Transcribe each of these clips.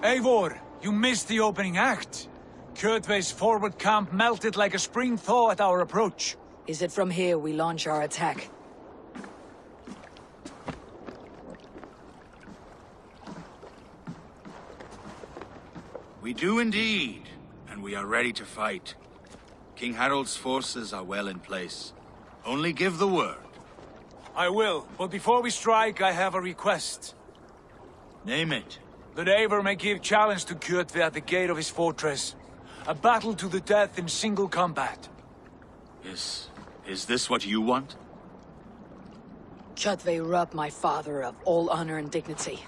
Eivor, you missed the opening act. Kjotve's forward camp melted like a spring thaw at our approach. Is it from here we launch our attack? We do indeed, and we are ready to fight. King Harald's forces are well in place. Only give the word. I will, but before we strike, I have a request. Name it. That Eivor may give challenge to Kjotve at the gate of his fortress. A battle to the death in single combat. Is this what you want? Kjotve robbed my father of all honor and dignity.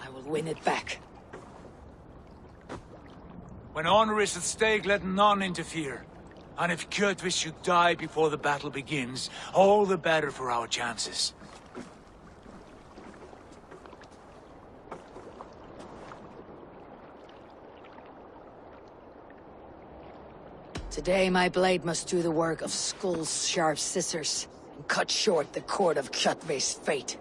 I will win it back. When honor is at stake, let none interfere. And if Kjotve should die before the battle begins, all the better for our chances. Today my blade must do the work of Skull's sharp scissors, and cut short the cord of Kjotve's fate.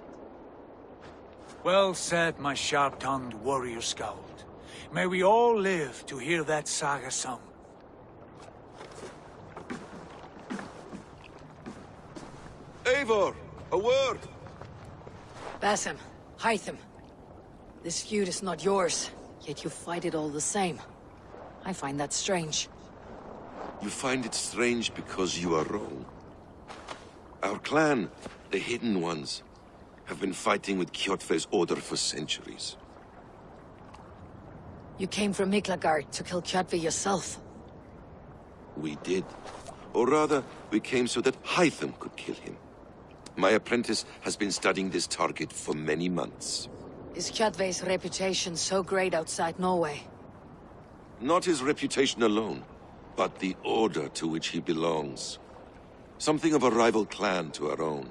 Well said, my sharp-tongued warrior scout. May we all live to hear that saga sung. Eivor, a word! Basim, Hytham. This feud is not yours, yet you fight it all the same. I find that strange. You find it strange because you are wrong. Our clan, the Hidden Ones, have been fighting with Kjotve's order for centuries. You came from Miklagard to kill Kjotve yourself. We did. Or rather, we came so that Hytham could kill him. My apprentice has been studying this target for many months. Is Kjotve's reputation so great outside Norway? Not his reputation alone, but the order to which he belongs. Something of a rival clan to our own.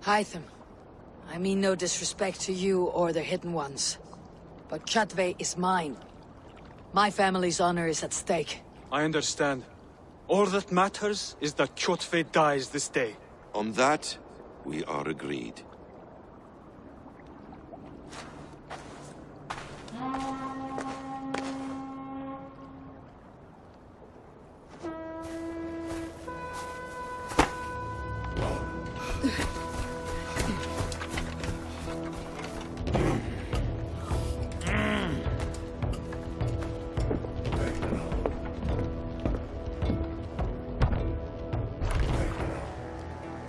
Hytham, I mean no disrespect to you or the Hidden Ones, but Kjotve is mine. My family's honor is at stake. I understand. All that matters is that Kjotve dies this day. On that, we are agreed.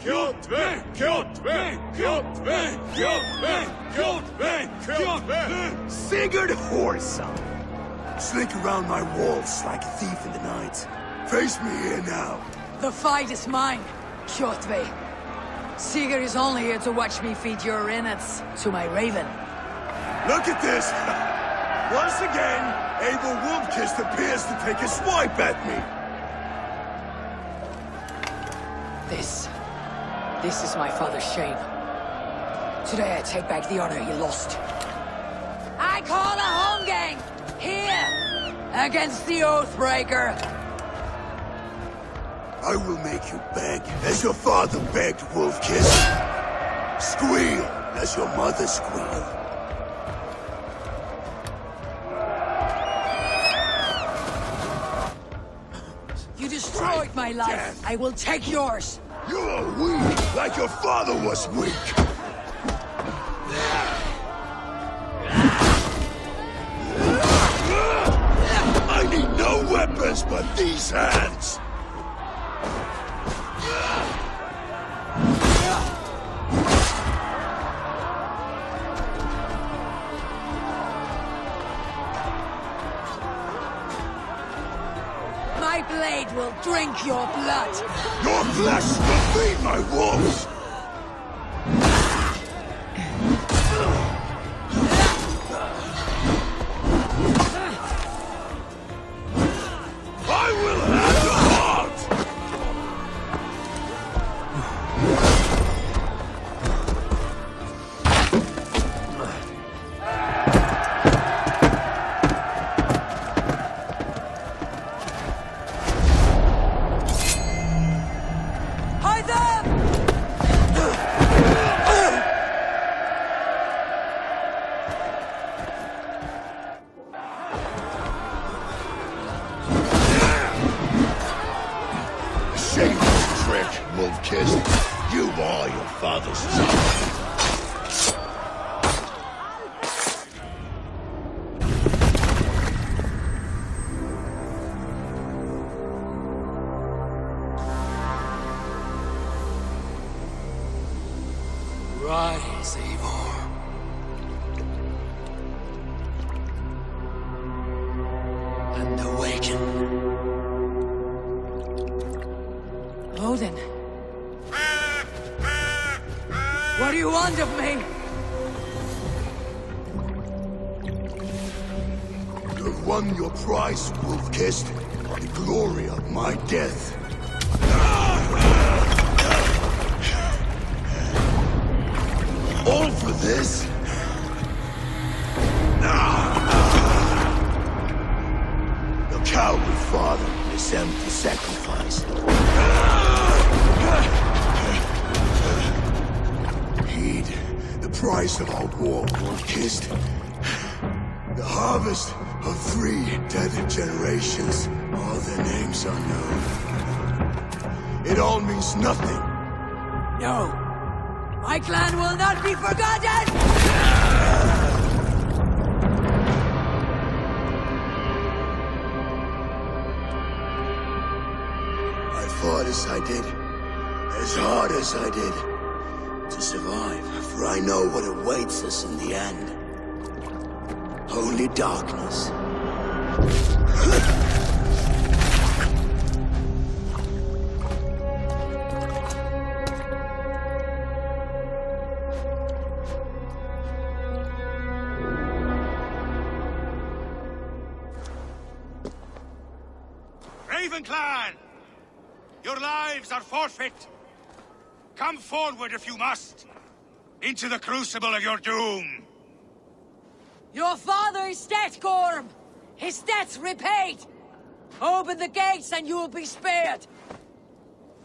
Kjotve! Kjotve! Kjotve! Kjotve! Kjotve! Kjotve! Sigurd Whoreson! Slink around my walls like a thief in the night. Face me here now. The fight is mine, Kjotve. Sigurd is only here to watch me feed your innards to my raven. Look at this! Once again, Abel Woundkist appears to take a swipe at me. This is my father's shame. Today I take back the honor he lost. I call a home gang! Here! Against the Oathbreaker! I will make you beg, as your father begged, Wolfkiss. Squeal, as your mother squealed. You destroyed my life. I will take yours. You are weak, like your father was weak. I need no weapons but these hands. My blade will drink your blood. Your flesh will feed my wolves. I will have your heart. father's child. Rise, Eivor. And awaken. Odin. What do you want of me? You have won your prize, Wolf-Kissed. The glory of my death. All for this? Your coward father, this empty sacrifice. Heed the price of our war, Wolf-Kissed. The harvest of 3 dead generations. All their names are known. It all means nothing. No. My clan will not be forgotten! I fought as I did, as hard as I did, to survive, for I know what awaits us in the end. Only darkness. Clan! Your lives are forfeit! Come forward if you must! Into the crucible of your doom! Your father is dead, Gorm! His debt's repaid! Open the gates and you will be spared!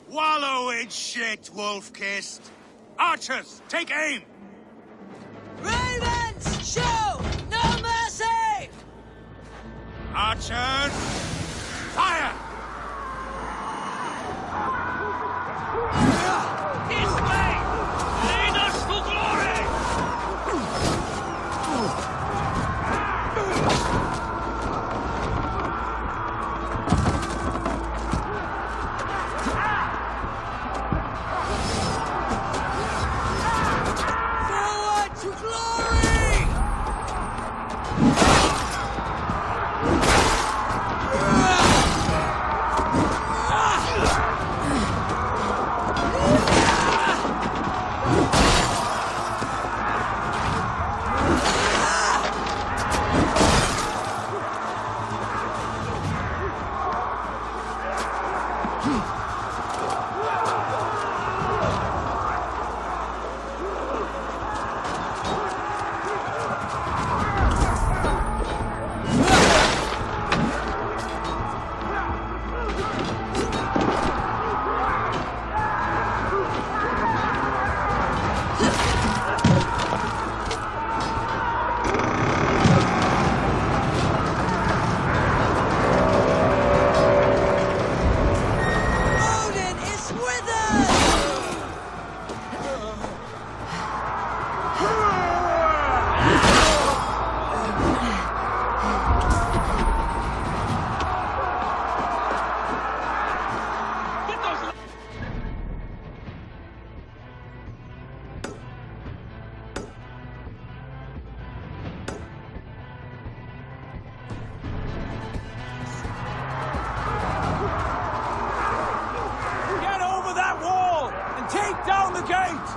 Wallow in shit, Wolf-Kissed! Archers, take aim! Ravens, show no mercy! Archers, fire! This way! Lead us to glory! Forward to glory! Take down the gate!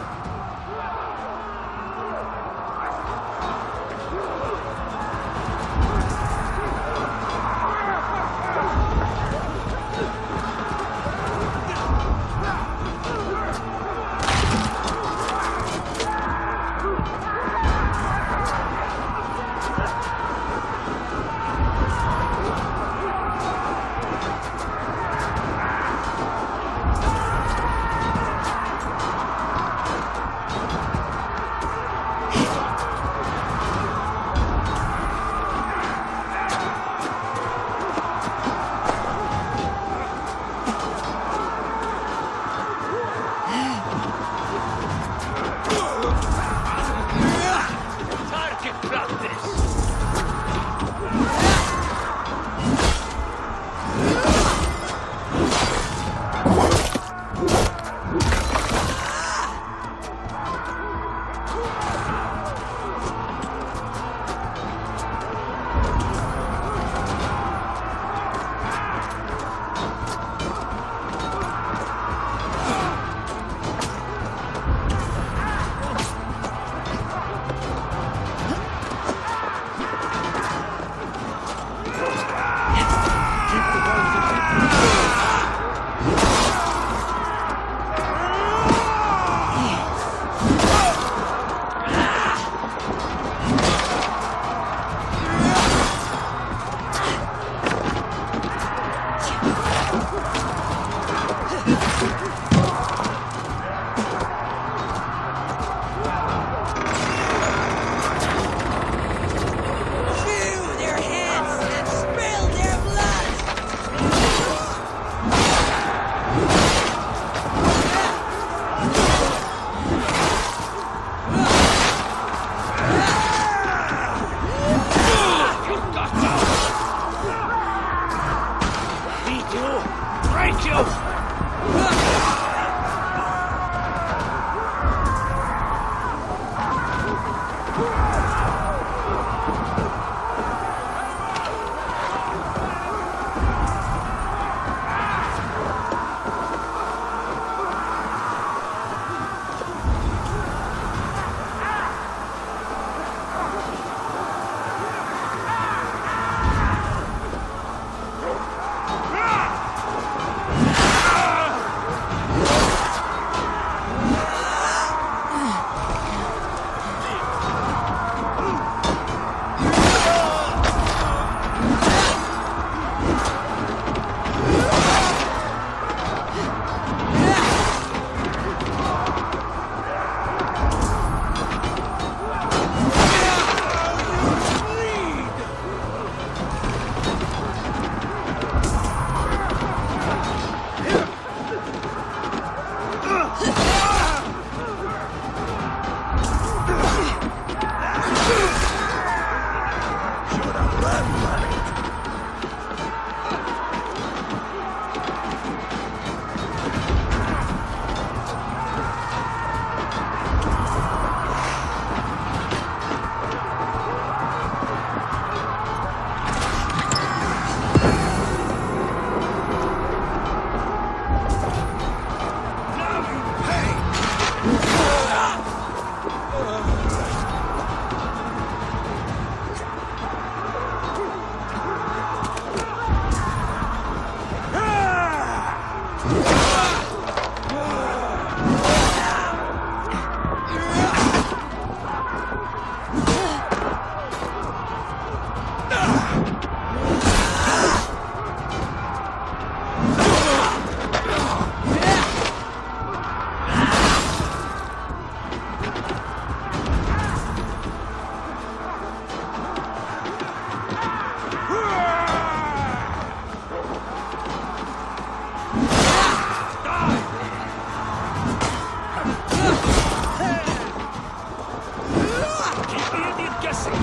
Keep the idiot guessing!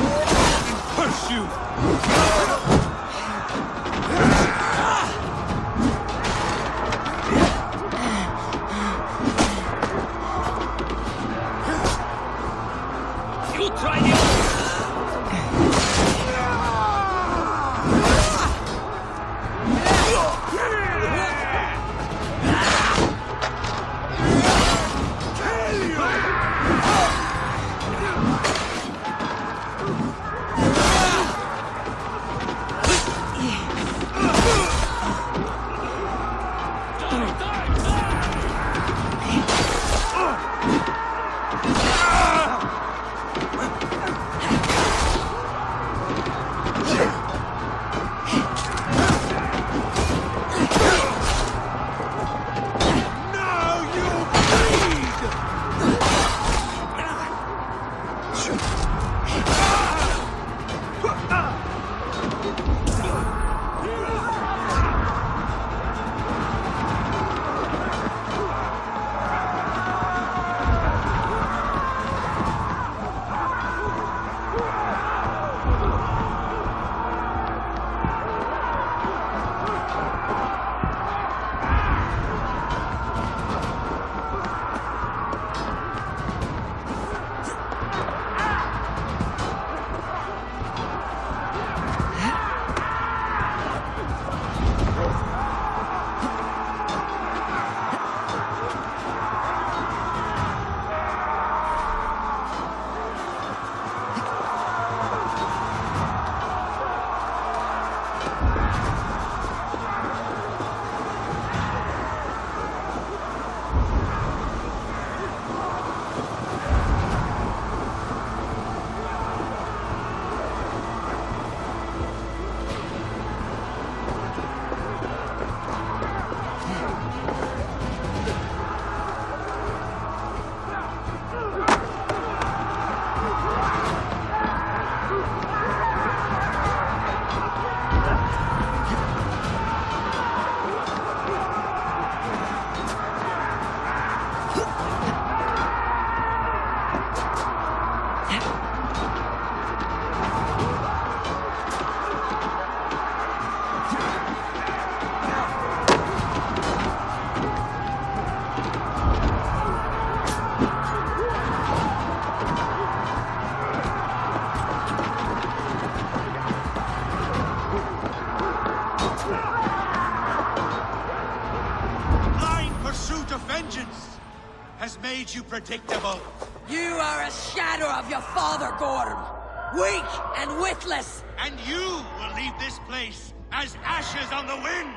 Pursue! You try the has made you predictable. You are a shadow of your father, Gorm. Weak and witless. And you will leave this place as ashes on the wind.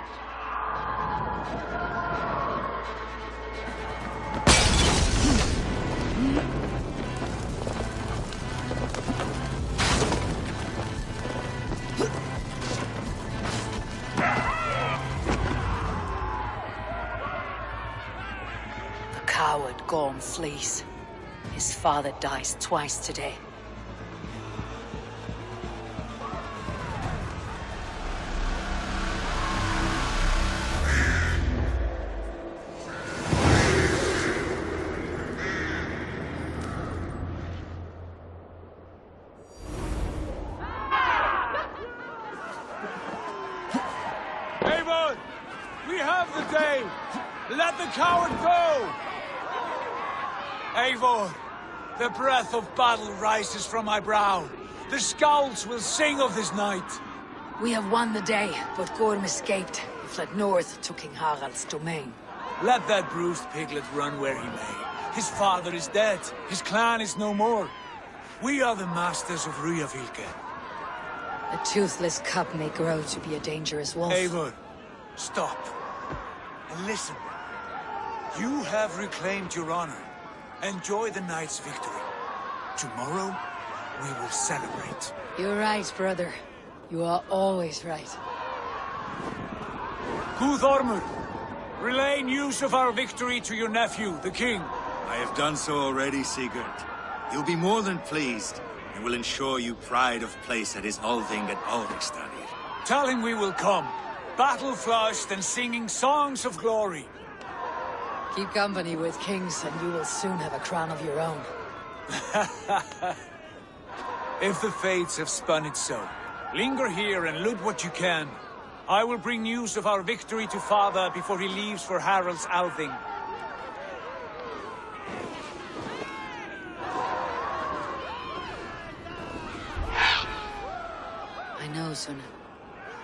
Coward Gorm flees. His father dies twice today. Eivor! We have the day! Let the coward go! Eivor, the breath of battle rises from my brow. The scouts will sing of this night. We have won the day, but Gorm escaped. He fled north to King Harald's domain. Let that bruised piglet run where he may. His father is dead. His clan is no more. We are the masters of Ryafylke. A toothless cub may grow to be a dangerous wolf. Eivor, stop. And listen. You have reclaimed your honor. Enjoy the night's victory. Tomorrow, we will celebrate. You're right, brother. You are always right. Guthormur, relay news of our victory to your nephew, the king. I have done so already, Sigurd. He'll be more than pleased, and will ensure you pride of place at his Althing at Ulrichstadir. Tell him we will come, battle-flushed and singing songs of glory. Keep company with kings, and you will soon have a crown of your own. If the fates have spun it so, linger here and loot what you can. I will bring news of our victory to Father before he leaves for Harald's Althing. I know, Suna.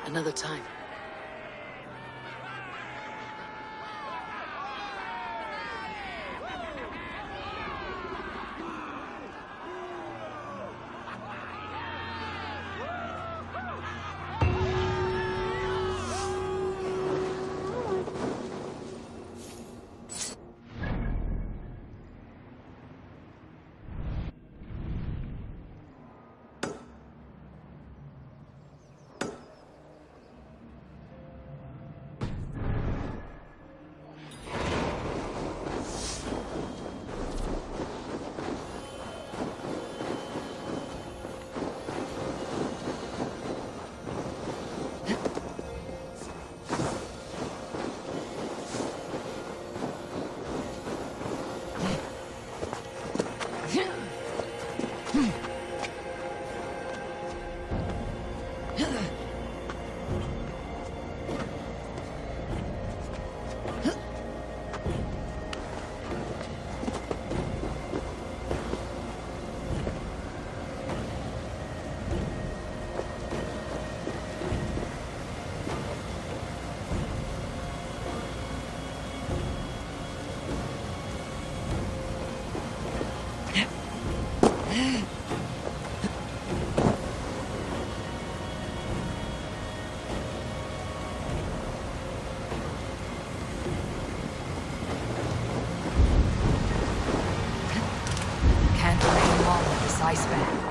Another time. Ice bag.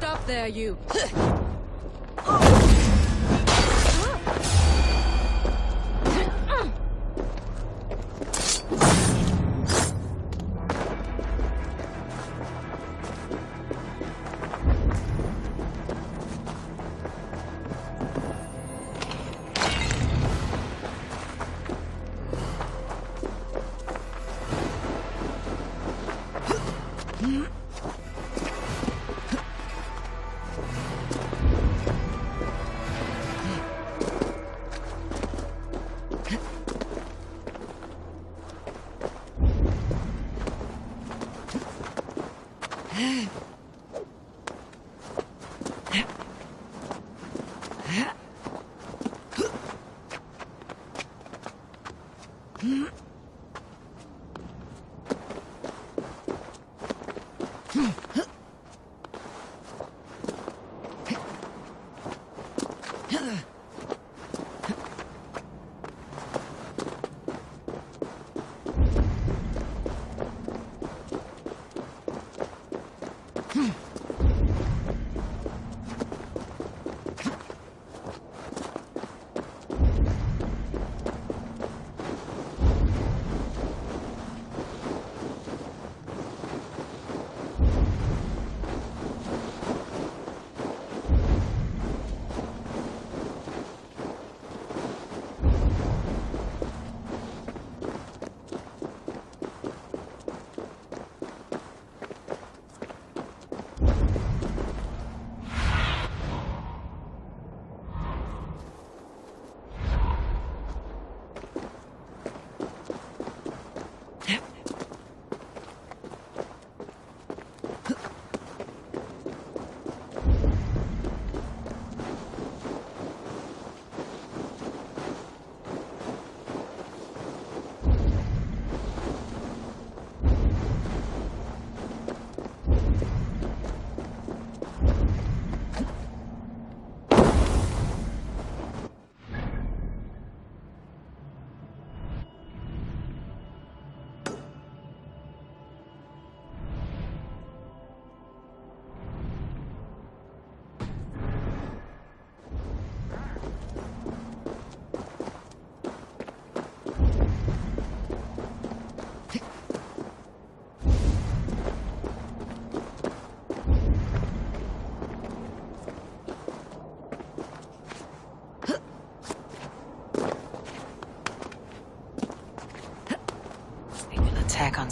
Stop there, you!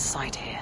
sight here.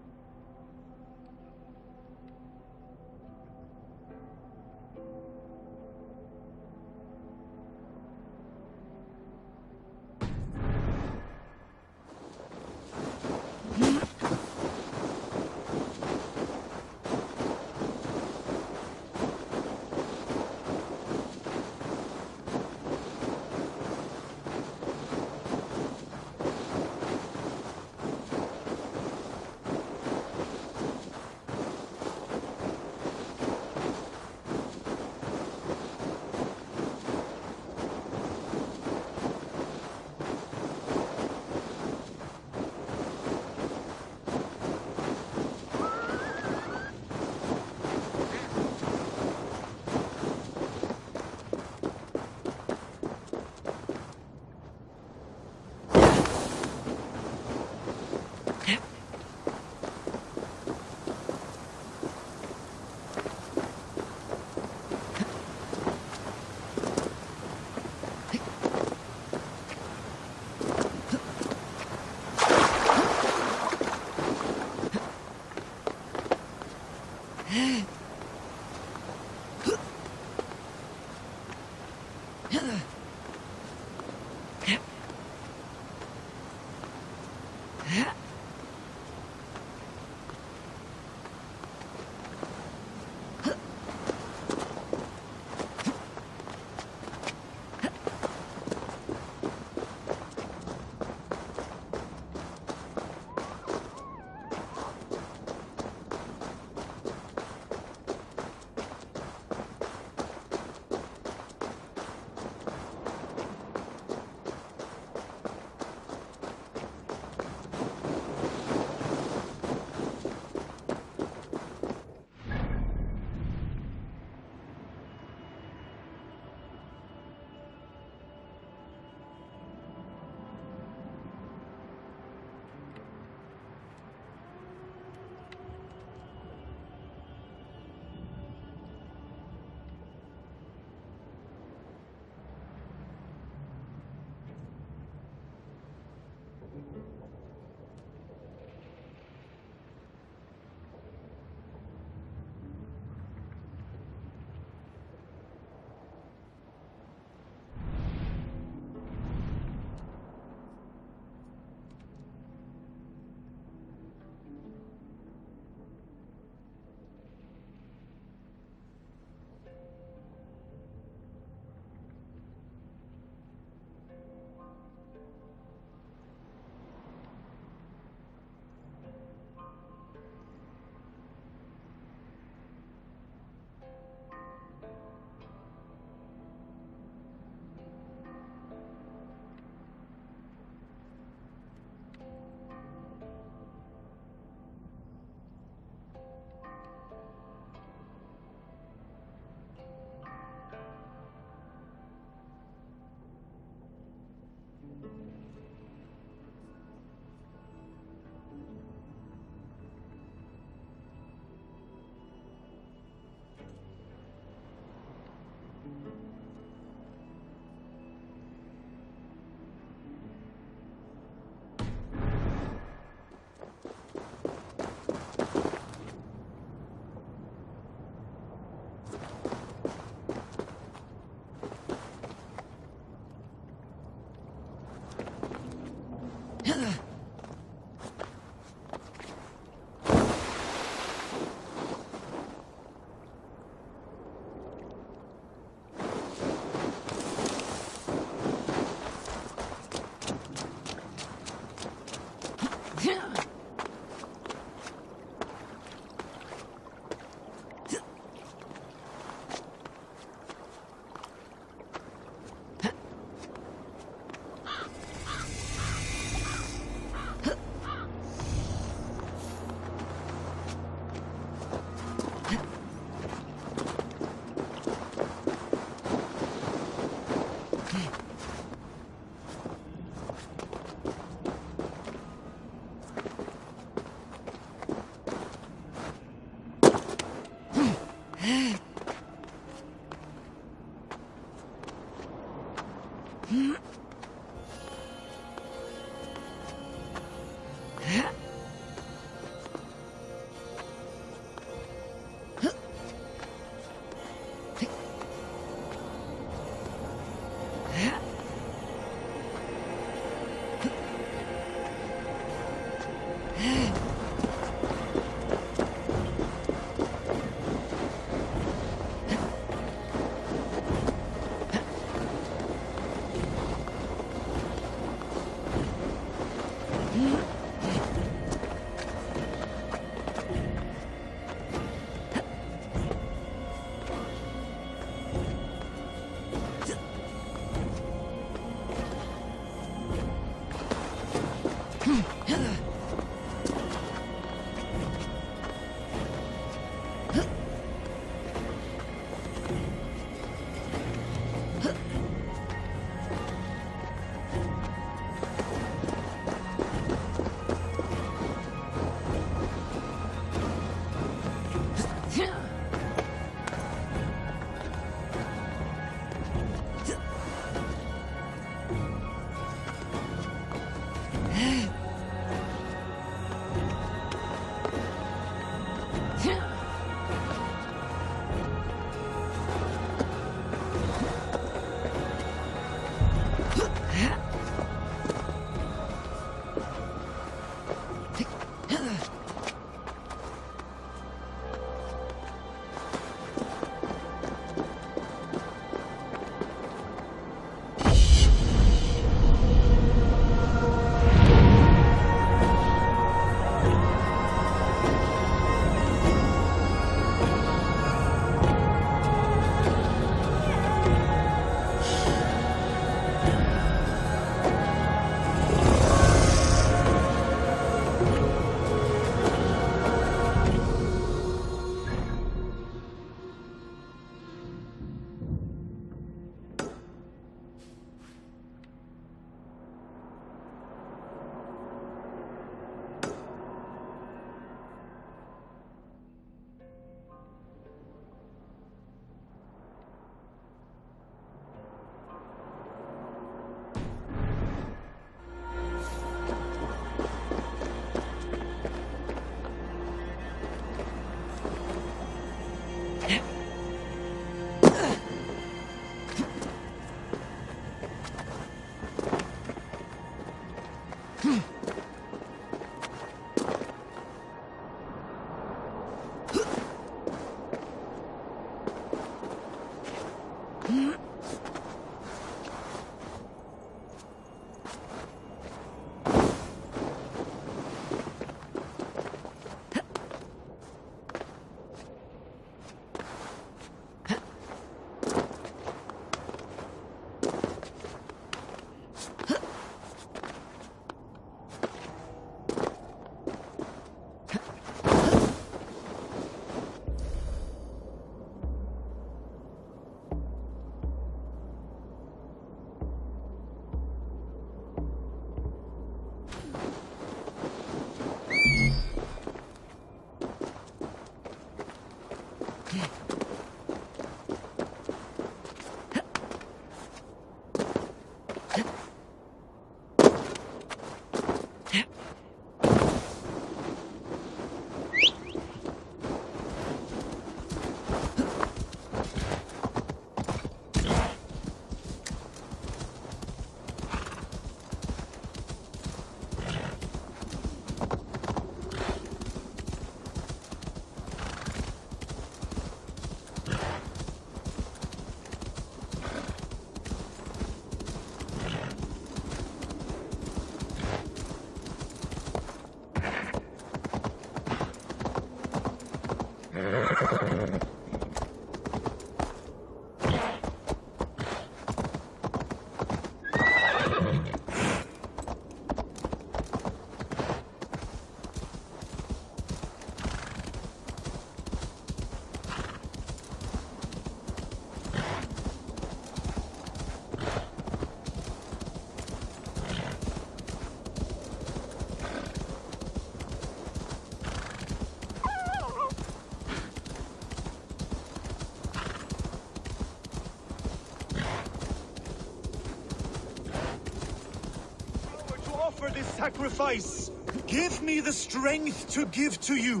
offer this sacrifice. Give me the strength to give to you.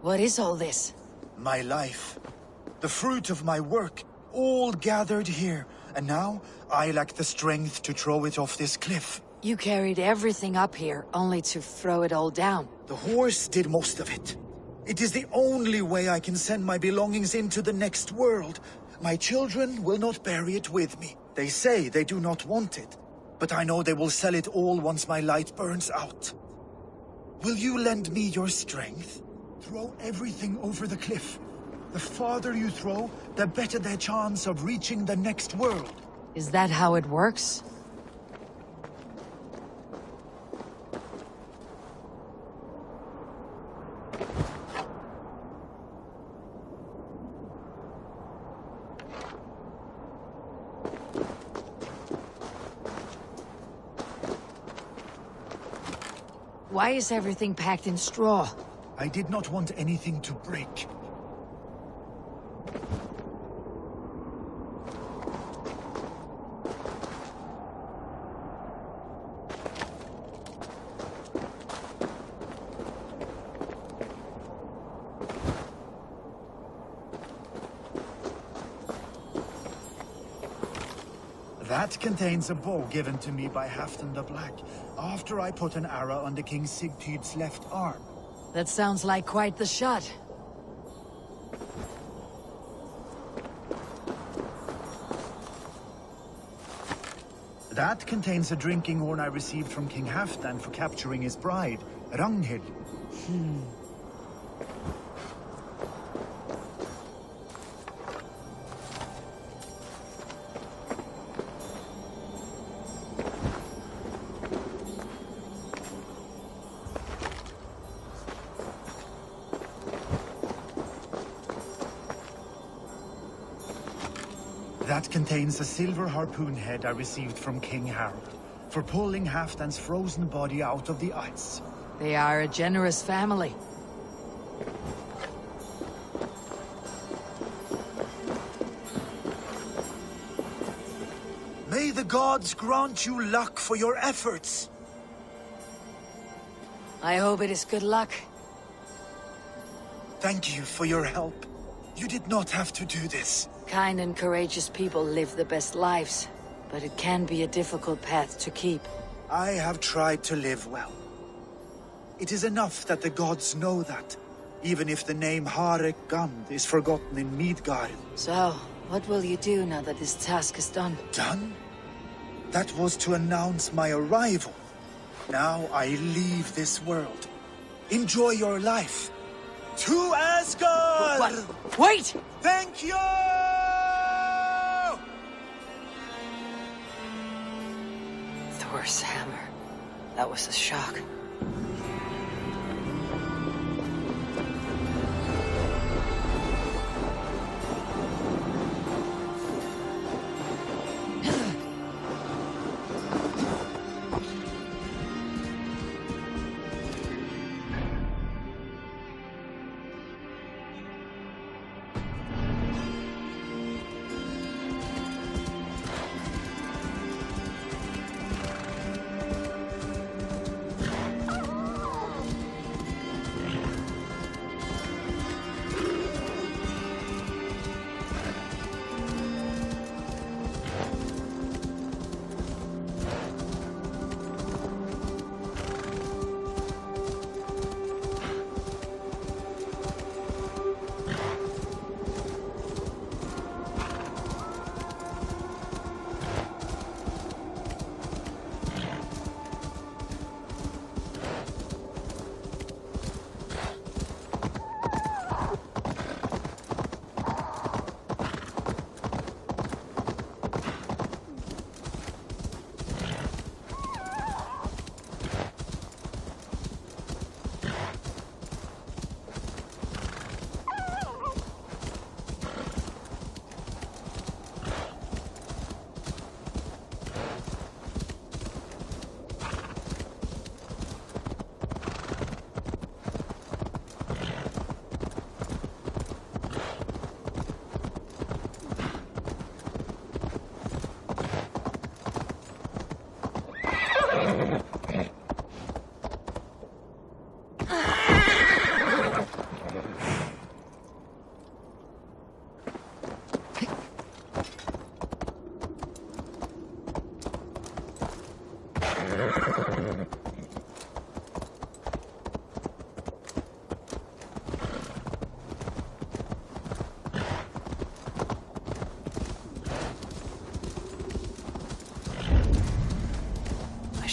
What is all this? My life. The fruit of my work. All gathered here. And now, I lack the strength to throw it off this cliff. You carried everything up here, only to throw it all down. The horse did most of it. It is the only way I can send my belongings into the next world. My children will not bury it with me. They say they do not want it. But I know they will sell it all once my light burns out. Will you lend me your strength? Throw everything over the cliff. The farther you throw, the better their chance of reaching the next world. Is that how it works? Why is everything packed in straw? I did not want anything to break. That contains a bow given to me by Halfdan the Black, after I put an arrow under King Sigtyd's left arm. That sounds like quite the shot. That contains a drinking horn I received from King Halfdan for capturing his bride, Ragnhild. That contains a silver harpoon head I received from King Harold, for pulling Halfdan's frozen body out of the ice. They are a generous family. May the gods grant you luck for your efforts. I hope it is good luck. Thank you for your help. You did not have to do this. Kind and courageous people live the best lives, but it can be a difficult path to keep. I have tried to live well. It is enough that the gods know that, even if the name Harek Gand is forgotten in Midgard. So, what will you do now that this task is done? Done? That was to announce my arrival. Now I leave this world. Enjoy your life. To Asgard! What? Wait! Thank you! Thor's hammer. That was a shock.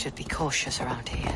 should be cautious around here.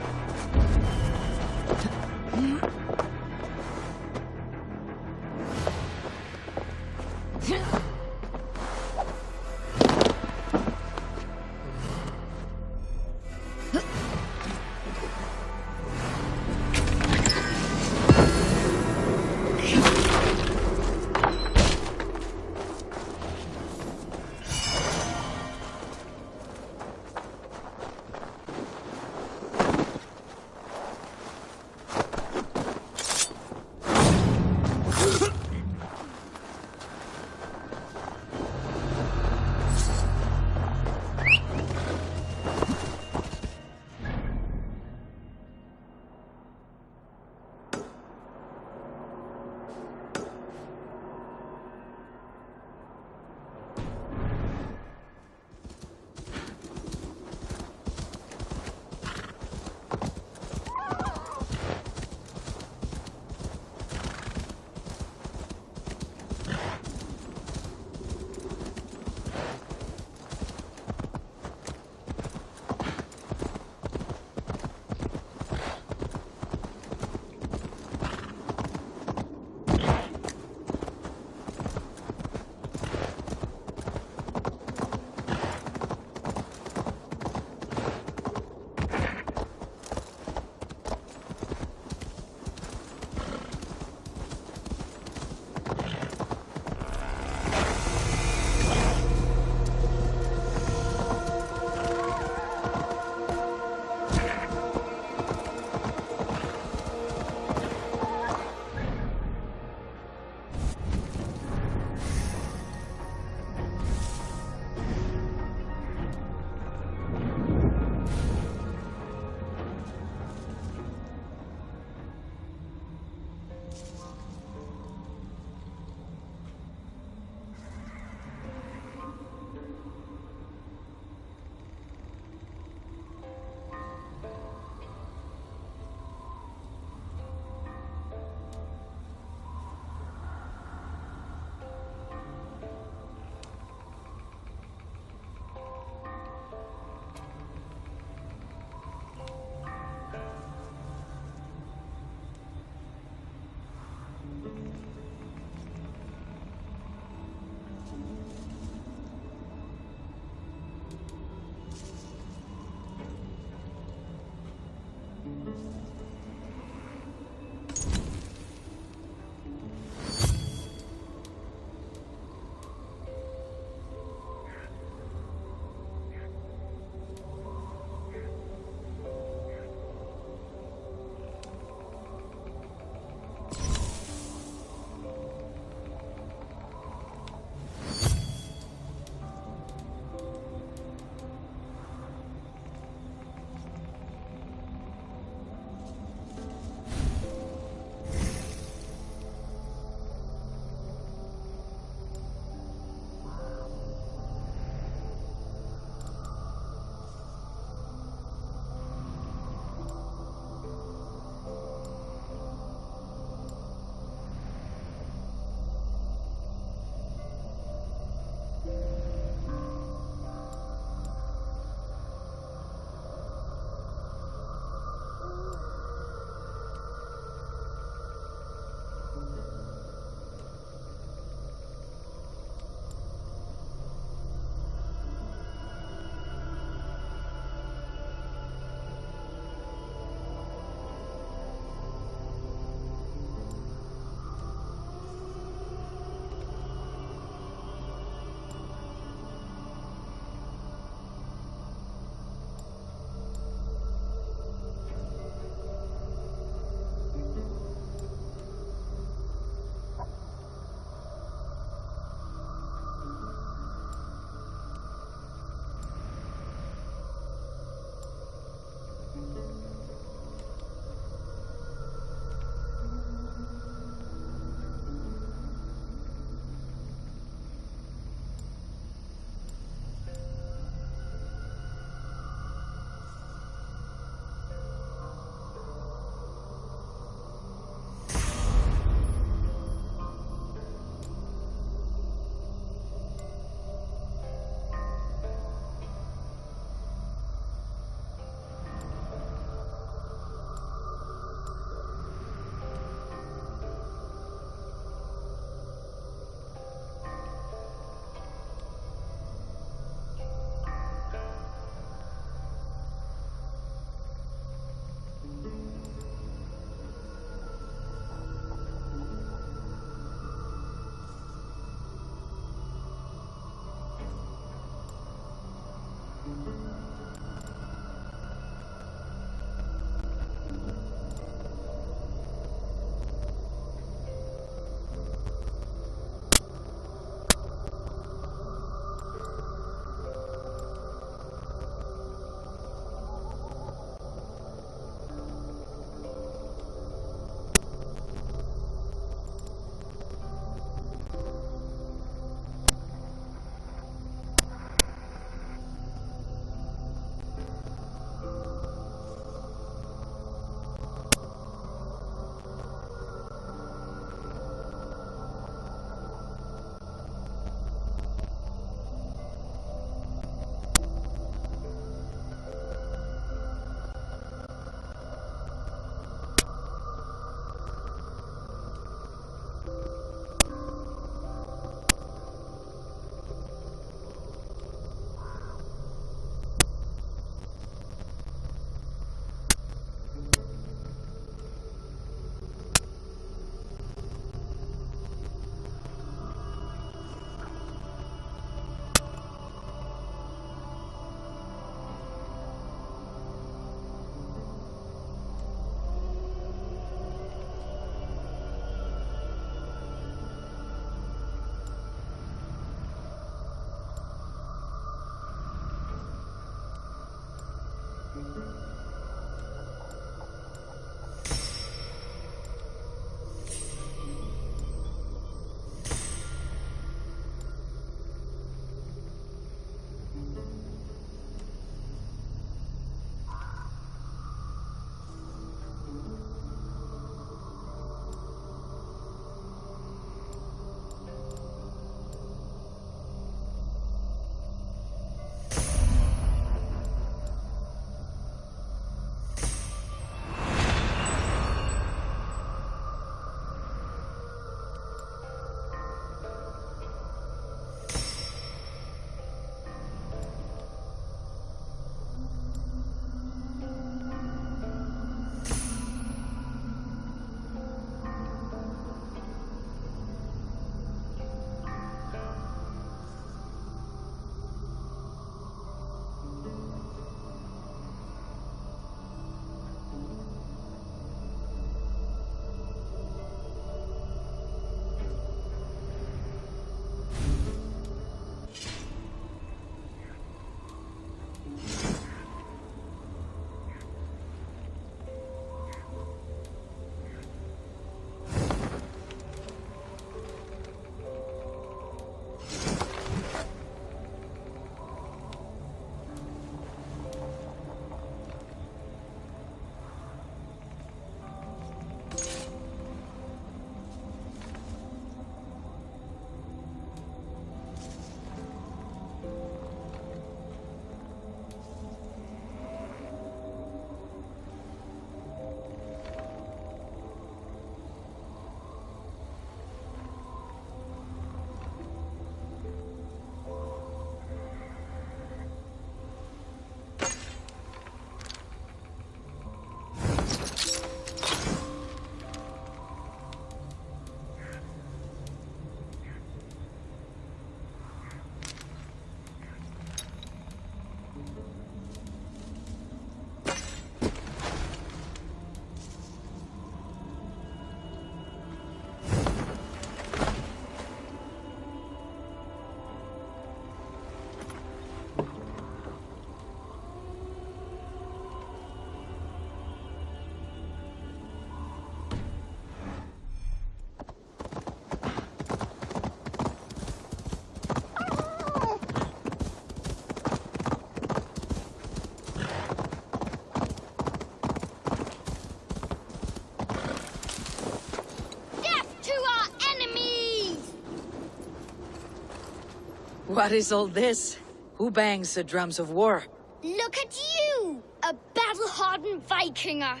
What is all this? Who bangs the drums of war? Look at you! A battle-hardened Vikinger!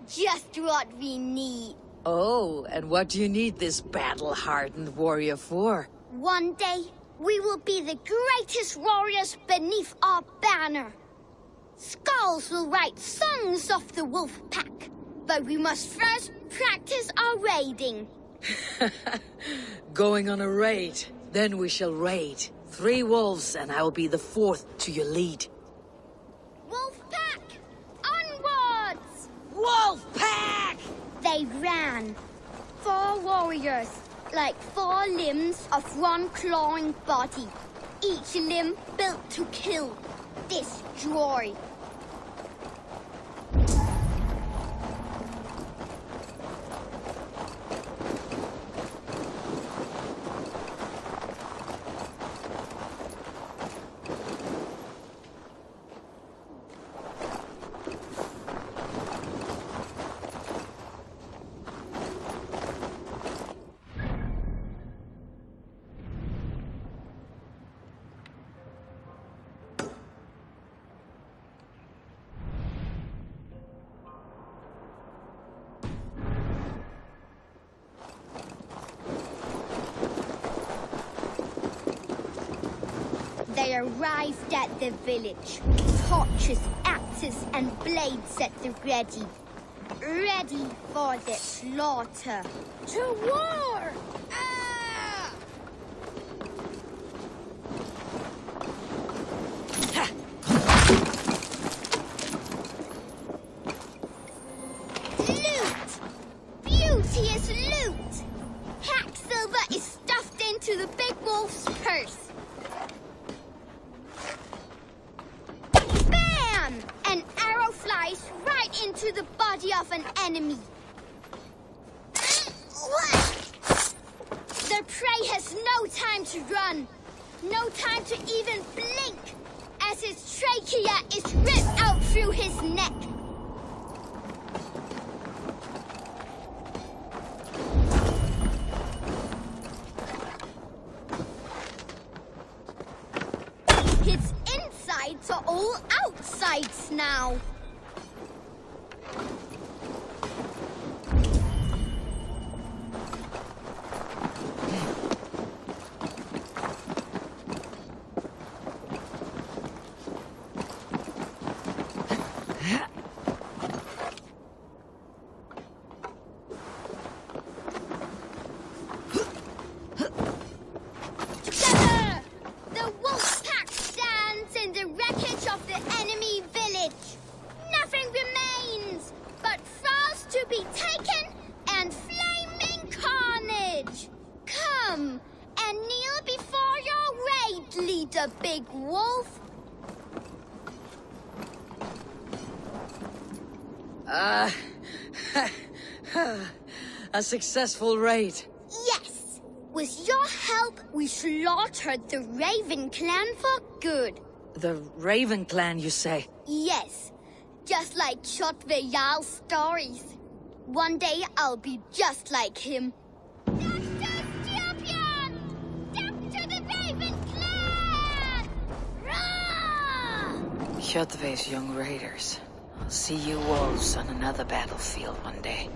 Just what we need. Oh, and what do you need this battle-hardened warrior for? One day, we will be the greatest warriors beneath our banner. Skulls will write songs of the wolf pack, but we must first practice our raiding. Going on a raid. Then we shall raid. 3 wolves, and I will be the 4th to your lead. Wolf pack! Onwards! Wolf pack! They ran. 4 warriors, like 4 limbs of one clawing body. Each limb built to kill, destroy. They arrived at the village. Torches, axes, and blades at the ready. Ready for the slaughter. To war! Ah! Loot! Beauteous loot! Hack silver is stuffed into the big wolf's purse. Bam! An arrow flies right into the body of an enemy. The prey has no time to run, no time to even blink, as his trachea is ripped out through his neck. His insides are all outsides now. Together, the wolf pack stands in the wreckage of the enemy village. Nothing remains but thralls to be taken and flaming carnage. Come and kneel before your raid leader, Big Wolf. A successful raid. Yes, with your help, we slaughtered the Raven clan for good. The Raven clan, you say? Yes, just like Chotve Jarl's stories. One day I'll be just like him. Doctor's champion! Death to the Raven clan! Roar! Hjotve's young raiders. I'll see you wolves on another battlefield one day.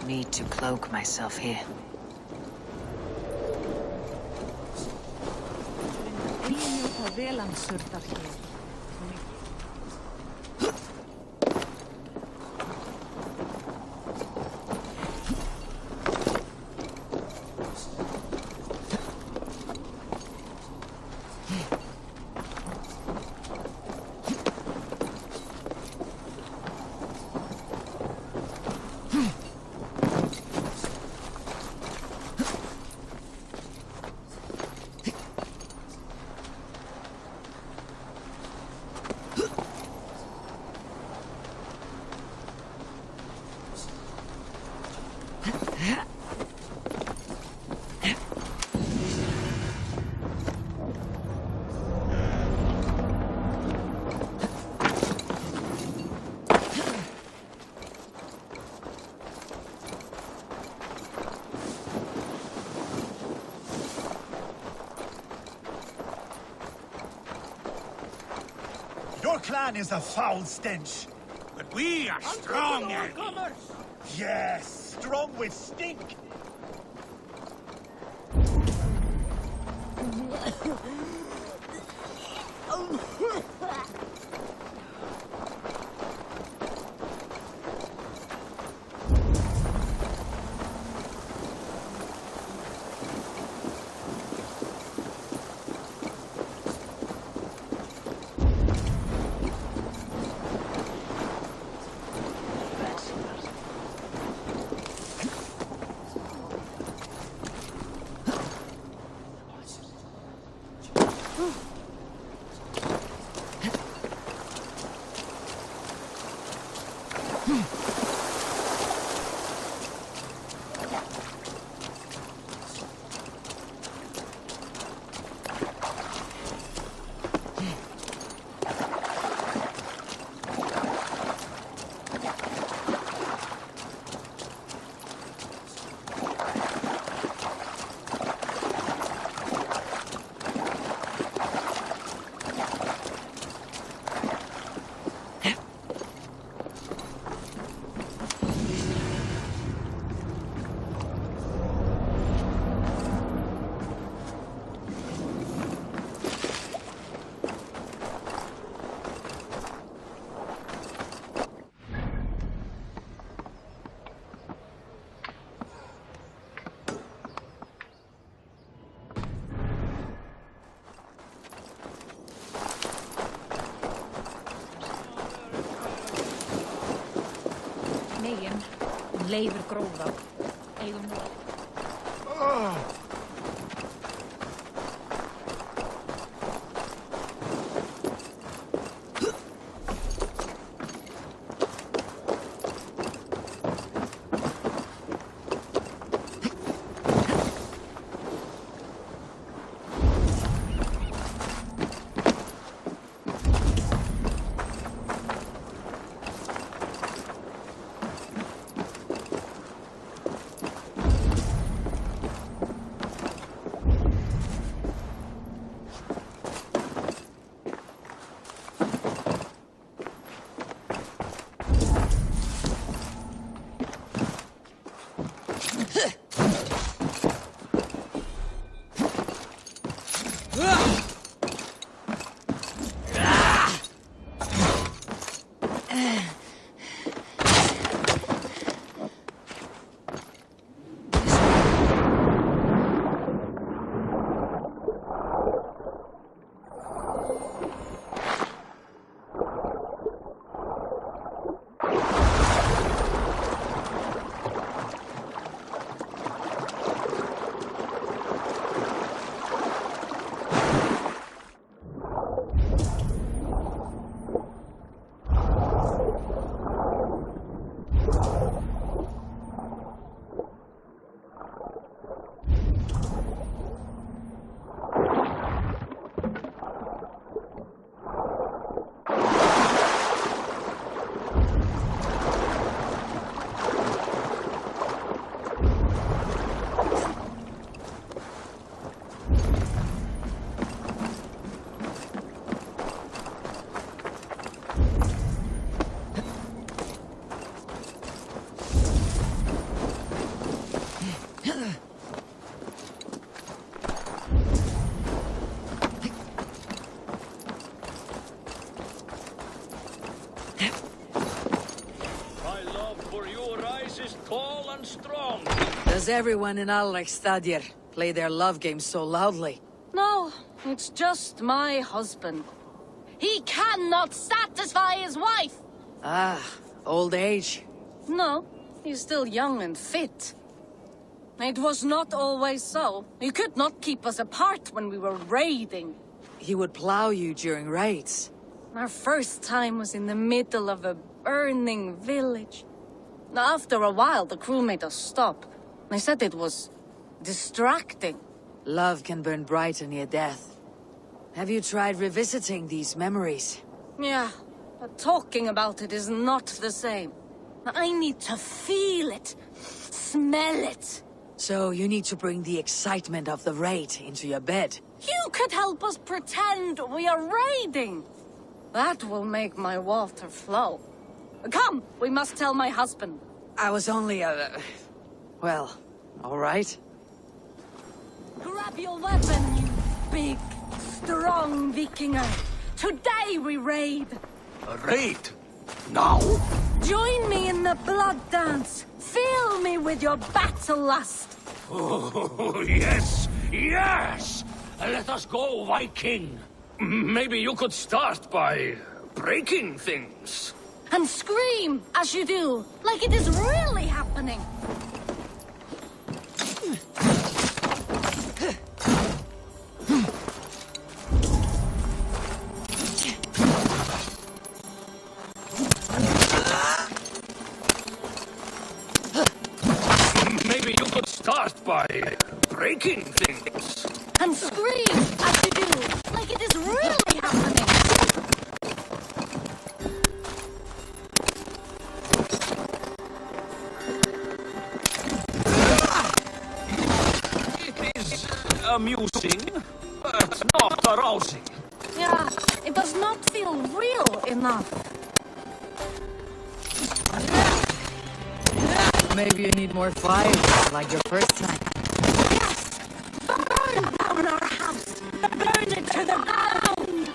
Need to cloak myself here. Your clan is a foul stench. But we are strong, Ergi. Yes, strong with stink. Leifur gróða. Eigum nú. Does everyone in Alrekstadr play their love game so loudly? No, it's just my husband. He cannot satisfy his wife! Ah, old age. No, he's still young and fit. It was not always so. He could not keep us apart when we were raiding. He would plow you during raids. Our first time was in the middle of a burning village. After a while, the crew made us stop. They said it was distracting. Love can burn brighter near death. Have you tried revisiting these memories? Yeah, but talking about it is not the same. I need to feel it, smell it. So you need to bring the excitement of the raid into your bed. You could help us pretend we are raiding. That will make my water flow. Come, we must tell my husband. I was only well, all right. Grab your weapon, you big, strong Vikinger. Today we raid. A raid? Now? Join me in the blood dance. Fill me with your battle lust. Oh, yes, yes! Let us go, Viking. Maybe you could start by breaking things. And scream as you do, like it is really happening. Maybe you could start by breaking things. And scream as you do, like it is really happening. It is amusing, but not arousing. Yeah, it does not feel real enough. Maybe you need more fire, like your first time. Yes! Burn down our house! Burn it to the ground!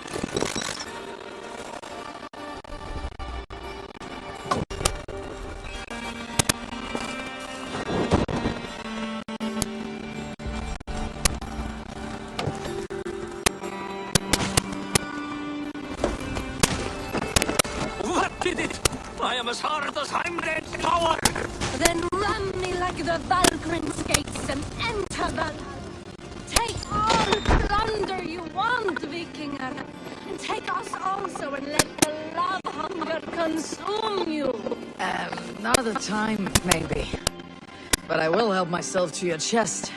What did it? I am as hard as Heimdall's power! Then ram me like the Valgryn's gates and enter Valhalla. Take all the plunder you want, Vikinger. And take us also and let the love hunger consume you. Another time, maybe. But I will help myself to your chest.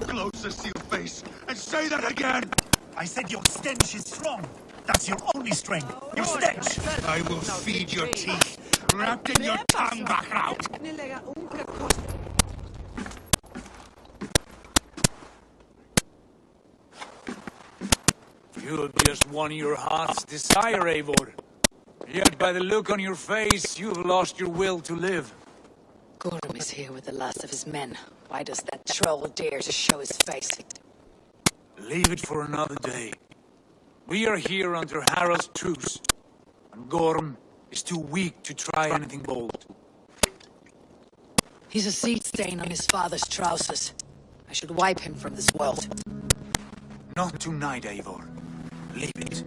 Closest to your face, and say that again! I said your stench is strong. That's your only strength. Your stench. I will feed your teeth, wrapped in your tongue back out! You just won your heart's desire, Eivor. Yet by the look on your face, you've lost your will to live. Gorm is here with the last of his men. Why does that troll dare to show his face? Leave it for another day. We are here under Harald's truce, and Gorm is too weak to try anything bold. He's a seed stain on his father's trousers. I should wipe him from this world. Not tonight, Eivor. Leave it.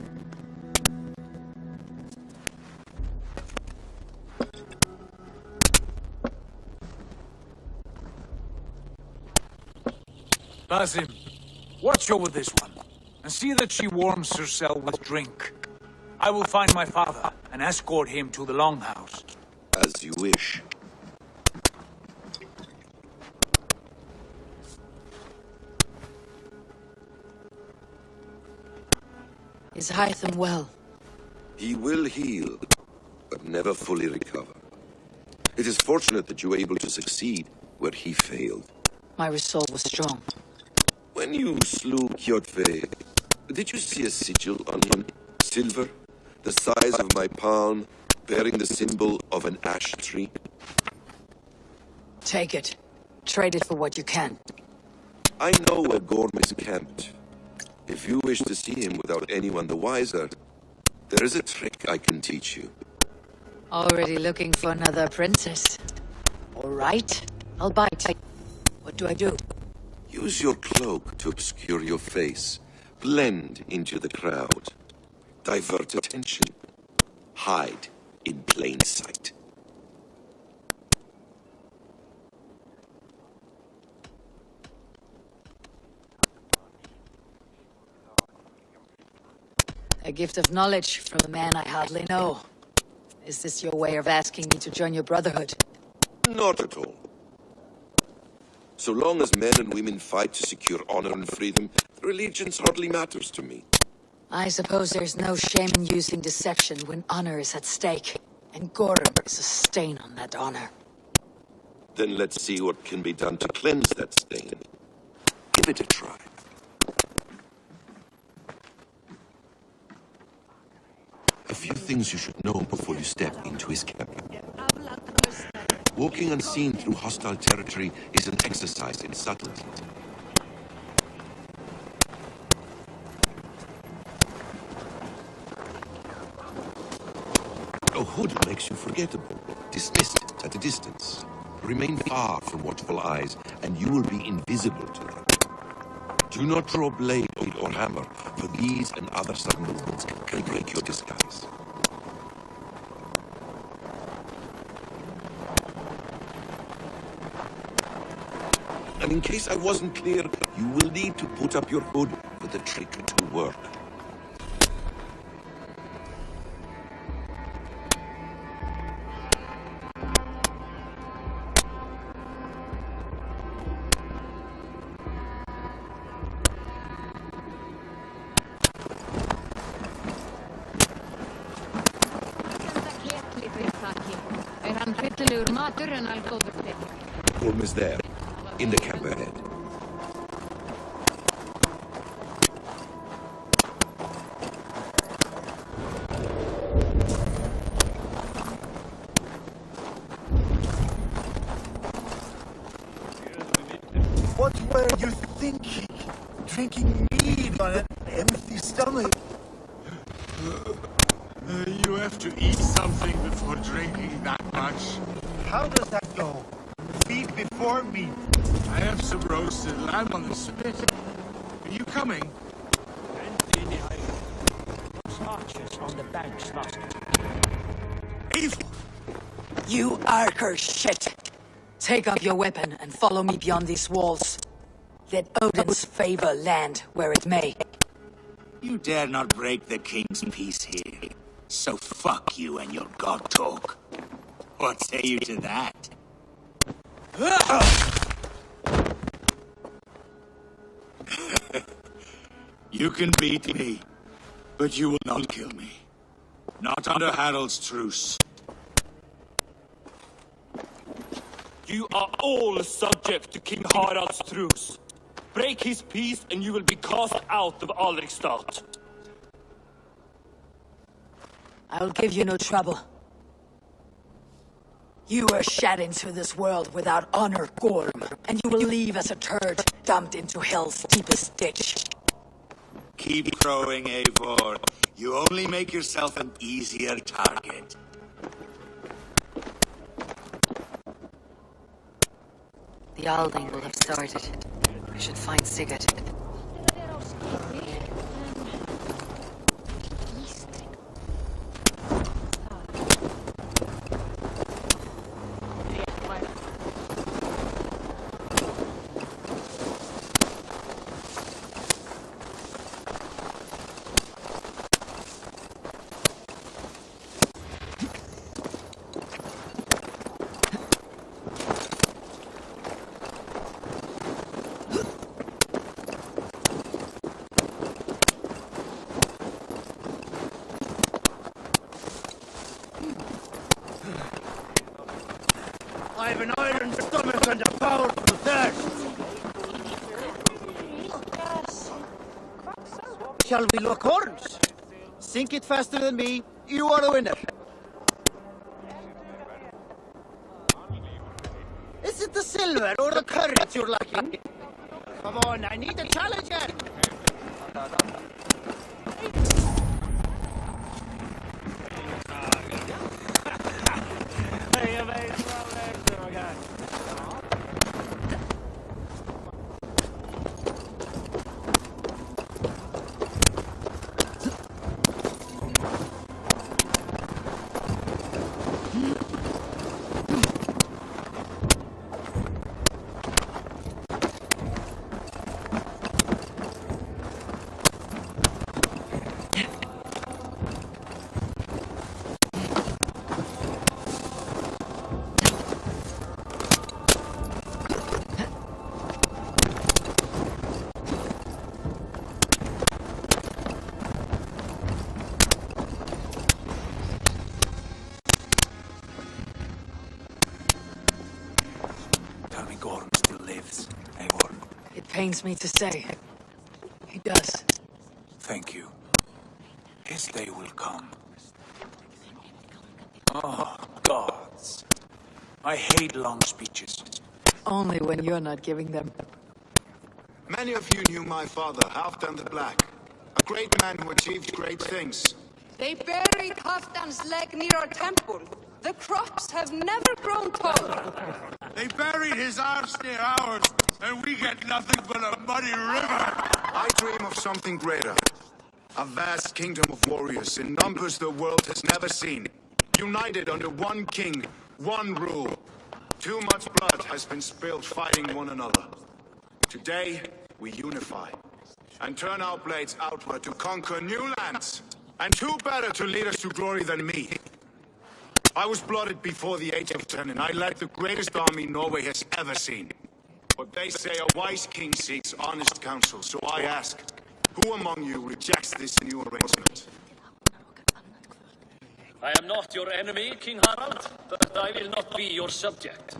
Basim, watch over this one, and see that she warms herself with drink. I will find my father and escort him to the Longhouse. As you wish. Is Hytham well? He will heal, but never fully recover. It is fortunate that you were able to succeed where he failed. My resolve was strong. When you slew Kjotve, did you see a sigil on him? Silver, the size of my palm, bearing the symbol of an ash tree? Take it. Trade it for what you can. I know where Gorm is camped. If you wish to see him without anyone the wiser, there is a trick I can teach you. Already looking for another princess. All right, I'll bite. What do I do? Use your cloak to obscure your face. Blend into the crowd. Divert attention. Hide in plain sight. A gift of knowledge from a man I hardly know. Is this your way of asking me to join your brotherhood? Not at all. So long as men and women fight to secure honor and freedom, allegiance hardly matters to me. I suppose there's no shame in using deception when honor is at stake. And Gorm is a stain on that honor. Then let's see what can be done to cleanse that stain. Give it a try. A few things you should know before you step into his camp. Walking unseen through hostile territory is an exercise in subtlety. A hood makes you forgettable, dismissed at a distance. Remain far from watchful eyes, and you will be invisible to them. Do not draw blade or hammer, for these and other sudden movements can break your disguise. And in case I wasn't clear, you will need to put up your hood for the trick to work. Gorm is there, in the camp ahead. What were you thinking? Drinking mead on an empty stomach? You have to eat something before drinking that much. How does that go? Feed before meat. I have some roasted lamb on the spit. Are you coming? Archers on the banks last. You Archer shit! Take up your weapon and follow me beyond these walls. Let Odin's favor land where it may. You dare not break the king's peace here. So fuck you and your god talk. What say you to that? You can beat me, but you will not kill me. Not under Harald's truce. You are all subject to King Harald's truce. Break his peace and you will be cast out of Alrikstad. I'll give you no trouble. You were shed into this world without honor, Gorm, and you will leave as a turd dumped into hell's deepest ditch. Keep crowing, Eivor. You only make yourself an easier target. The Alding will have started. I should find Sigurd. I've an iron stomach and a powerful thirst. Shall we look horns? Sink it faster than me. You are the winner. Is it the silver or the courage you're lacking? Come on, I need a challenger. Tell me Gorm still lives, Eivor. It pains me to say. He does. Thank you. His day will come. Oh, gods. I hate long speeches. Only when you're not giving them. Many of you knew my father, Halfdan the Black. A great man who achieved great things. They buried Halfdan's leg near our temple. The crops have never grown taller. They buried his arse near ours, and we get nothing but a muddy river. I dream of something greater. A vast kingdom of warriors in numbers the world has never seen. United under one king, one rule. Too much blood has been spilled fighting one another. Today, we unify and turn our blades outward to conquer new lands. And who better to lead us to glory than me? I was blooded before the age of 10, and I led the greatest army Norway has ever seen. But they say a wise king seeks honest counsel, so I ask, who among you rejects this new arrangement? I am not your enemy, King Harald, but I will not be your subject.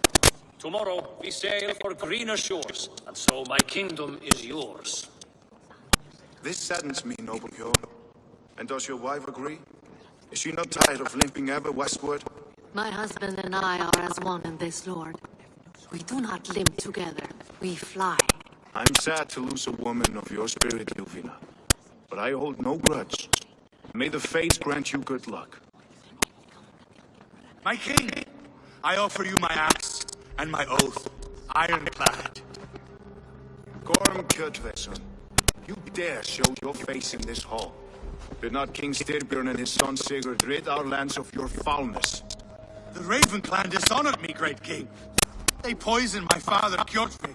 Tomorrow we sail for greener shores, and so my kingdom is yours. This saddens me, noble Bjorn. And does your wife agree? Is she not tired of limping ever westward? My husband and I are as one in this, Lord. We do not limp together, we fly. I'm sad to lose a woman of your spirit, Ilvina. But I hold no grudge. May the fates grant you good luck. My king, I offer you my axe and my oath, ironclad. Gorm Kjotveson, you dare show your face in this hall. Did not King Styrbjörn and his son Sigurd rid our lands of your foulness? The Raven clan dishonored me, great king. They poisoned my father, Kjotve.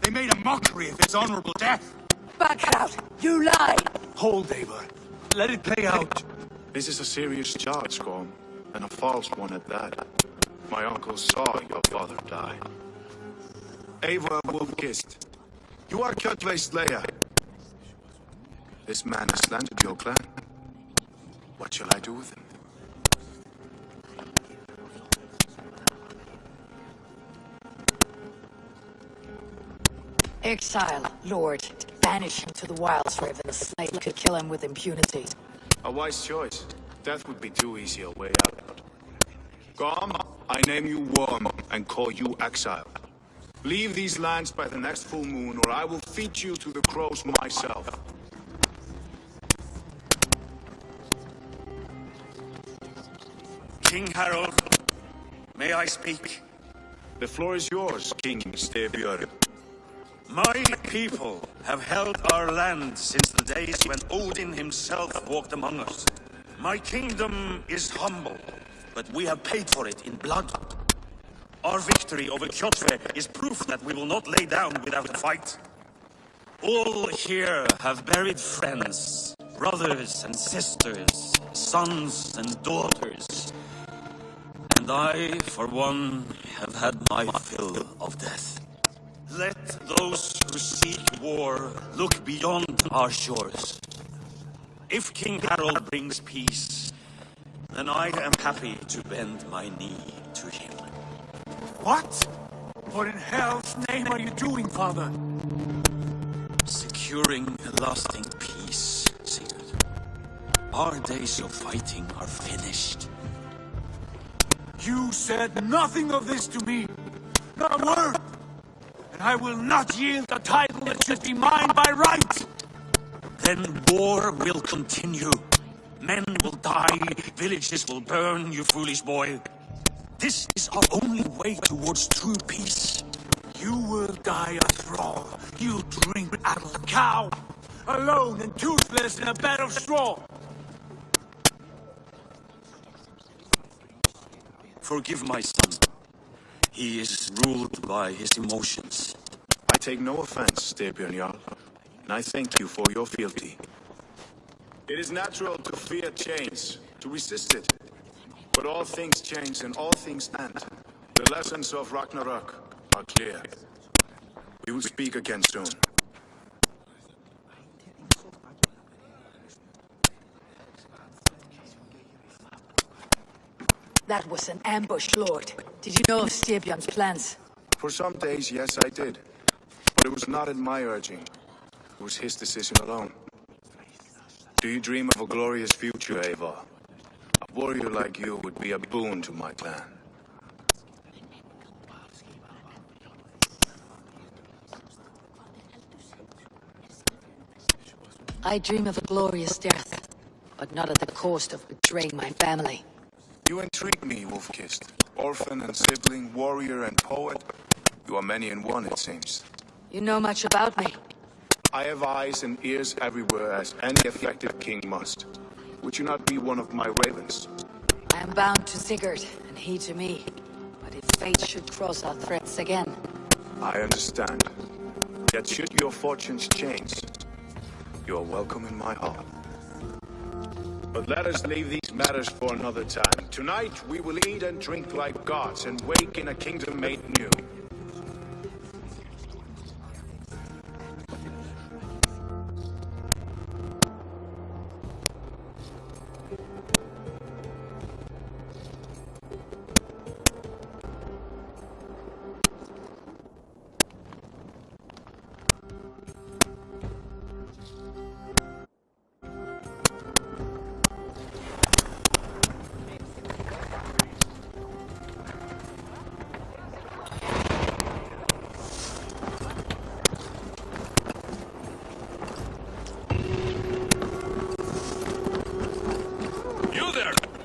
They made a mockery of his honorable death. Back out! You lie! Hold, Eivor. Let it play out. This is a serious charge, Gorm, and a false one at that. My uncle saw your father die. Eivor Wolf-Kissed, you are Kjotve's slayer. This man has slandered your clan. What shall I do with him? Exile, Lord. Banish him to the wilds where even a slave could kill him with impunity. A wise choice. Death would be too easy a way out. Gorm, I name you Worm and call you exile. Leave these lands by the next full moon, or I will feed you to the crows myself. King Harold, may I speak? The floor is yours, King Styrbjörn. My people have held our land since the days when Odin himself walked among us. My kingdom is humble, but we have paid for it in blood. Our victory over Kjotve is proof that we will not lay down without a fight. All here have buried friends, brothers and sisters, sons and daughters. And I, for one, have had my fill of death. Let those who seek war look beyond our shores. If King Harold brings peace, then I am happy to bend my knee to him. What? What in hell's name are you doing, father? Securing a lasting peace, Sigurd. Our days of fighting are finished. You said nothing of this to me. Not a word. And I will not yield a title that should be mine by right. Then war will continue. Men will die, villages will burn, you foolish boy. This is our only way towards true peace. You will die a thrall. You drink out of a cow. Alone and toothless in a bed of straw. Forgive my son. He is ruled by his emotions. I take no offense, Styrbjörn Jarl, and I thank you for your fealty. It is natural to fear change, to resist it. But all things change and all things end. The lessons of Ragnarok are clear. We will speak again soon. That was an ambush, Lord. Did you know of Styrbjörn's plans? For some days, yes, I did. But it was not at my urging. It was his decision alone. Do you dream of a glorious future, Eivor? A warrior like you would be a boon to my clan. I dream of a glorious death, but not at the cost of betraying my family. You intrigue me, Wolf-Kissed. Orphan and sibling, warrior and poet. You are many in one, it seems. You know much about me. I have eyes and ears everywhere, as any effective king must. Would you not be one of my ravens? I am bound to Sigurd, and he to me. But if fate should cross our threads again... I understand. Yet should your fortunes change, you are welcome in my hall. But let us leave these matters for another time. Tonight we will eat and drink like gods and wake in a kingdom made new.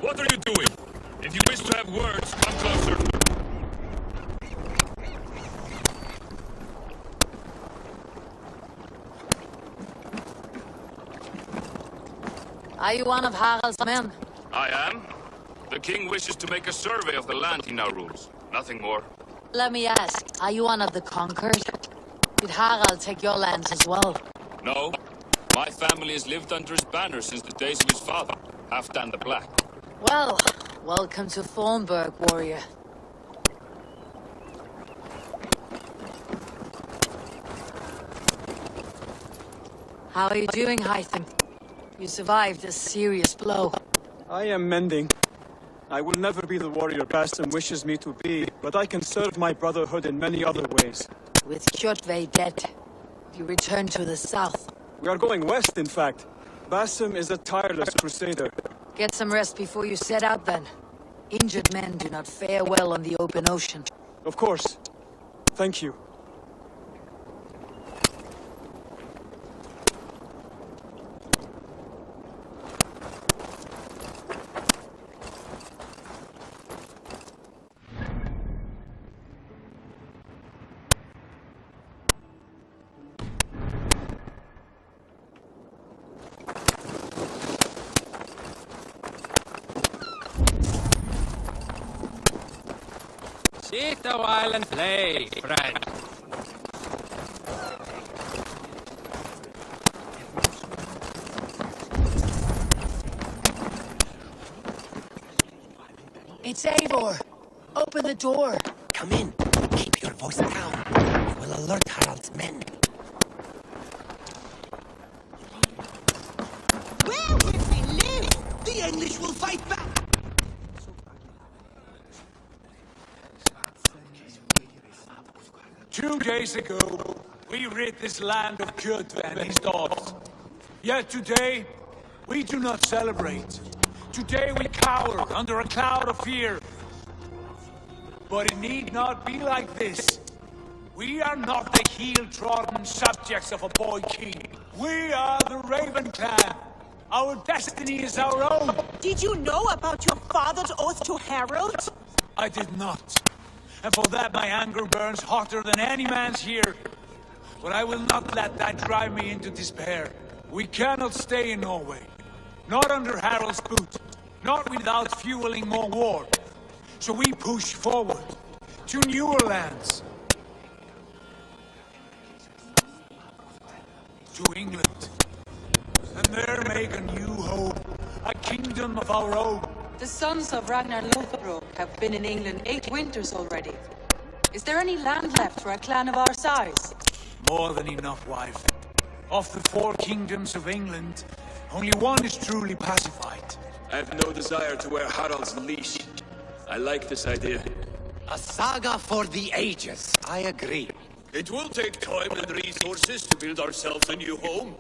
What are you doing? If you wish to have words, come closer. Are you one of Harald's men? I am. The king wishes to make a survey of the land he now rules. Nothing more. Let me ask, are you one of the conquered? Did Harald take your lands as well? No. My family has lived under his banner since the days of his father, Halfdan the Black. Well, welcome to Thornburg, warrior. How are you doing, Hytham? You survived a serious blow. I am mending. I will never be the warrior Basim wishes me to be, but I can serve my brotherhood in many other ways. With Kjotve dead, you return to the south. We are going west, in fact. Basim is a tireless crusader. Get some rest before you set out, then. Injured men do not fare well on the open ocean. Of course. Thank you. Sit a while and play, friend. It's Eivor. Open the door. Come in. Keep your voice down. We will alert Harald's men. Where would we live? The English will fight back. 2 days ago, we rid this land of Kjotve and his dogs. Yet today, we do not celebrate. Today we cower under a cloud of fear. But it need not be like this. We are not the heel-trodden subjects of a boy king. We are the Raven clan. Our destiny is our own. Did you know about your father's oath to Harald? I did not. And for that my anger burns hotter than any man's here. But I will not let that drive me into despair. We cannot stay in Norway. Not under Harald's boot. Not without fueling more war. So we push forward to newer lands. To England. And there make a new home. A kingdom of our own. The sons of Ragnar Lothbrok have been in England 8 winters already. Is there any land left for a clan of our size? More than enough, wife. Of the 4 kingdoms of England, only one is truly pacified. I have no desire to wear Harald's leash. I like this idea. A saga for the ages. I agree. It will take time and resources to build ourselves a new home.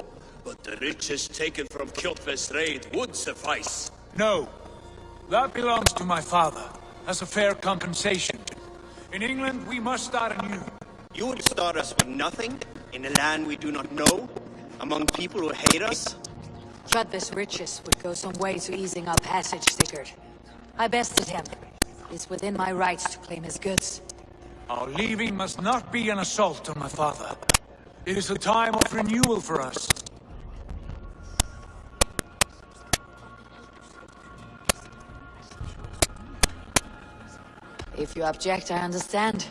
But the riches taken from Kjotve's raid would suffice. No. That belongs to my father, as a fair compensation. In England, we must start anew. You would start us with nothing? In a land we do not know? Among people who hate us? Kjotve's riches would go some way to easing our passage, Sigurd. I bested him. It's within my rights to claim his goods. Our leaving must not be an assault on my father. It is a time of renewal for us. If you object, I understand.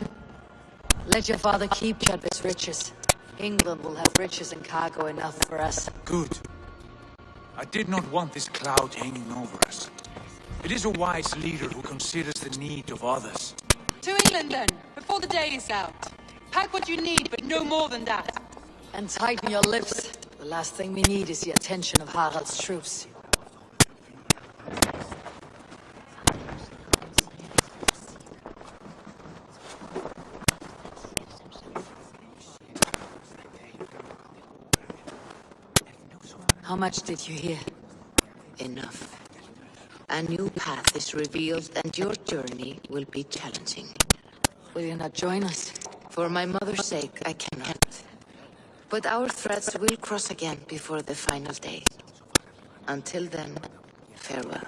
Let your father keep Kjotve's riches. England will have riches and cargo enough for us. Good. I did not want this cloud hanging over us. It is a wise leader who considers the need of others. To England then, before the day is out. Pack what you need, but no more than that. And tighten your lips. The last thing we need is the attention of Harald's troops. How much did you hear? Enough. A new path is revealed, and your journey will be challenging. Will you not join us? For my mother's sake, I cannot. But our threads will cross again before the final day. Until then, farewell.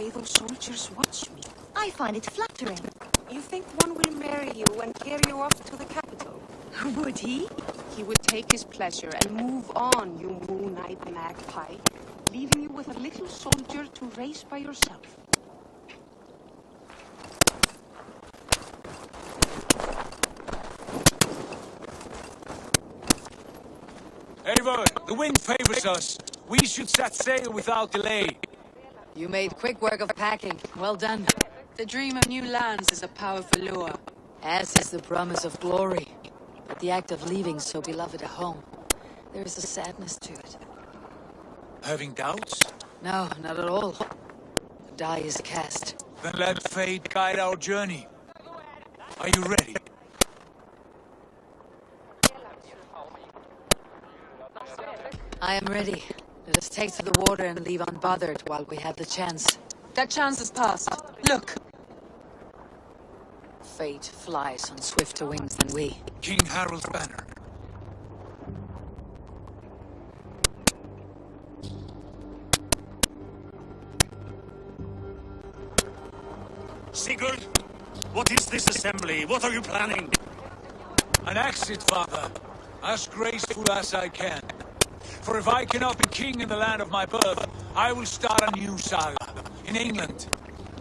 way those soldiers watch me. I find it flattering. You think one will marry you and carry you off to the capital? Would he? He would take his pleasure and move on, you moon-eyed magpie, leaving you with a little soldier to raise by yourself. Eivor, the wind favors us. We should set sail without delay. You made quick work of packing. Well done. The dream of new lands is a powerful lure. As is the promise of glory. But the act of leaving so beloved a home, there is a sadness to it. Having doubts? No, not at all. The die is cast. Then let fate guide our journey. Are you ready? I am ready. Let us take to the water and leave unbothered while we have the chance. That chance is past. Look! Fate flies on swifter wings than we. King Harald's banner. Sigurd, what is this assembly? What are you planning? An exit, father. As graceful as I can. For if I cannot be king in the land of my birth, I will start a new saga. In England.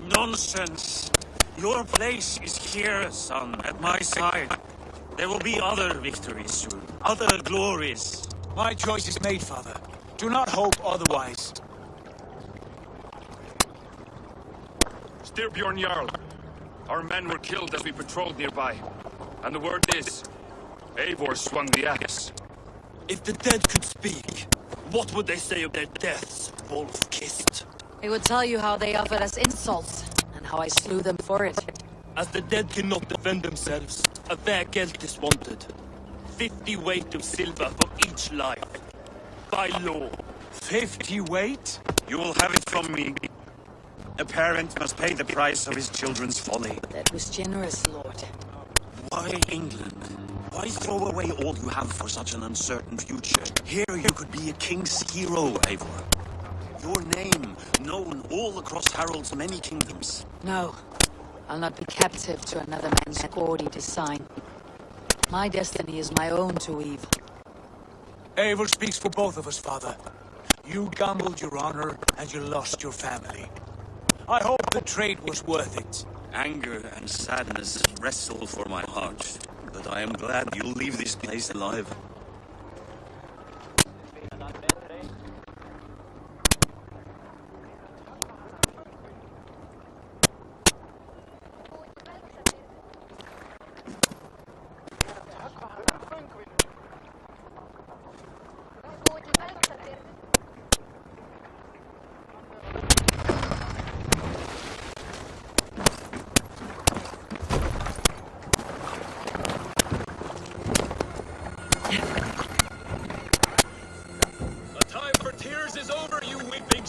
Nonsense. Your place is here, son, at my side. There will be other victories soon. Other glories. My choice is made, father. Do not hope otherwise. Styrbjorn Jarl. Our men were killed as we patrolled nearby. And the word is, Eivor swung the axe. If the dead could speak, what would they say of their deaths, wolf-kissed? They would tell you how they offered us insults, and how I slew them for it. As the dead cannot defend themselves, a fair geld is wanted. 50 weight of silver for each life. By law. 50 weight? You will have it from me. A parent must pay the price of his children's folly. That was generous, Lord. Why England? Why throw away all you have for such an uncertain future? Here you could be a king's hero, Eivor. Your name known all across Harald's many kingdoms. No. I'll not be captive to another man's gaudy design. My destiny is my own to weave. Eivor speaks for both of us, father. You gambled your honor, and you lost your family. I hope the trade was worth it. Anger and sadness wrestle for my heart, but I am glad you'll leave this place alive.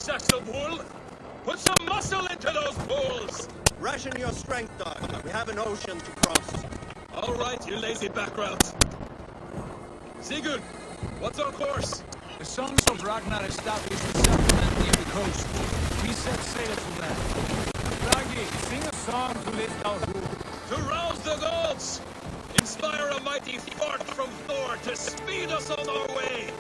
sacks of wool? Put some muscle into those bulls! Ration your strength, dog. We have an ocean to cross. All right, you lazy backgrounds. Sigurd, what's our course? The sons of Ragnar established a settlement near the coast. We set sail to them. Raggi, sing a song to lift our roof. To rouse the gods! Inspire a mighty fart from Thor to speed us on our way!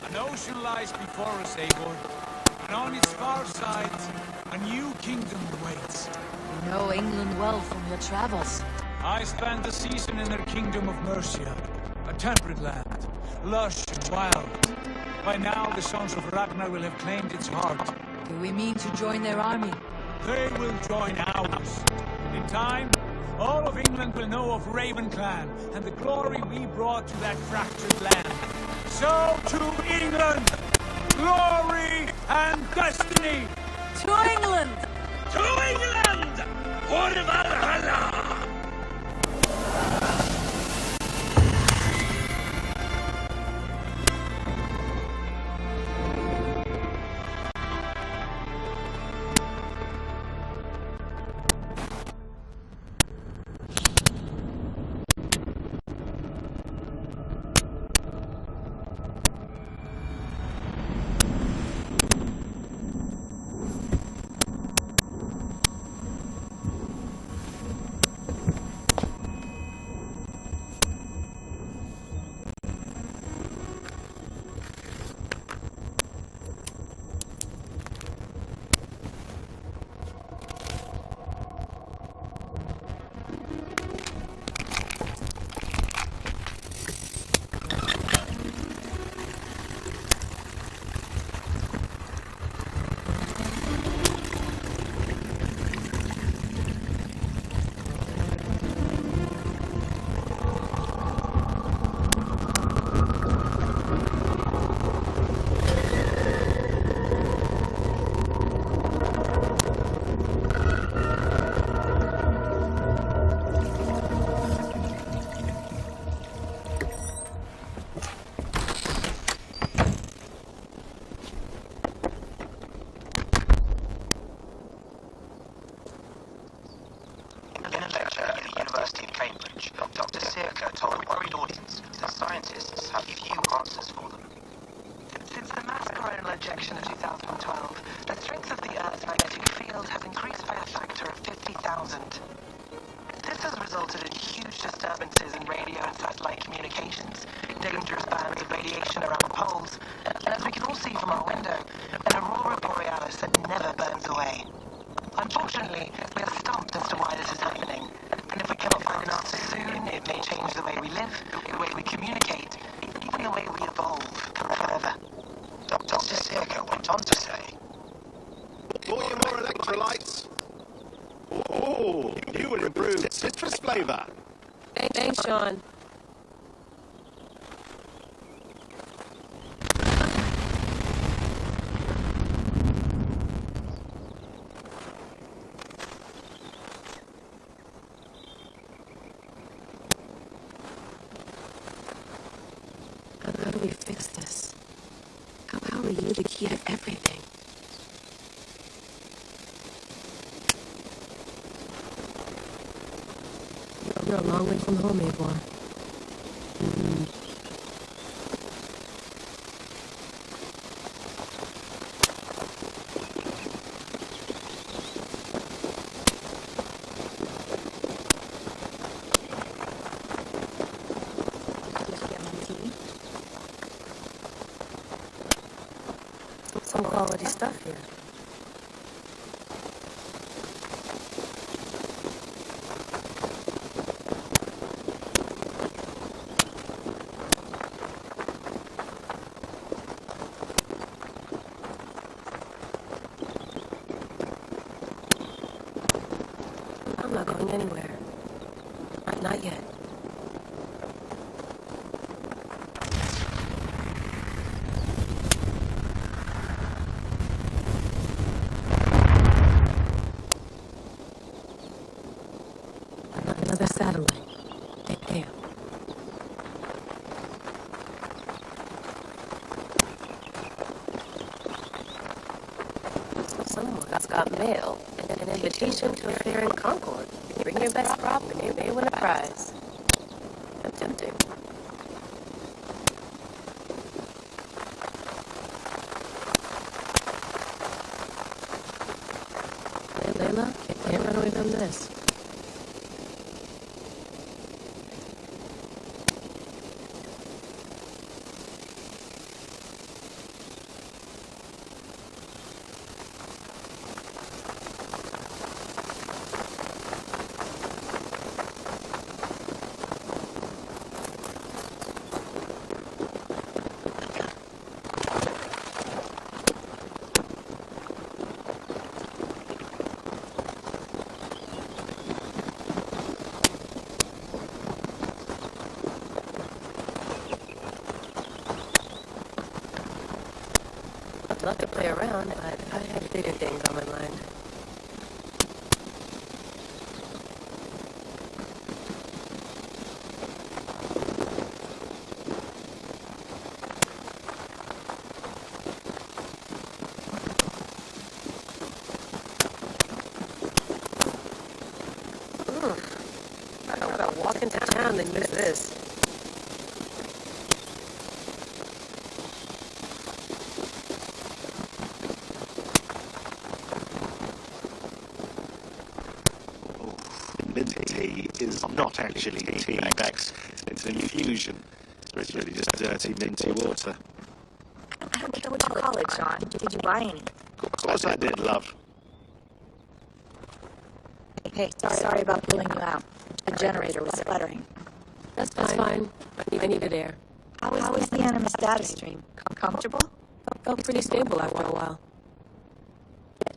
An ocean lies before us, Eivor, and on its far side, a new kingdom waits. You know England well from your travels. I spent a season in their kingdom of Mercia, a temperate land, lush and wild. By now, the sons of Ragnar will have claimed its heart. Do we mean to join their army? They will join ours. In time, all of England will know of Raven Clan and the glory we brought to that fractured land. So to England, glory and destiny! To England! To England! For Valhalla! scientists have few answers for them. Since the mass coronal ejection of 2012, the strength of the Earth's magnetic field has increased by a factor of 50,000. This has resulted in huge disturbances in radio and satellite communications, dangerous bands of radiation around the poles, and as we can all see from our window, an aurora borealis that never burns away. Unfortunately, we are stumped as to why this is happening, and if we cannot find an answer soon, it may change the way we live, the way we communicate, even the way we evolve forever. Dr. Circa went on to say, "Bought you more electrolytes? Oh, you will improve citrus flavor." Thanks, Sean. How do we fix this? How are you the key to everything? You're a long way from home, Eivor. Some quality stuff here. I'm not going anywhere. Not yet. Another satellite. Damn. Someone's got mail and an invitation to a fair in Concord. Bring your best prop and you may win a prize. I'm tempting. Hey, Layla, can't run away from this. I'd love to play around, but I have bigger things on my mind. I'd rather walk into town than use this. Tea is not actually tea, Max. It's an infusion. It's really just dirty, minty water. I don't know what you call it, Sean. Did you buy any? Of course I did, love. Hey, sorry about blowing you out. The generator was sputtering. That's fine. I needed air. How is the enemy status stream? Comfortable? Felt pretty stable after a while.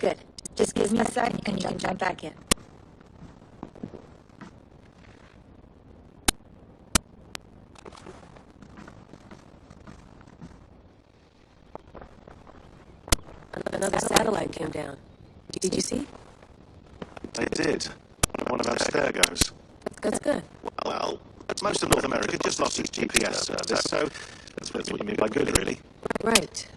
Good. Just give me a sec and you can jump back in. Another satellite came down. Did you see? I did. One of our Sturgos. That's good. Well, most of North America just lost its GPS service, so that's what you mean by good, really. Right.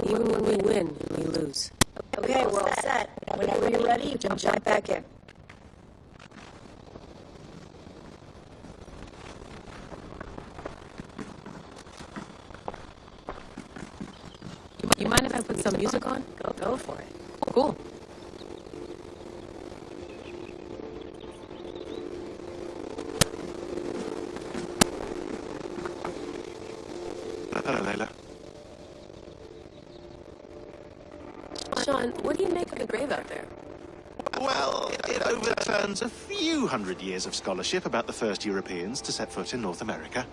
Even when we win, we lose. Okay, we're all set. Whenever you're ready, you can jump back in. You mind if I put some music on? Go for it. Cool. Hello, Layla. Sean, what do you make of the grave out there? Well, it overturns a few hundred years of scholarship about the first Europeans to set foot in North America.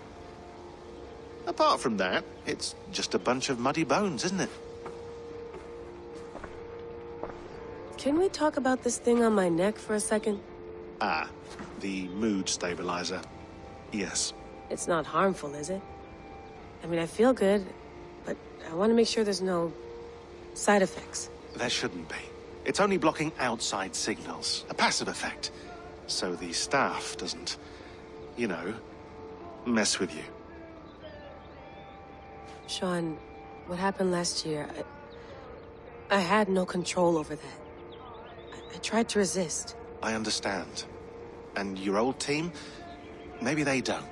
Apart from that, it's just a bunch of muddy bones, isn't it? Can we talk about this thing on my neck for a second? Ah, the mood stabilizer. Yes. It's not harmful, is it? I mean, I feel good, but I want to make sure there's no side effects. There shouldn't be. It's only blocking outside signals, a passive effect. So the staff doesn't, you know, mess with you. Sean, what happened last year, I had no control over that. I tried to resist. I understand. And your old team, maybe they don't.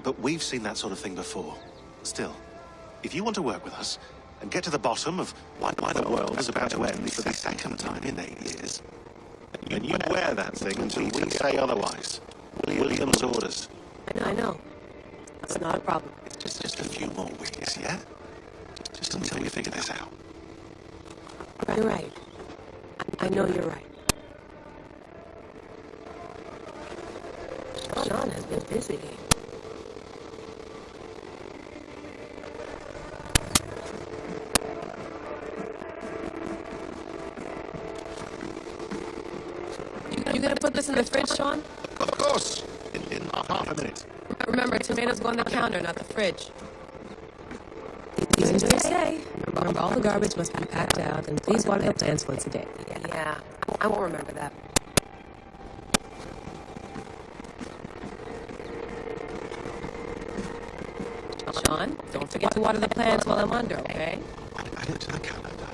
But we've seen that sort of thing before. Still, if you want to work with us and get to the bottom of why the world is about to end for the second time in 8 years, then you wear that thing until we say otherwise. William's orders. I know. It's not a problem. It's just a few more weeks, yeah? Just until we figure this out. You're right. I know you're right. Sean has been busy. You gonna put this in the fridge, Sean? Of course. In half a minute. Remember, tomatoes go on the counter, not the fridge. These are what I say. Remember, all the garbage must be packed out, and please water the plants once a day. Yeah, I won't remember that. Sean, don't forget to water the plants while I'm under, okay? Add it to the calendar.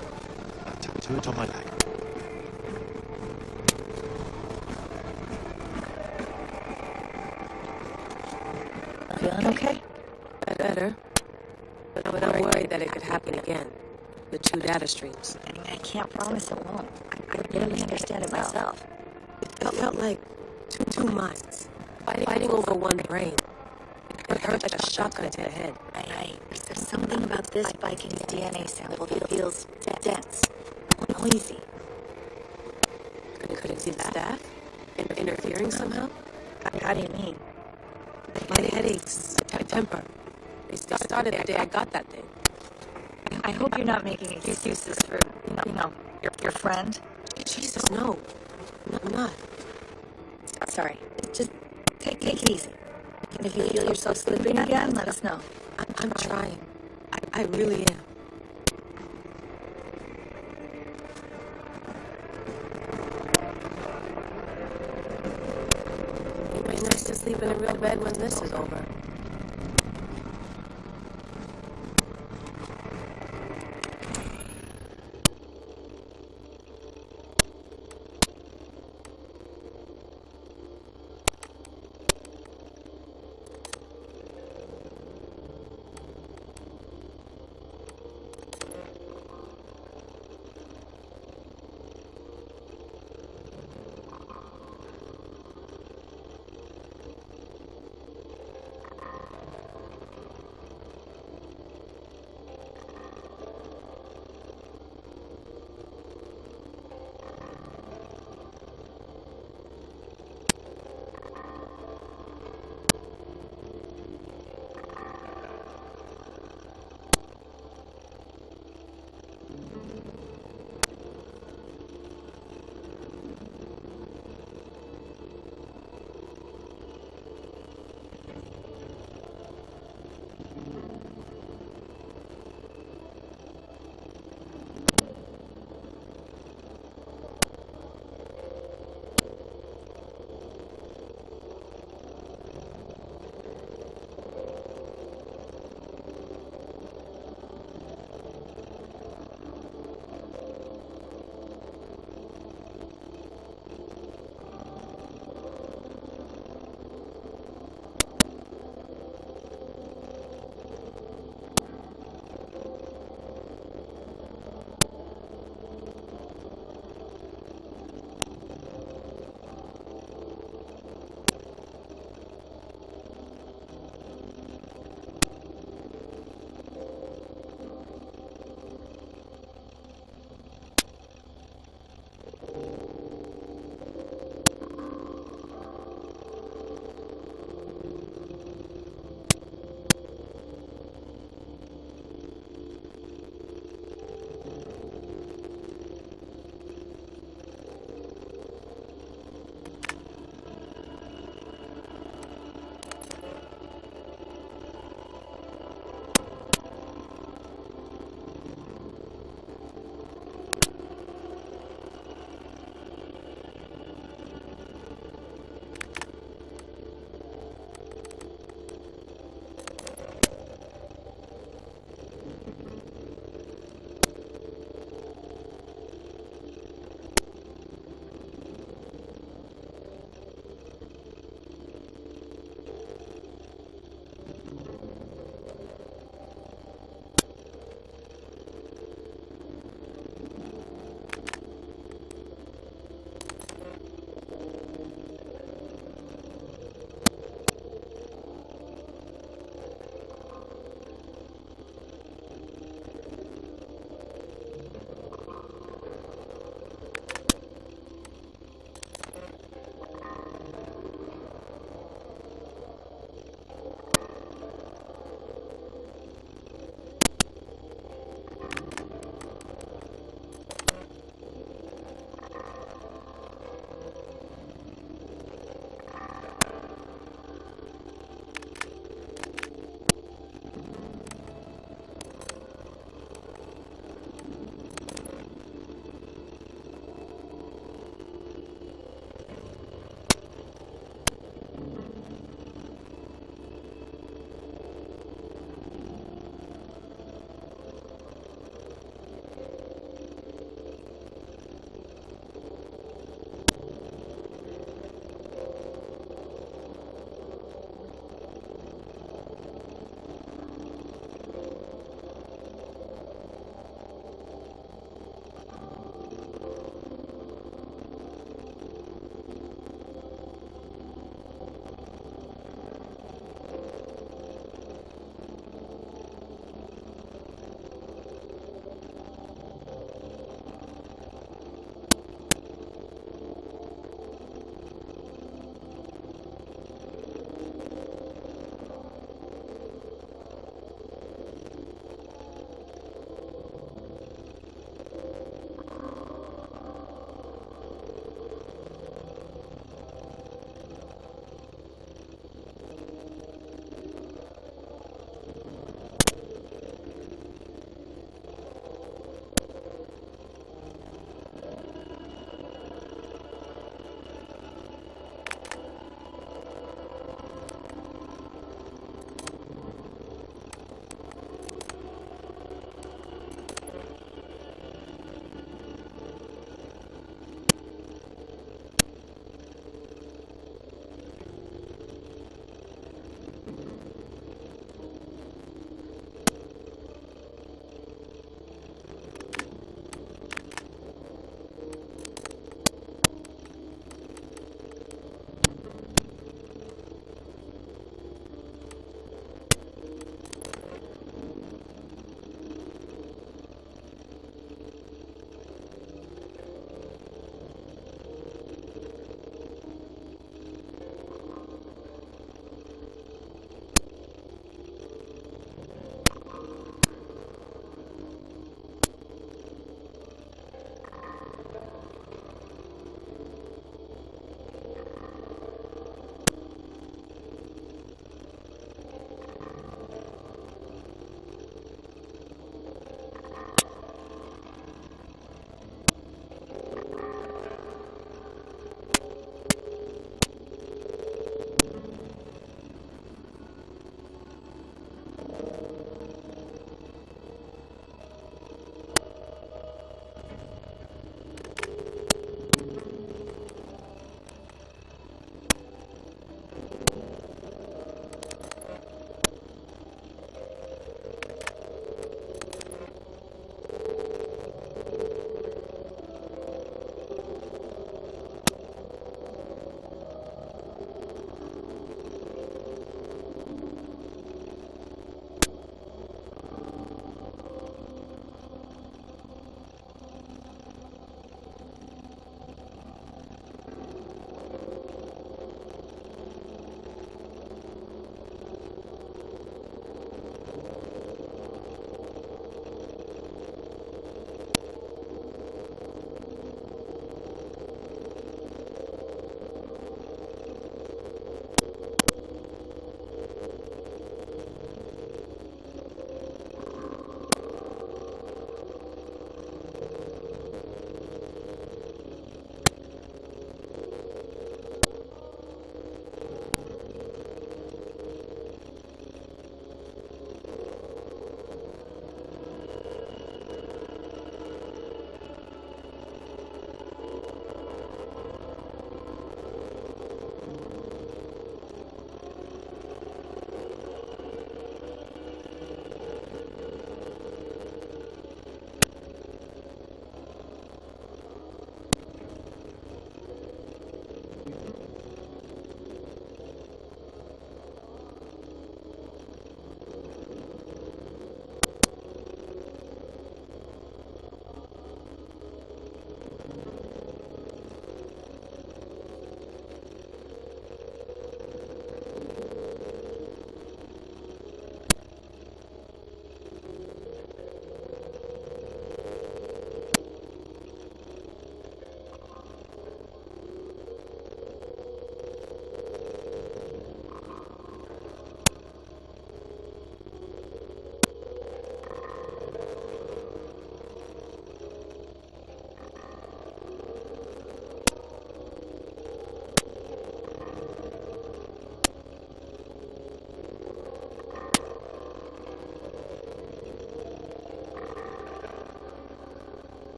I'll tattoo it on my leg. Feeling okay? Better. But I'm worried that it could happen again. The 2 data streams. I can't promise it won't. I barely understand it myself. It felt like two minds. Fighting over one brain. It hurt like a shotgun to the head. There's something about this Viking's DNA sample that feels dense, uneasy. Could it be the staff? Interfering somehow? How do you mean? My headaches, my temper. They started the day I got that thing. I hope you're not making excuses for, you know, your friend. Jesus, no. I'm not. Sorry. Just take it easy. And if you feel yourself slipping again, let us know. I'm trying. I really am. It'll be nice to sleep in a real bed when this is over.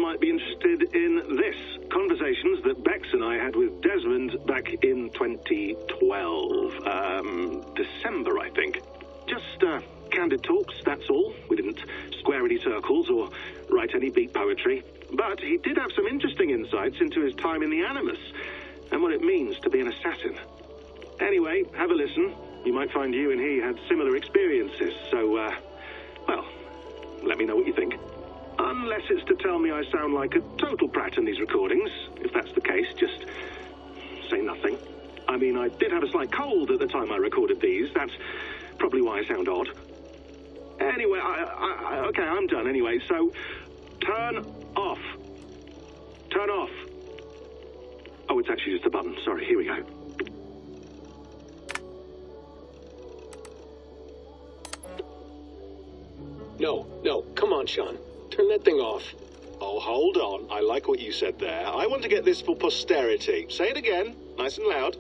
might be interested in this. Conversations that Bex and I had with Desmond back in 2012. December, I think. Just, candid talks, that's all. We didn't square any circles or write any beat poetry. But he did have some interesting insights into his time in the Animus and what it means to be an assassin. Anyway, have a listen. You might find you and he had similar experiences, so, well, let me know what you think. Unless it's to tell me I sound like a total brat in these recordings. If that's the case, just say nothing. I mean, I did have a slight cold at the time I recorded these. That's probably why I sound odd. Anyway, okay, I'm done anyway, so turn off. Turn off. Oh, it's actually just a button. Sorry, here we go. No, come on, Sean. Turn that thing off. Oh, hold on. I like what you said there. I want to get this for posterity. Say it again, nice and loud.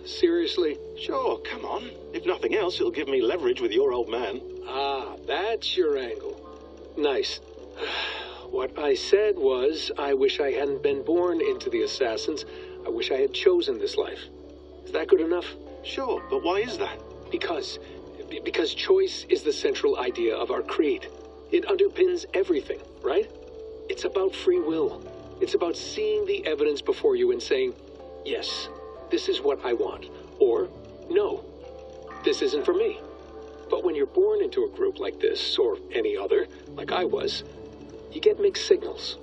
Seriously? Sure, come on. If nothing else, it'll give me leverage with your old man. Ah, that's your angle. Nice. What I said was, I wish I hadn't been born into the Assassins. I wish I had chosen this life. Is that good enough? Sure, but why is that? Because choice is the central idea of our creed. It underpins everything, right? It's about free will. It's about seeing the evidence before you and saying, yes, this is what I want. Or, no, this isn't for me. But when you're born into a group like this, or any other, like I was, you get mixed signals.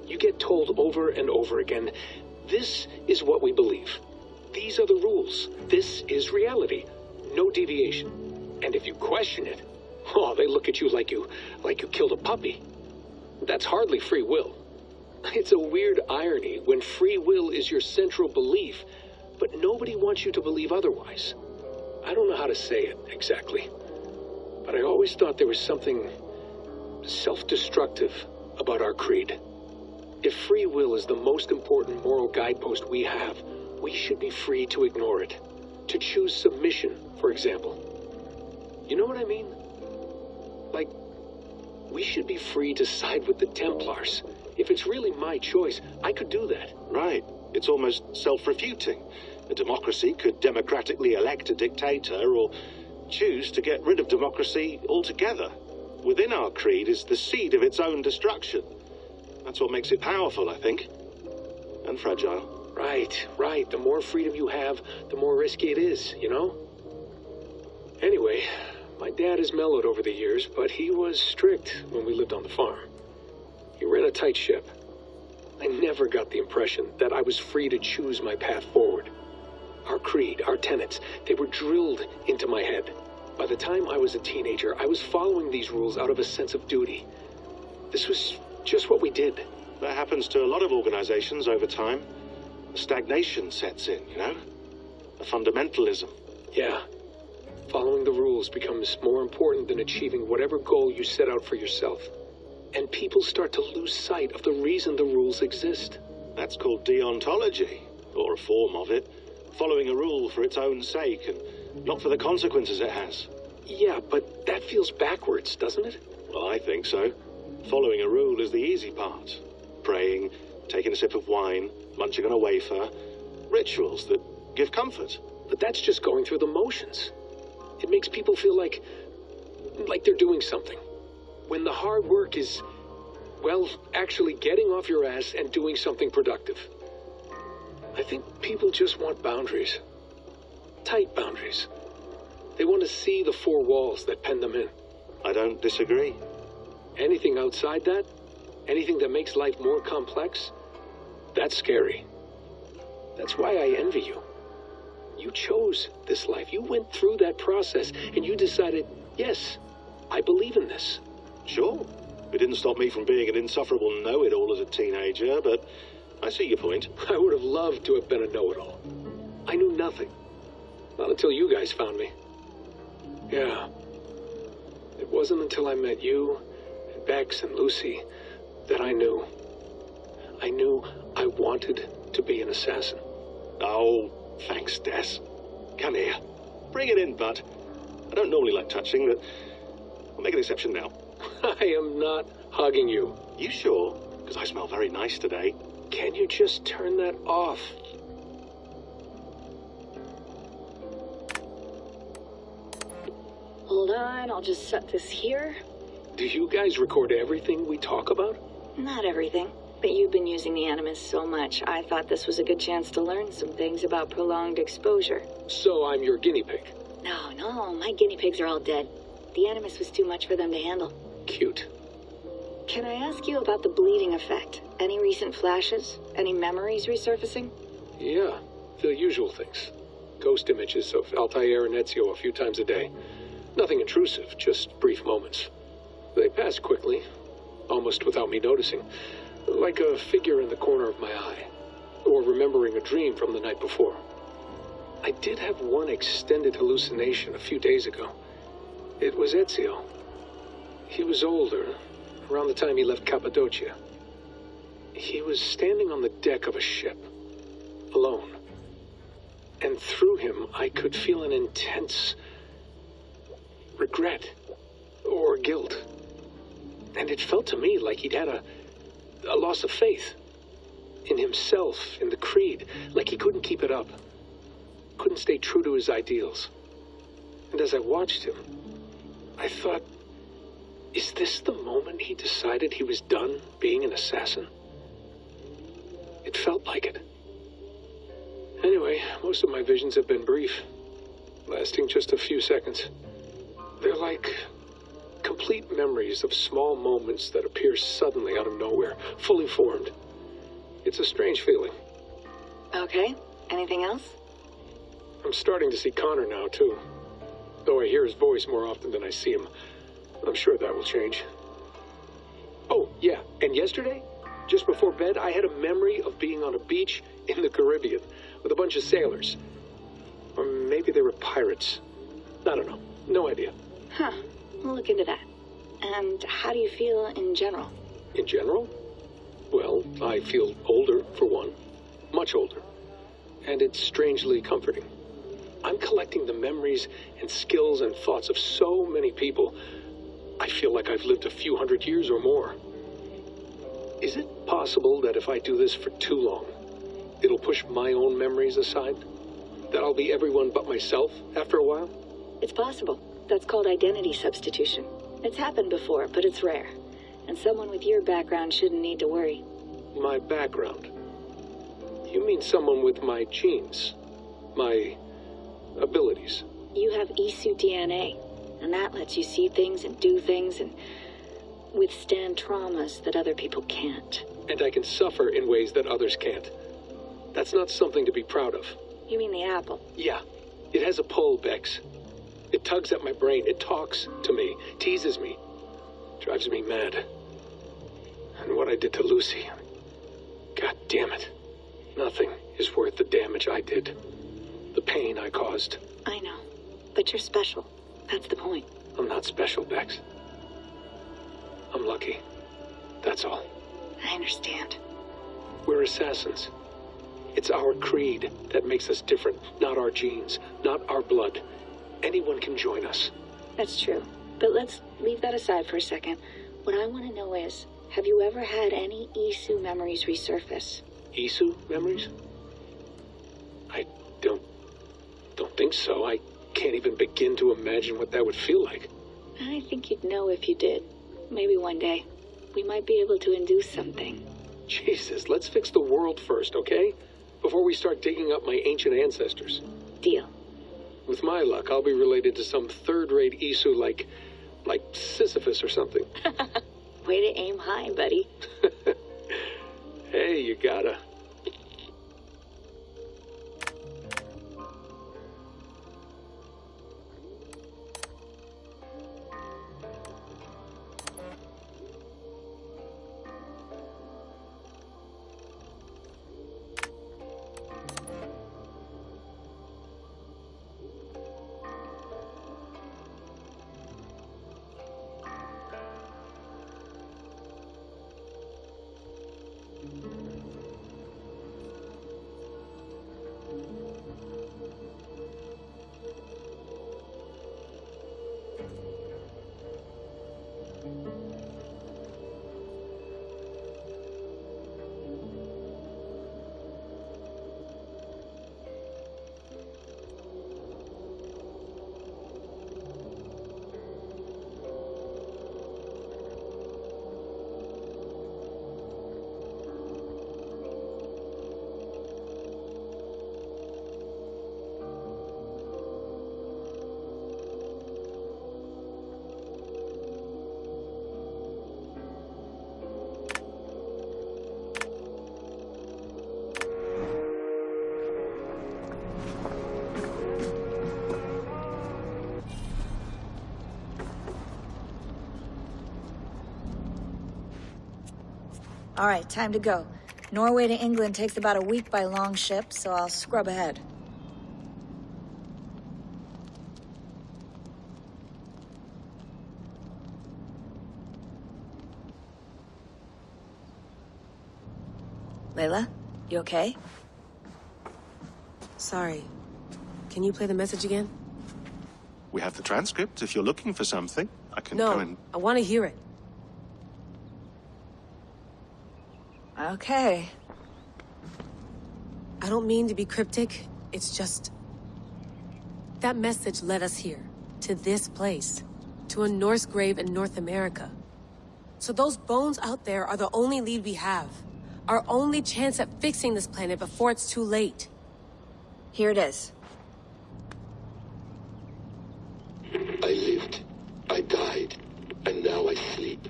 You get told over and over again, this is what we believe. These are the rules. This is reality. No deviation. And if you question it, oh, they look at you like you killed a puppy. That's hardly free will. It's a weird irony when free will is your central belief, but nobody wants you to believe otherwise. I don't know how to say it exactly, but I always thought there was something self-destructive about our creed. If free will is the most important moral guidepost we have, we should be free to ignore it. To choose submission, for example. You know what I mean? Like, we should be free to side with the Templars. If it's really my choice, I could do that. Right. It's almost self-refuting. A democracy could democratically elect a dictator or choose to get rid of democracy altogether. Within our creed is the seed of its own destruction. That's what makes it powerful, I think. And fragile. Right. The more freedom you have, the more risky it is, you know? Anyway, my dad has mellowed over the years, but he was strict when we lived on the farm. He ran a tight ship. I never got the impression that I was free to choose my path forward. Our creed, our tenets, they were drilled into my head. By the time I was a teenager, I was following these rules out of a sense of duty. This was just what we did. That happens to a lot of organizations over time. Stagnation sets in, you know? A fundamentalism. Yeah. Following the rules becomes more important than achieving whatever goal you set out for yourself. And people start to lose sight of the reason the rules exist. That's called deontology, or a form of it. Following a rule for its own sake, and not for the consequences it has. Yeah, but that feels backwards, doesn't it? Well, I think so. Following a rule is the easy part. Praying, taking a sip of wine, munching on a wafer. Rituals that give comfort. But that's just going through the motions. It makes people feel like they're doing something. When the hard work is, well, actually getting off your ass and doing something productive. I think people just want boundaries. Tight boundaries. They want to see the four walls that pen them in. I don't disagree. Anything outside that, anything that makes life more complex, that's scary. That's why I envy you. You chose this life. You went through that process, and you decided, yes, I believe in this. Sure. It didn't stop me from being an insufferable know-it-all as a teenager, but I see your point. I would have loved to have been a know-it-all. I knew nothing. Not until you guys found me. Yeah. It wasn't until I met you, and Bex and Lucy, that I knew. I knew I wanted to be an assassin. Oh, thanks, Des. Come here. Bring it in, bud. I don't normally like touching, but I'll make an exception now. I am not hugging you. You sure? because I smell very nice today. Can you just turn that off? Hold on, I'll just set this here. Do you guys record everything we talk about? Not everything, but you've been using the Animus so much, I thought this was a good chance to learn some things about prolonged exposure. So I'm your guinea pig. No, my guinea pigs are all dead. The Animus was too much for them to handle. Cute. Can I ask you about the bleeding effect? Any recent flashes? Any memories resurfacing? Yeah, the usual things. Ghost images of Altair and Ezio a few times a day. Nothing intrusive, just brief moments. They pass quickly, almost without me noticing. Like a figure in the corner of my eye. Or remembering a dream from the night before. I did have one extended hallucination a few days ago. It was Ezio. He was older, around the time he left Cappadocia. He was standing on the deck of a ship, alone. And through him, I could feel an intense regret or guilt. And it felt to me like he'd had a loss of faith in himself, in the creed, like he couldn't keep it up, couldn't stay true to his ideals. And as I watched him, I thought, is this the moment he decided he was done being an assassin? It felt like it. Anyway, most of my visions have been brief, lasting just a few seconds. They're like complete memories of small moments that appear suddenly out of nowhere, fully formed. It's a strange feeling. Okay, anything else? I'm starting to see Connor now, too. Though I hear his voice more often than I see him. I'm sure that will change. Oh, yeah, and yesterday, just before bed, I had a memory of being on a beach in the Caribbean with a bunch of sailors. Or maybe they were pirates. I don't know. No idea. Huh, we'll look into that. And how do you feel in general? In general? Well, I feel older, for one. Much older. And it's strangely comforting. I'm collecting the memories and skills and thoughts of so many people. I feel like I've lived a few hundred years or more. Is it possible that if I do this for too long, it'll push my own memories aside? That I'll be everyone but myself after a while? It's possible. That's called identity substitution. It's happened before, but it's rare. And someone with your background shouldn't need to worry. My background? You mean someone with my genes? My abilities? You have Isu DNA, and that lets you see things and do things and withstand traumas that other people can't. And I can suffer in ways that others can't. That's not something to be proud of. You mean the apple? Yeah. It has a pull, Bex. It tugs at my brain. It talks to me. Teases me. Drives me mad. And what I did to Lucy... God damn it. Nothing is worth the damage I did. The pain I caused. I know. But you're special. That's the point. I'm not special, Bex. I'm lucky. That's all. I understand. We're assassins. It's our creed that makes us different, not our genes, not our blood. Anyone can join us. That's true. But let's leave that aside for a second. What I want to know is, have you ever had any Isu memories resurface? Isu memories? I don't think so. I can't even begin to imagine what that would feel like. I think you'd know if you did. Maybe one day. We might be able to induce something. Jesus, let's fix the world first, okay? Before we start digging up my ancient ancestors. Deal. With my luck, I'll be related to some third-rate Isu like Sisyphus or something. Way to aim high, buddy. Hey, you gotta. All right, time to go. Norway to England takes about a week by long ship, so I'll scrub ahead. Layla, you okay? Sorry. Can you play the message again? We have the transcript. If you're looking for something, I can No, go and... I want to hear it. Okay. I don't mean to be cryptic. It's just... that message led us here. To this place. To a Norse grave in North America. So those bones out there are the only lead we have. Our only chance at fixing this planet before it's too late. Here it is. I lived, I died, and now I sleep.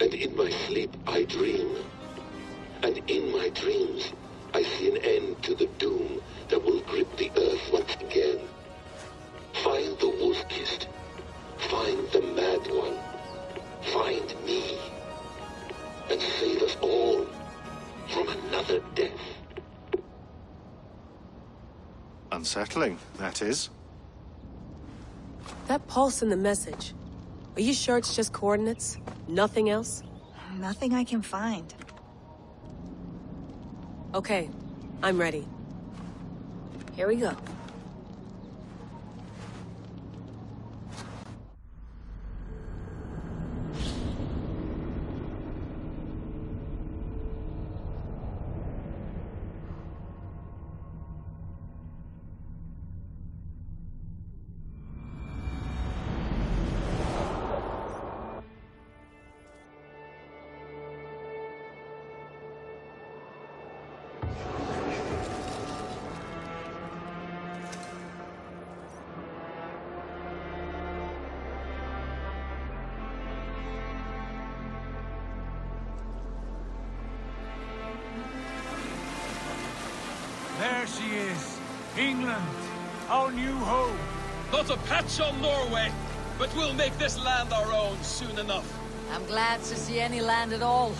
And in my sleep I dream. And in my dreams I see an end to the doom that will grip the earth once again. Find the wolf-kissed. Find the mad one. Find me. And save us all from another death. Unsettling, that is. That pulse in the message. Are you sure it's just coordinates? Nothing else? Nothing I can find. Okay, I'm ready. Here we go. There she is. England, our new home. Not a patch on Norway, but we'll make this land our own soon enough. I'm glad to see any land at all.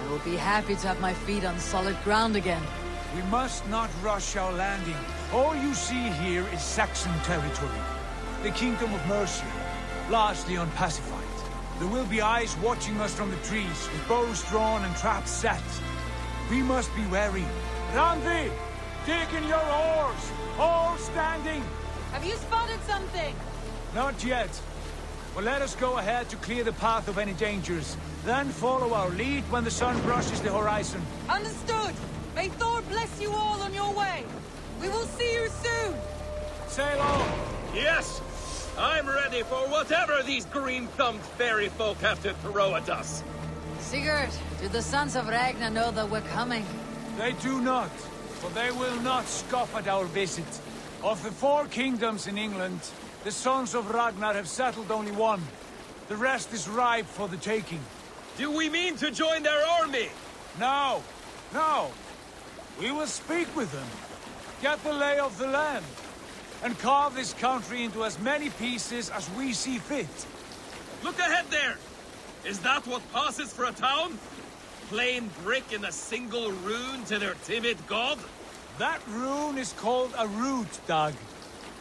I will be happy to have my feet on solid ground again. We must not rush our landing. All you see here is Saxon territory. The Kingdom of Mercia, largely unpacified. There will be eyes watching us from the trees, with bows drawn and traps set. We must be wary. Randvi! Dig in your oars! All standing! Have you spotted something? Not yet. But let us go ahead to clear the path of any dangers. Then follow our lead when the sun brushes the horizon. Understood! May Thor bless you all on your way! We will see you soon! Sail on! Yes! I'm ready for whatever these green-thumbed fairy folk have to throw at us. Sigurd, do the sons of Ragnar know that we're coming? They do not, for they will not scoff at our visit. Of the 4 kingdoms in England, the sons of Ragnar have settled only one. The rest is ripe for the taking. Do we mean to join their army? No, no. We will speak with them, get the lay of the land, and carve this country into as many pieces as we see fit. Look ahead there! Is that what passes for a town? Plain brick in a single rune to their timid god? That rune is called a root, Dag.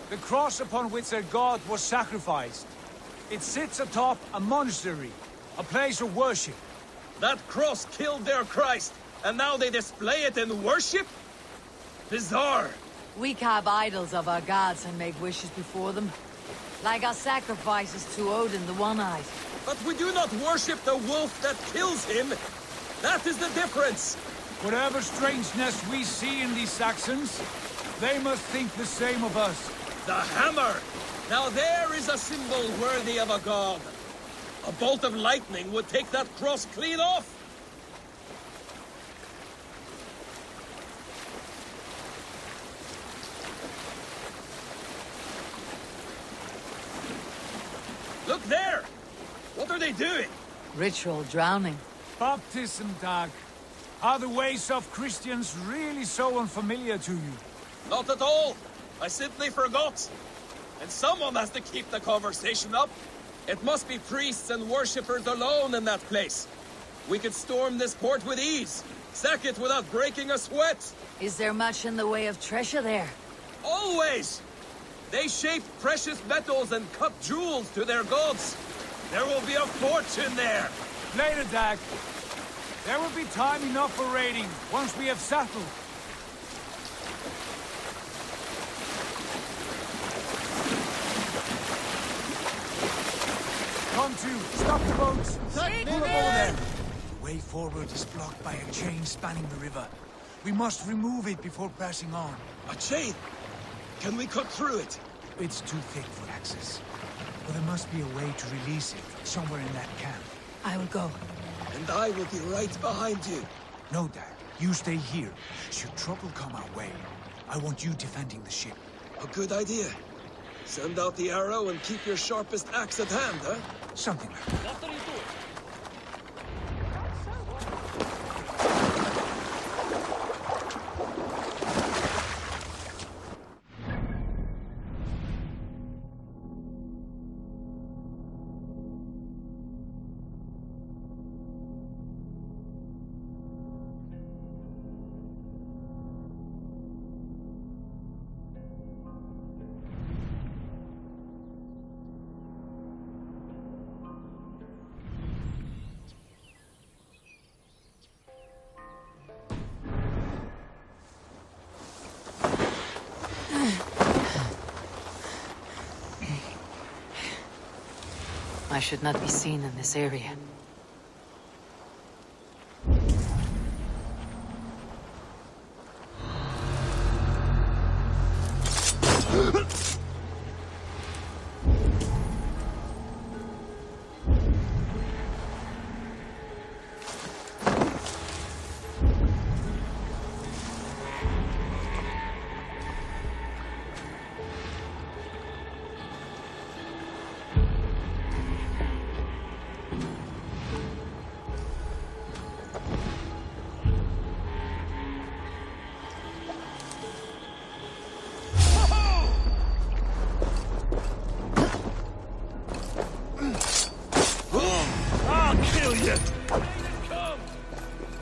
The cross upon which their god was sacrificed. It sits atop a monastery, a place of worship. That cross killed their Christ, and now they display it in worship? Bizarre. We carve idols of our gods and make wishes before them. Like our sacrifices to Odin the One-Eyed. But we do not worship the wolf that kills him. That is the difference. Whatever strangeness we see in these Saxons, they must think the same of us. The hammer! Now there is a symbol worthy of a god. A bolt of lightning would take that cross clean off. Look there! What are they doing? Ritual drowning. Baptism, Dag. Are the ways of Christians really so unfamiliar to you? Not at all. I simply forgot. And someone has to keep the conversation up. It must be priests and worshippers alone in that place. We could storm this port with ease. Sack it without breaking a sweat. Is there much in the way of treasure there? Always! They shape precious metals and cut jewels to their gods. There will be a fortune there. Later, Dag. There will be time enough for raiding once we have settled. Come to, stop the boats. Pull them over there. The way forward is blocked by a chain spanning the river. We must remove it before pressing on. A chain? Can we cut through it? It's too thick for access. But there must be a way to release it, somewhere in that camp. I will go. And I will be right behind you. No, Dad. You stay here. Should trouble come our way, I want you defending the ship. A good idea. Send out the arrow and keep your sharpest axe at hand, huh? Something like that. What are you doing? I should not be seen in this area.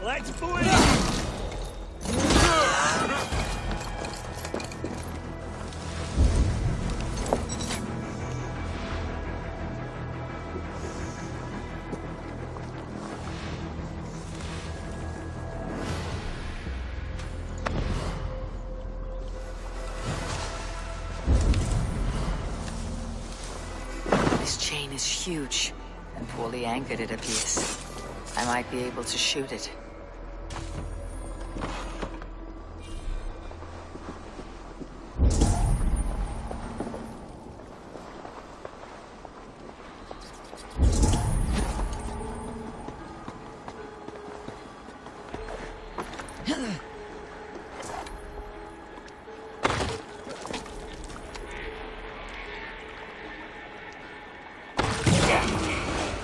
Let's pull it up! This chain is huge, and poorly anchored it appears. I might be able to shoot it.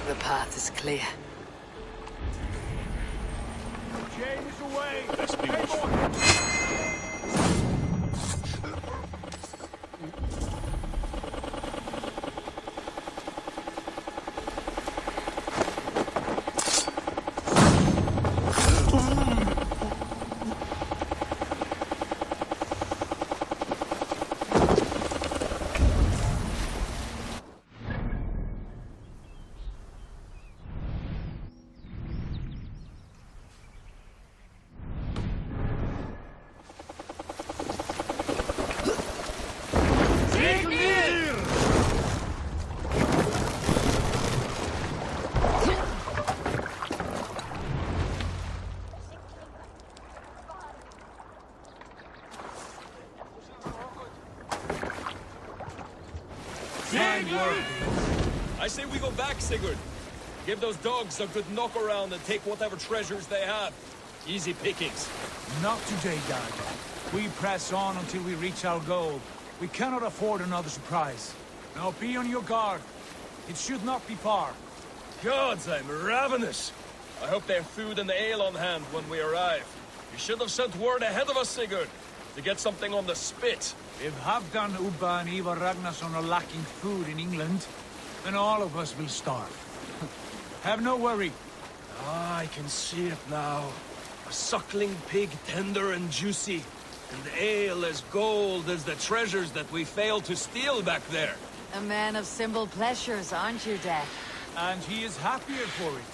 The path is clear. James away! Let's be I say we go back, Sigurd. Give those dogs a good knock around and take whatever treasures they have. Easy pickings. Not today, Dad. We press on until we reach our goal. We cannot afford another surprise. Now be on your guard. It should not be far. Gods, I'm ravenous. I hope they have food and ale on hand when we arrive. You should have sent word ahead of us, Sigurd, to get something on the spit. If Halfdan, Ubba and Ivar Ragnarsson are lacking food in England, then all of us will starve. Have no worry. Ah, I can see it now. A suckling pig, tender and juicy. And ale as gold as the treasures that we failed to steal back there. A man of simple pleasures, aren't you, Dad? And he is happier for it.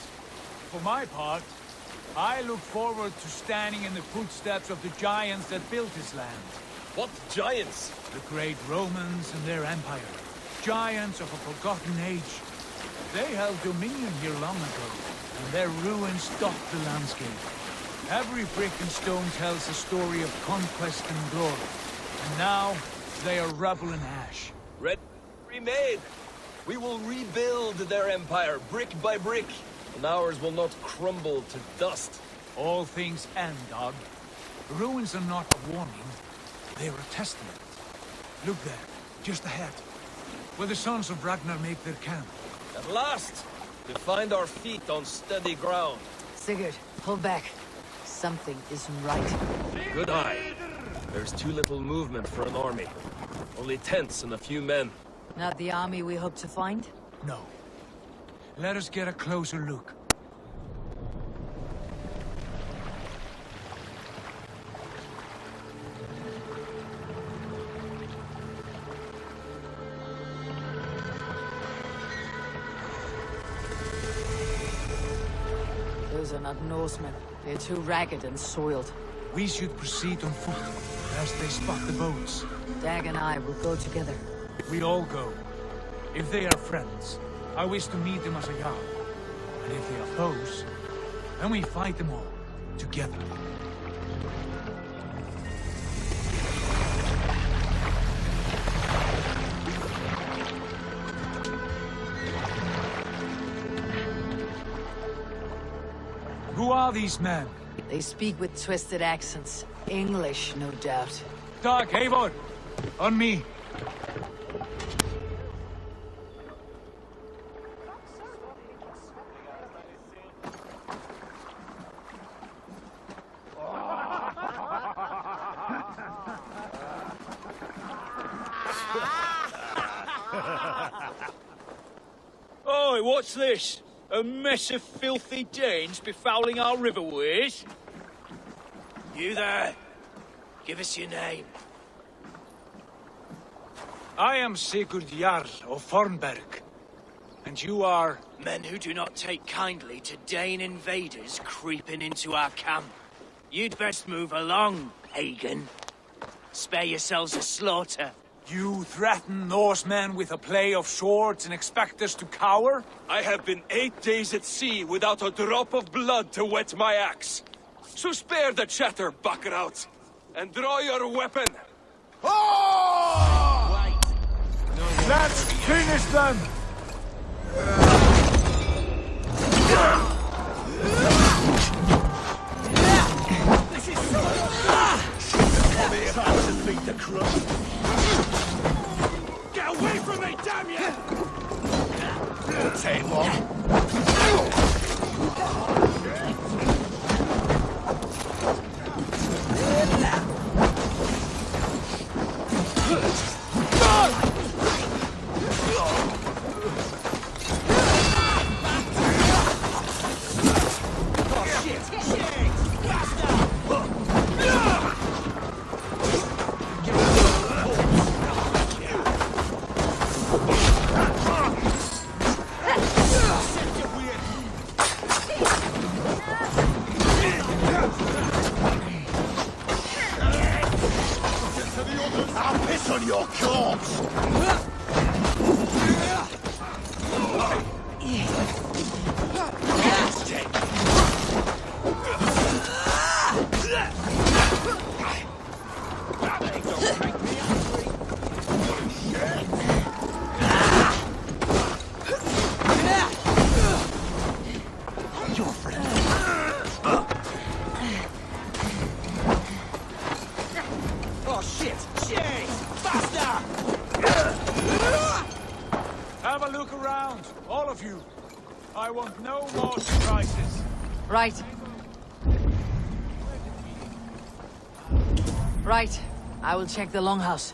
For my part, I look forward to standing in the footsteps of the giants that built this land. What giants? The great Romans and their empire. Giants of a forgotten age. They held dominion here long ago, and their ruins dot the landscape. Every brick and stone tells a story of conquest and glory. And now, they are rubble and ash. Remade! We will rebuild their empire, brick by brick, and ours will not crumble to dust. All things end, dog. Ruins are not a warning, they are a testament. Look there, just ahead, where the sons of Ragnar make their camp. At last, we find our feet on steady ground. Sigurd, hold back. Something isn't right. Good eye. There's too little movement for an army. Only tents and a few men. Not the army we hope to find? No. Let us get a closer look. Those are not Norsemen. They're too ragged and soiled. We should proceed on foot, lest they spot the boats. Dag and I will go together. We all go. If they are friends, I wish to meet them as a Jarl. And if they are foes, then we fight them all, together. Who are these men? They speak with twisted accents. English, no doubt. Dag, Eivor! On me! Oi, what's this? A mess of filthy Danes befouling our riverways? You there? Give us your name. I am Sigurd Jarl of Fornberg. And you are... Men who do not take kindly to Dane invaders creeping into our camp. You'd best move along, pagan. Spare yourselves a slaughter. You threaten Norsemen with a play of swords and expect us to cower? I have been 8 days at sea without a drop of blood to wet my axe. So spare the chatter, Buckerout, and draw your weapon. Oh! Let's finish them! This is so... Time to beat the crust. Get away from me, damn you! Won't take long. I'll piss on your corpse! Your friend. Oh shit! Shit! Faster! Have a look around, all of you. I want no more surprises. Right. Right. I will check the longhouse.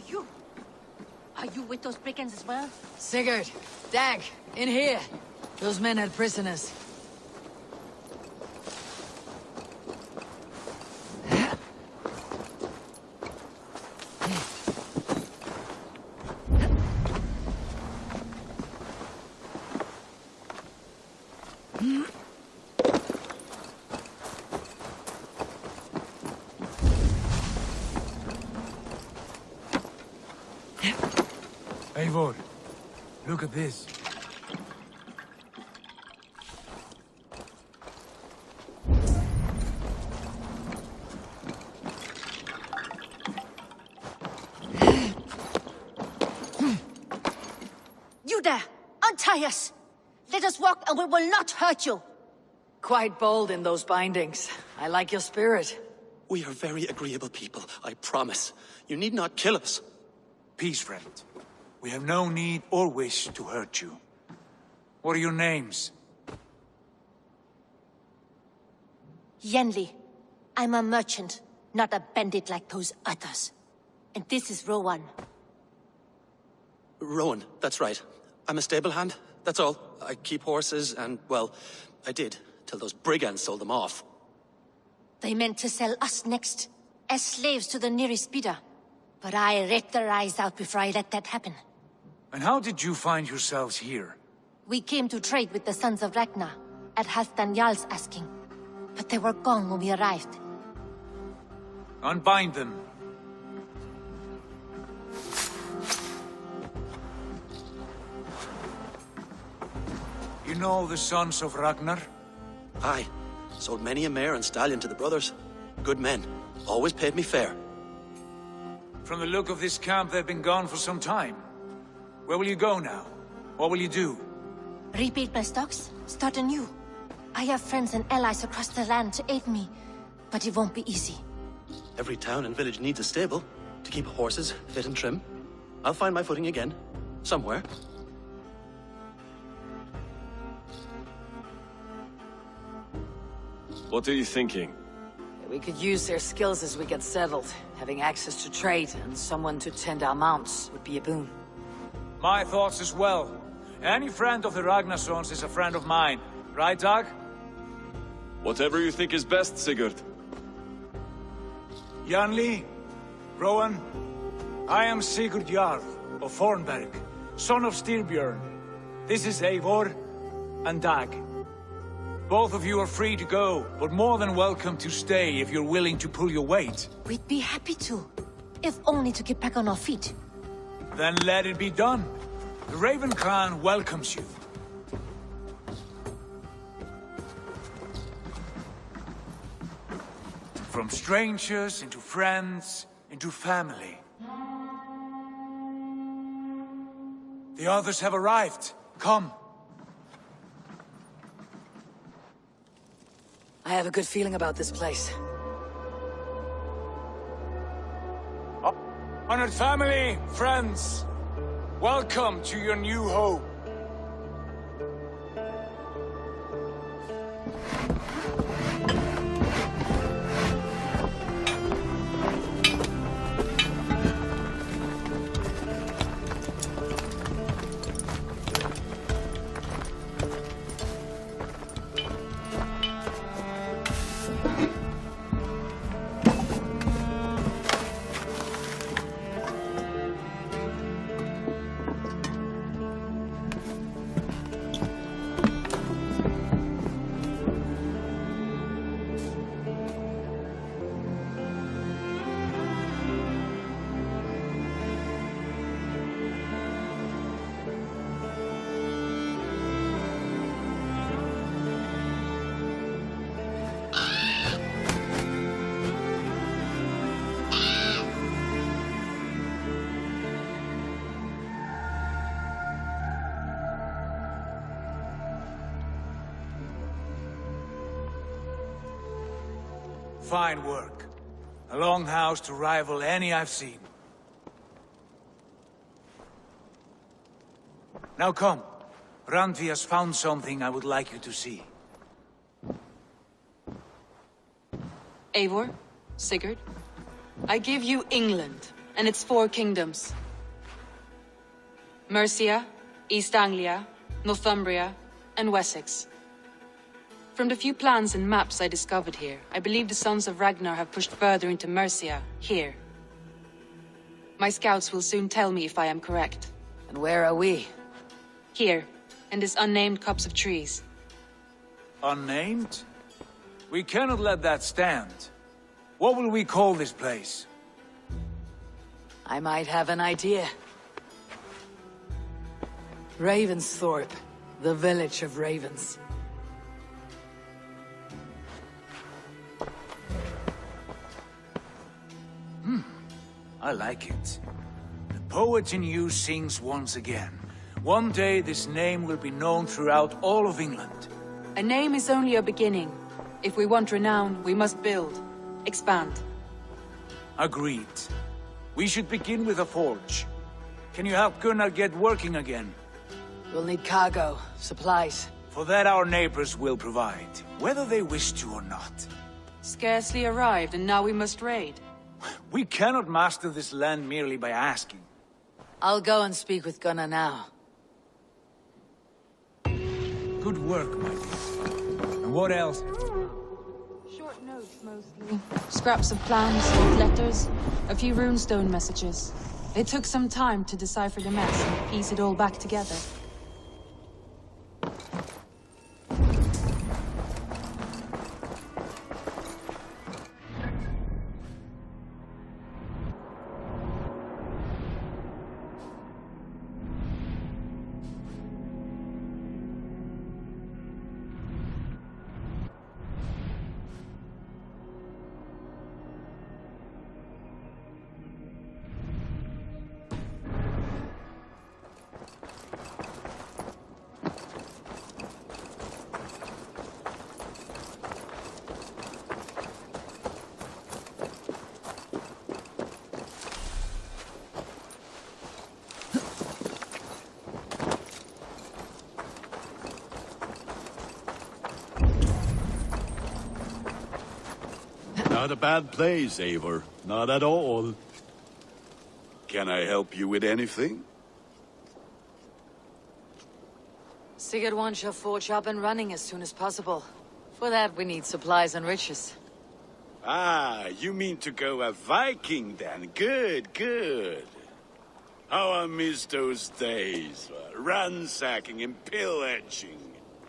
you? Are you with those brigands as well? Sigurd, Dag, in here. Those men had prisoners. Eivor, look at this. You there! Untie us! Let us walk and we will not hurt you! Quite bold in those bindings. I like your spirit. We are very agreeable people, I promise. You need not kill us. Peace, friend. We have no need or wish to hurt you. What are your names? Yenli. I'm a merchant, not a bandit like those others. And this is Rowan. Rowan, that's right. I'm a stable hand, that's all. I keep horses and, well, I did, till those brigands sold them off. They meant to sell us next, as slaves to the nearest bidder. But I ripped their eyes out before I let that happen. And how did you find yourselves here? We came to trade with the Sons of Ragnar, at Halfdan Jarl's asking. But they were gone when we arrived. Unbind them. You know the Sons of Ragnar? Aye. Sold many a mare and stallion to the brothers. Good men. Always paid me fair. From the look of this camp, they've been gone for some time. Where will you go now? What will you do? Rebuild my stocks, start anew. I have friends and allies across the land to aid me, but it won't be easy. Every town and village needs a stable to keep horses fit and trim. I'll find my footing again. Somewhere. What are you thinking? We could use their skills as we get settled. Having access to trade and someone to tend our mounts would be a boon. My thoughts as well. Any friend of the Ragnarsons is a friend of mine. Right, Dag? Whatever you think is best, Sigurd. Janli, Rowan, I am Sigurd Jarl of Fornberg, son of Styrbjörn. This is Eivor and Dag. Both of you are free to go, but more than welcome to stay if you're willing to pull your weight. We'd be happy to, if only to get back on our feet. Then let it be done. The Raven clan welcomes you. From strangers into friends, into family. The others have arrived. Come. I have a good feeling about this place. Honored family, friends, welcome to your new home. Fine work. A longhouse to rival any I've seen. Now come. Randvi has found something I would like you to see. Eivor, Sigurd, I give you England and its 4 kingdoms. Mercia, East Anglia, Northumbria, and Wessex. From the few plans and maps I discovered here, I believe the Sons of Ragnar have pushed further into Mercia, here. My scouts will soon tell me if I am correct. And where are we? Here, in this unnamed copse of trees. Unnamed? We cannot let that stand. What will we call this place? I might have an idea. Ravensthorpe, the village of ravens. I like it. The poet in you sings once again. One day this name will be known throughout all of England. A name is only a beginning. If we want renown, we must build, expand. Agreed. We should begin with a forge. Can you help Gunnar get working again? We'll need cargo, supplies. For that our neighbors will provide, whether they wish to or not. Scarcely arrived, and now we must raid. We cannot master this land merely by asking. I'll go and speak with Gunnar now. Good work, my friend. And what else? Short notes, mostly. Scraps of plans, letters, a few runestone messages. It took some time to decipher the mess and piece it all back together. Not a bad place, Eivor. Not at all. Can I help you with anything? Sigurd wants your forge up and running as soon as possible. For that, we need supplies and riches. Ah, you mean to go a Viking then? Good, good. How I miss those days. Ransacking and pillaging.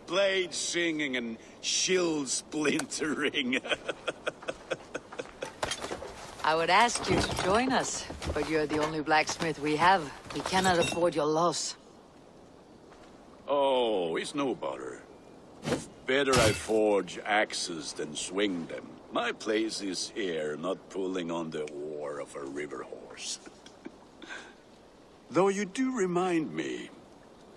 Blade singing and shield splintering. I would ask you to join us, but you're the only blacksmith we have. We cannot afford your loss. Oh, it's no bother. Better I forge axes than swing them. My place is here, not pulling on the oar of a river horse. Though you do remind me,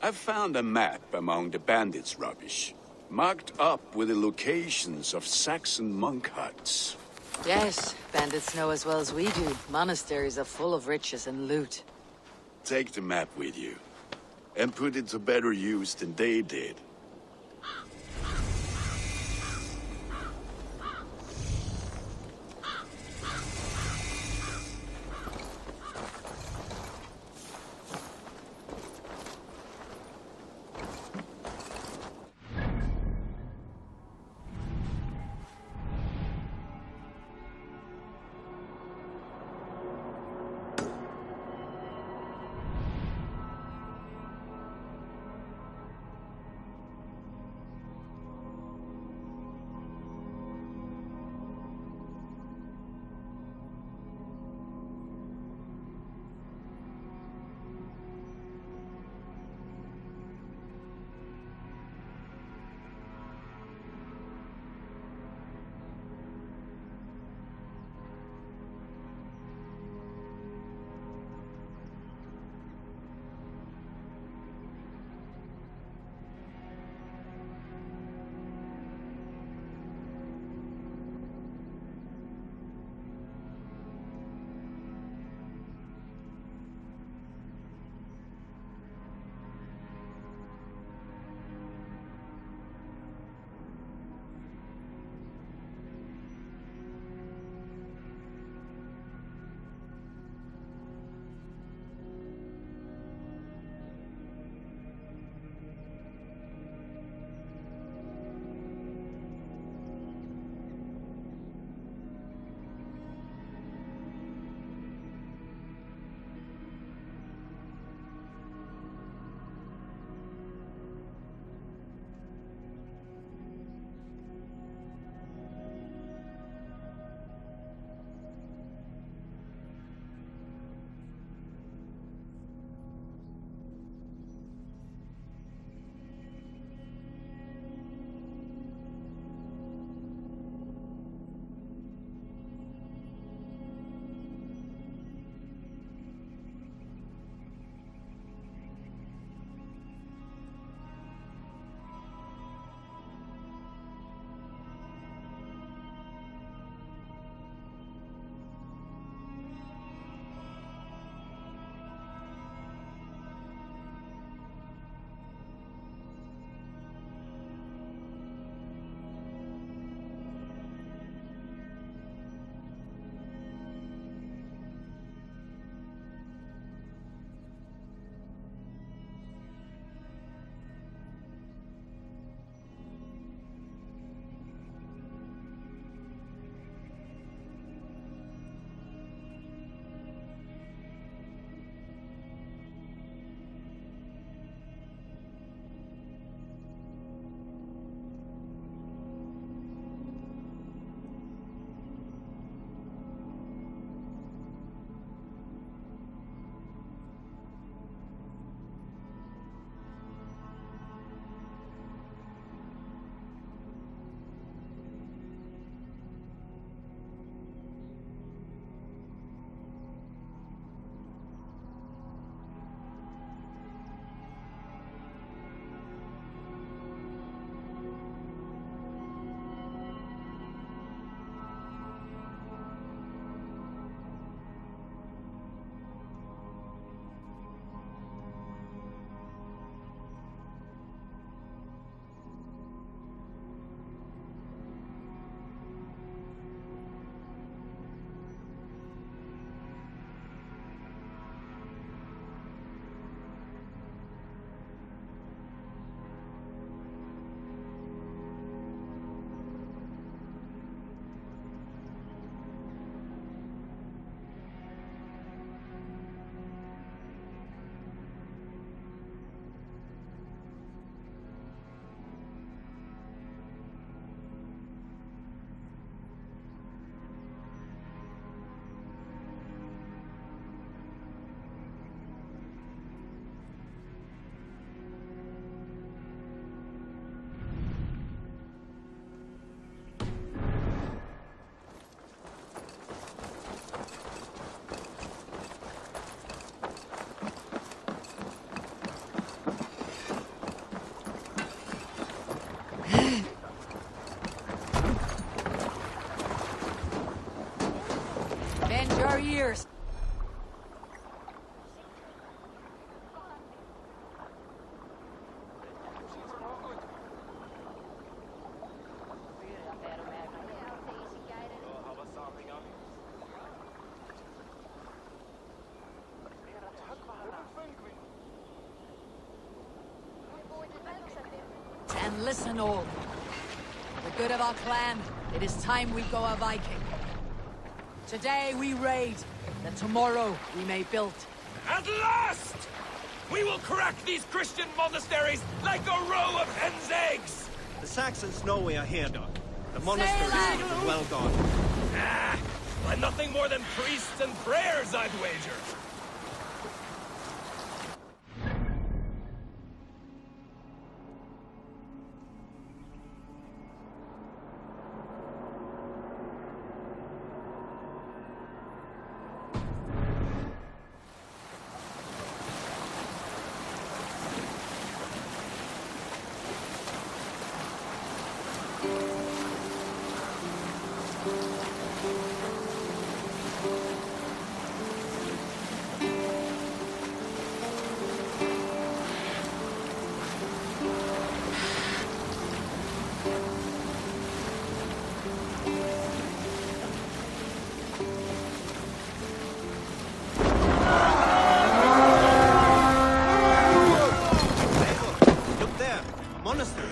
I found a map among the bandits' rubbish, marked up with the locations of Saxon monk huts. Yes, bandits know as well as we do. Monasteries are full of riches and loot. Take the map with you, and put it to better use than they did. years. And listen all. For the good of our clan, it is time we go a Viking. Today we raid, that tomorrow we may build. At last! We will crack these Christian monasteries like a row of hen's eggs! The Saxons know we are here, Doc. The monasteries are well gone. Ah, by nothing more than priests and prayers, I'd wager.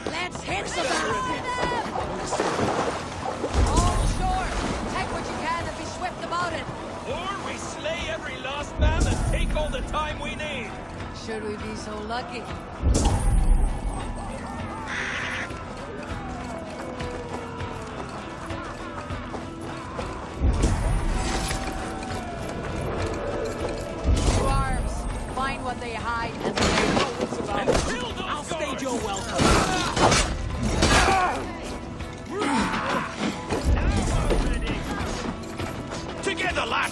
Let's hit them! All ashore! Take what you can and be swift about it! Or we slay every last man and take all the time we need! Should we be so lucky? To arms! Find what they hide and they know what's about. I'll stage your welcome! Together, lad!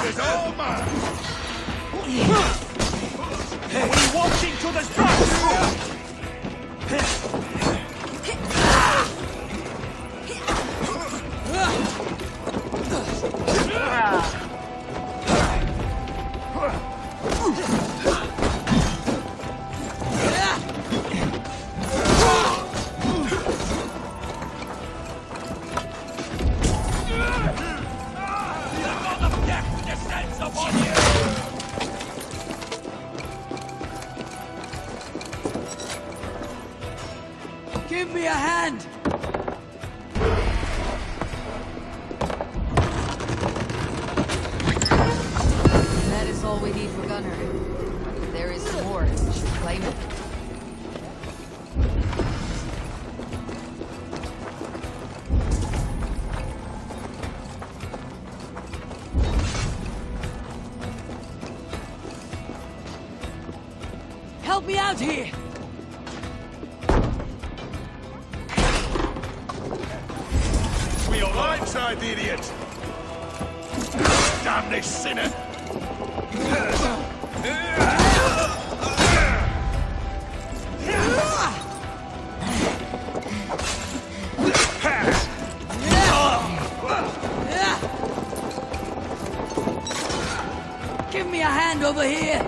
It's all mine! We walked into the strike! Give me a hand! That is all we need for gunnery. If there is more, we should claim it. Help me out here! We are blindside, the idiot! Damn this sinner! Give me a hand over here!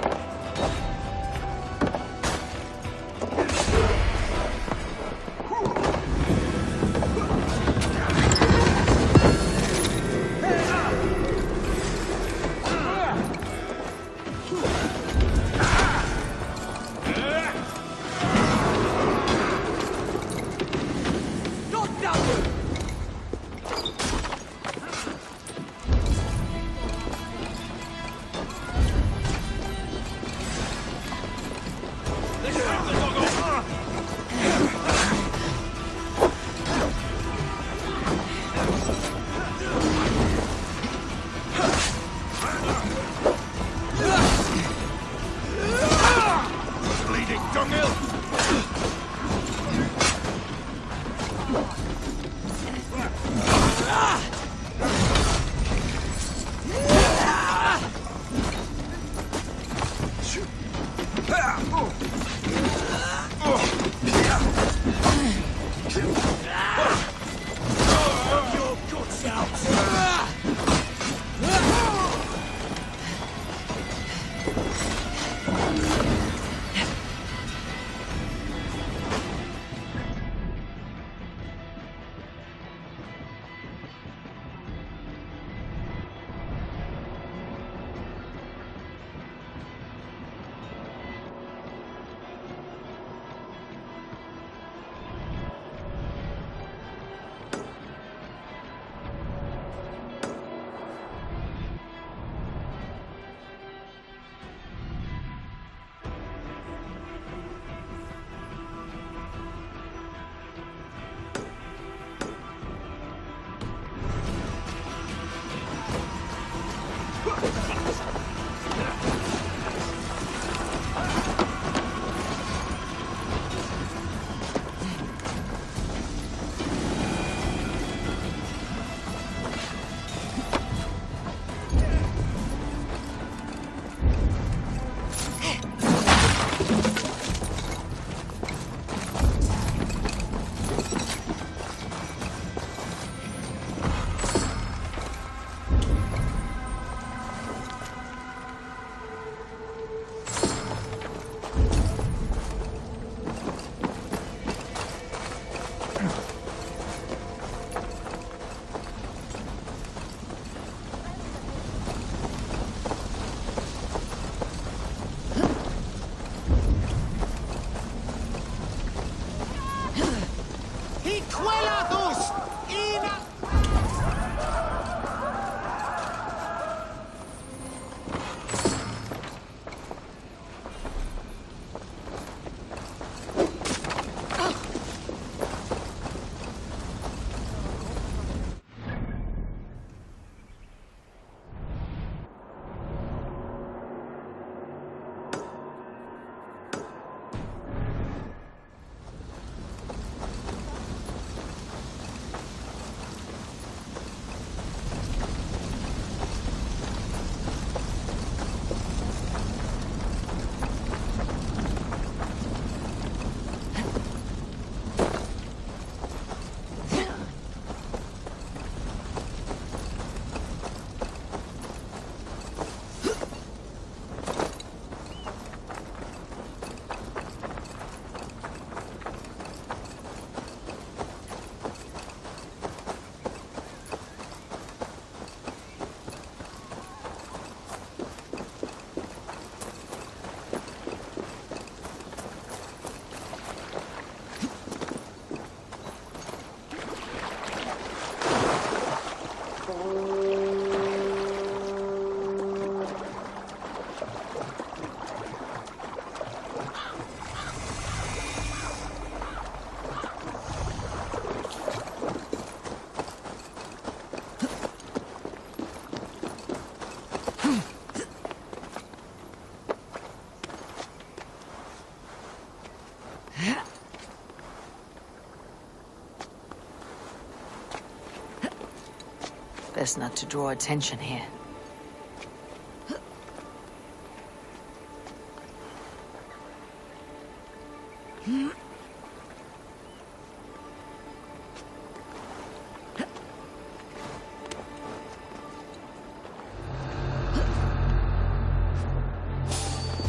Best not to draw attention here.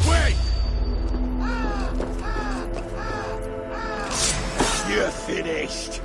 Wait! You're finished.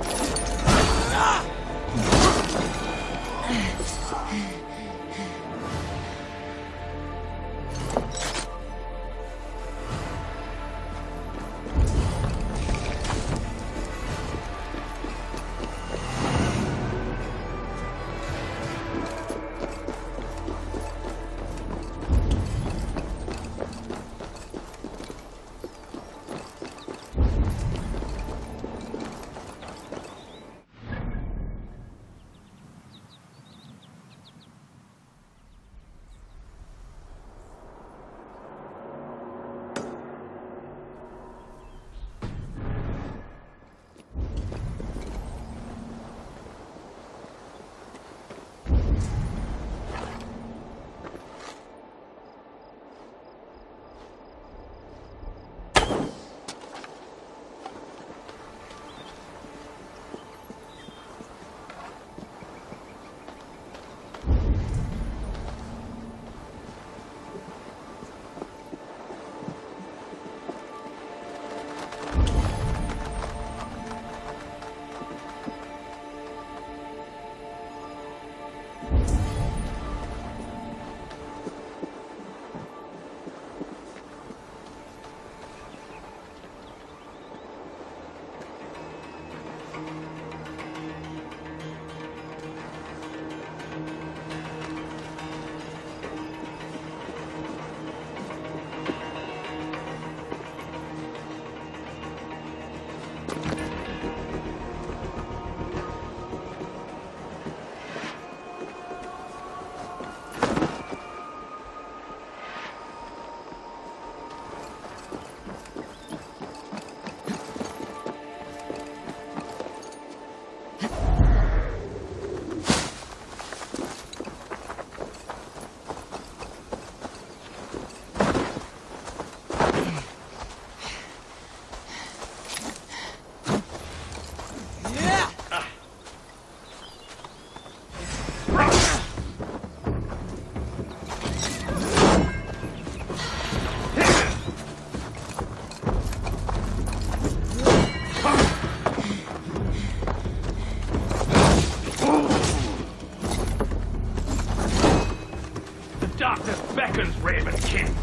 Darkness beckons, Raven King.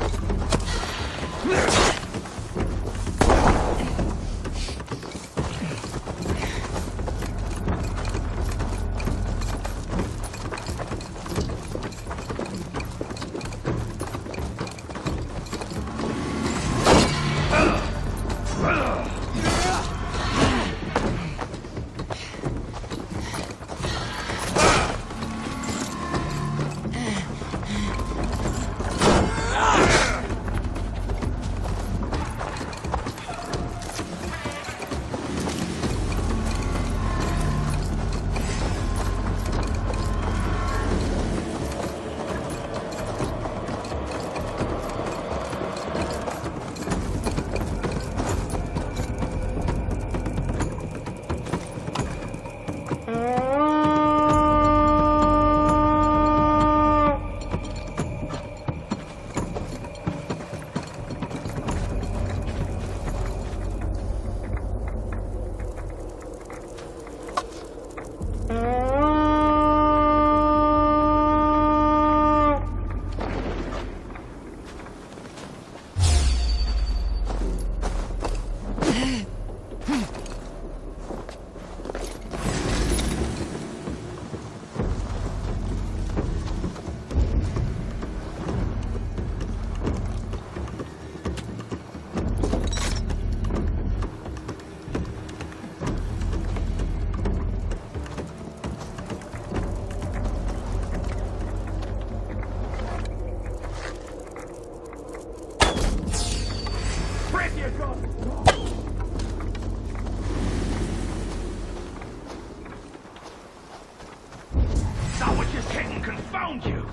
Confound you!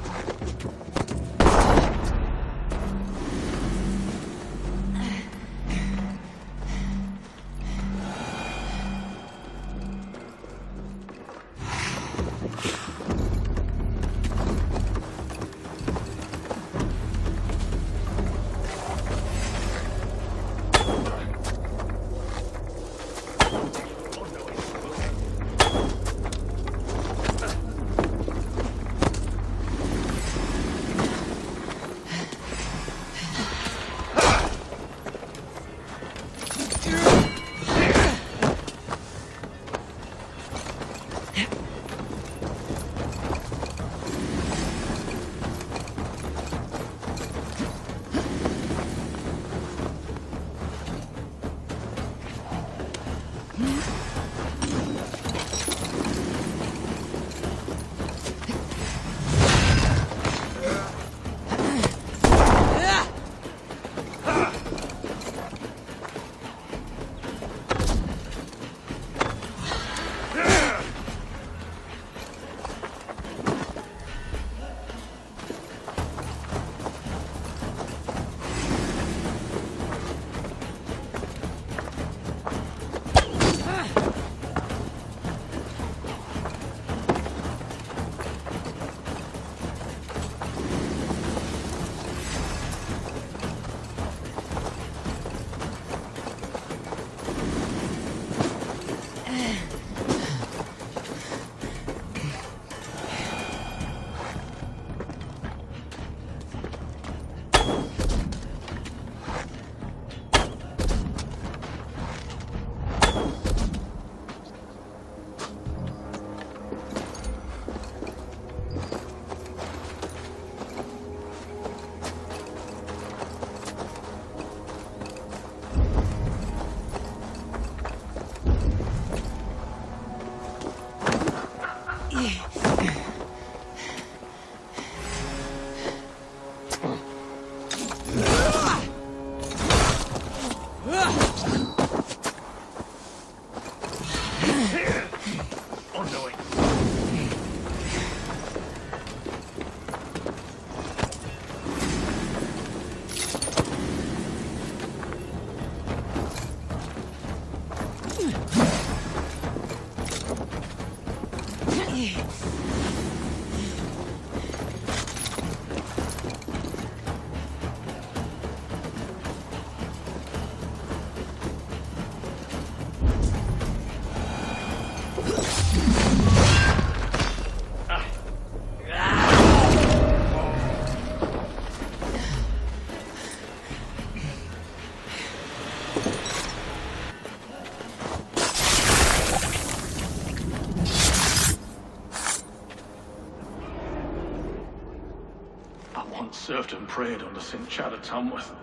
Served and prayed under St. Chad at Tamworth.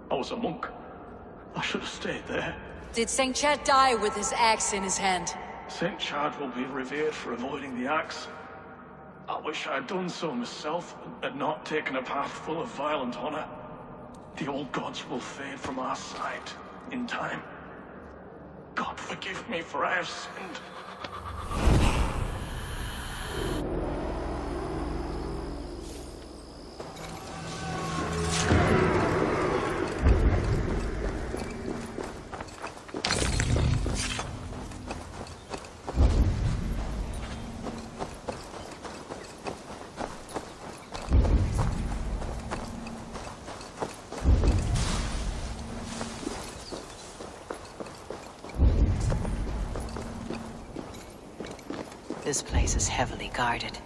I was a monk. I should have stayed there. Did St. Chad die with his axe in his hand? St. Chad will be revered for avoiding the axe. I wish I had done so myself, and not taken a path full of violent honor. The old gods will fade from our sight in time. God forgive me, for I have sinned. This place is heavily guarded.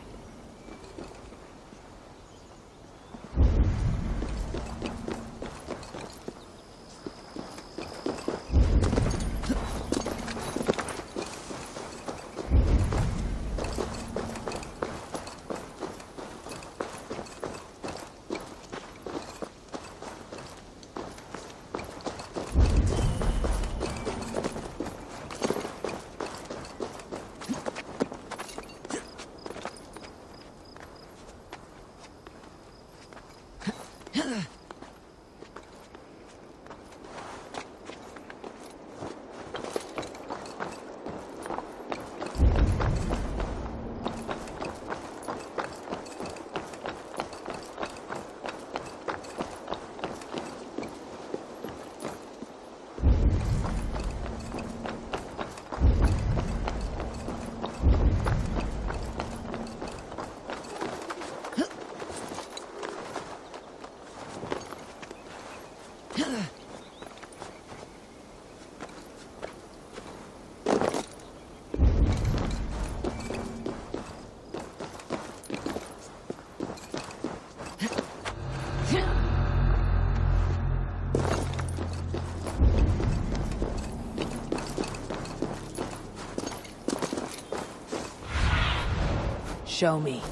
Show me.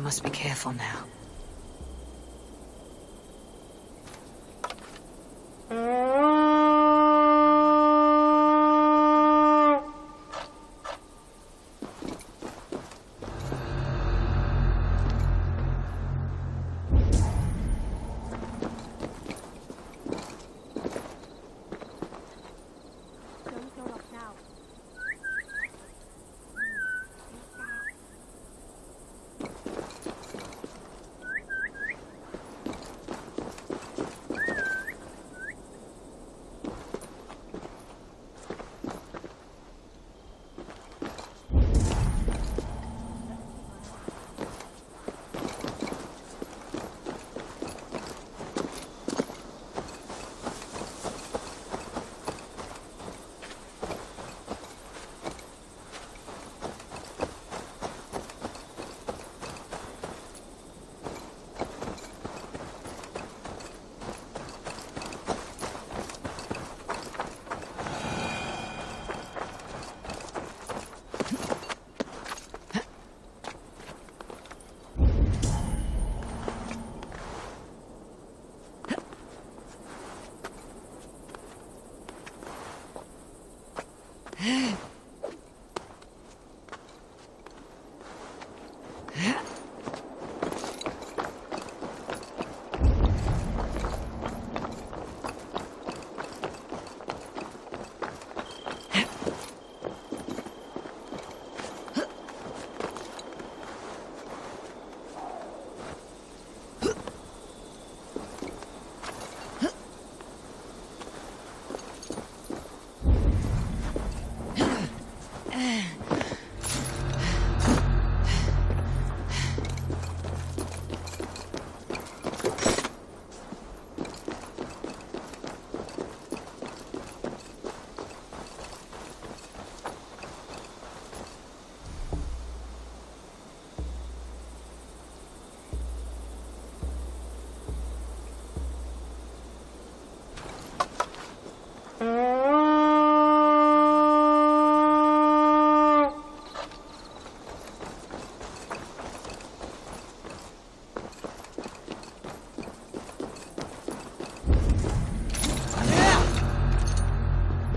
must be careful now.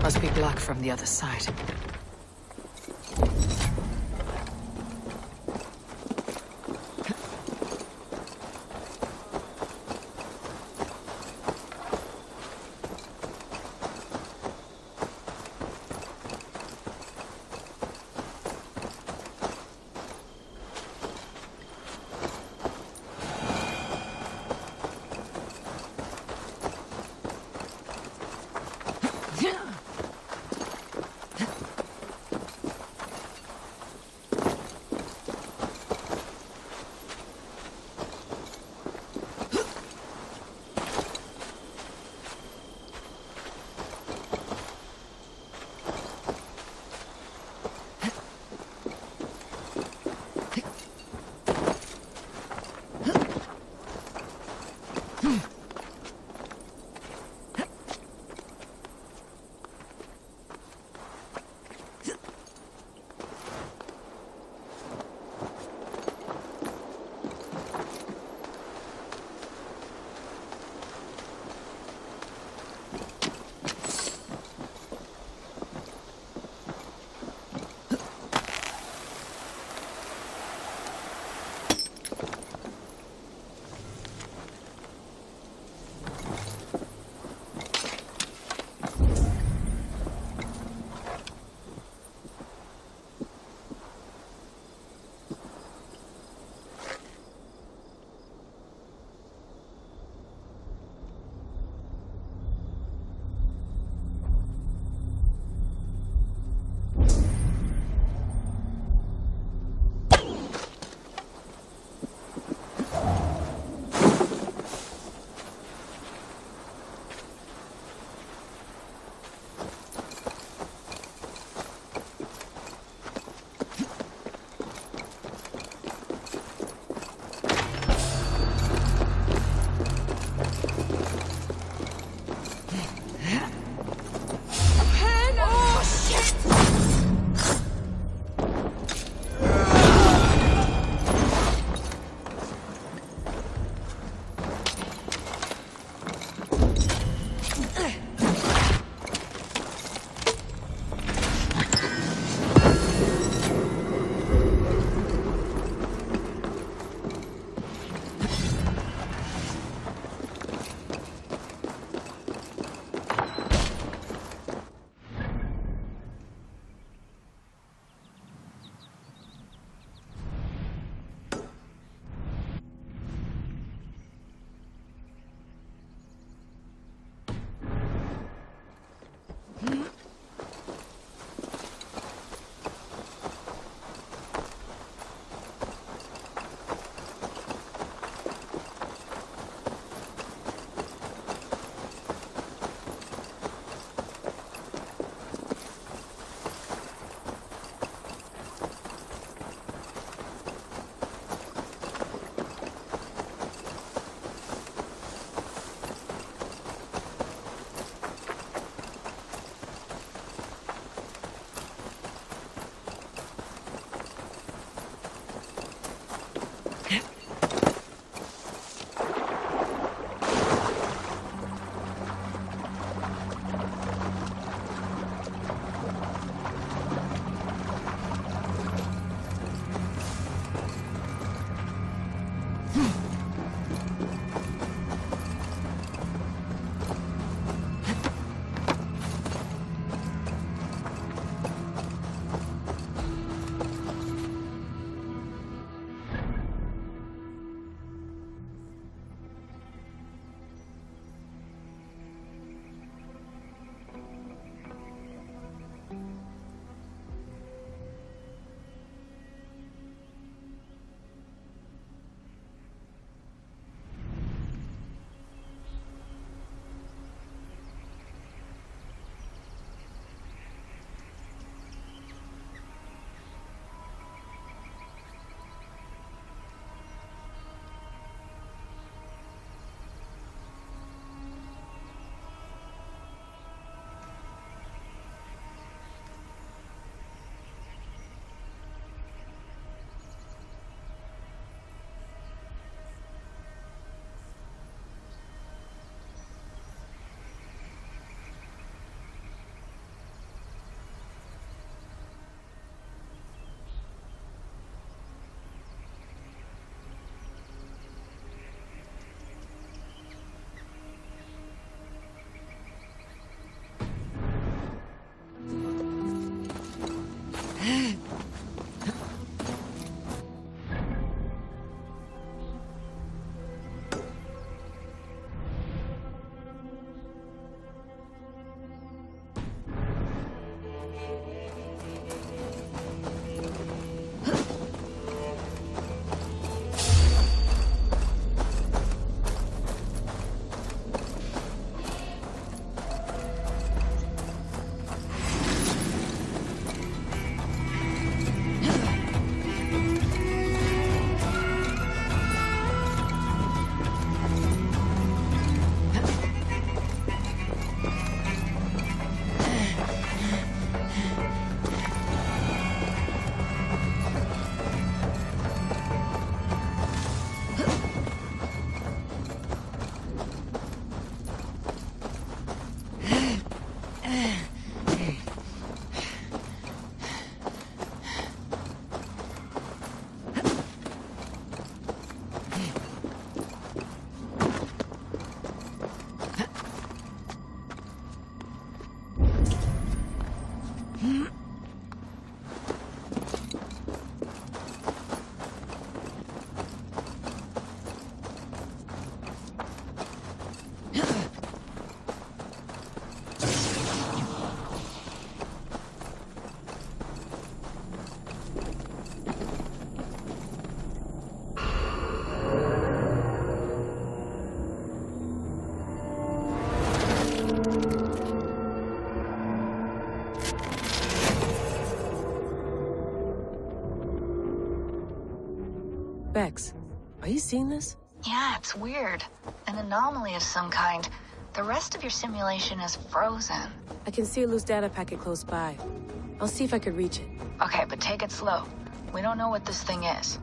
Must be blocked from the other side. Bex, are you seeing this? Yeah, it's weird. An anomaly of some kind. The rest of your simulation is frozen. I can see a loose data packet close by. I'll see if I could reach it. Okay, but take it slow. We don't know what this thing is.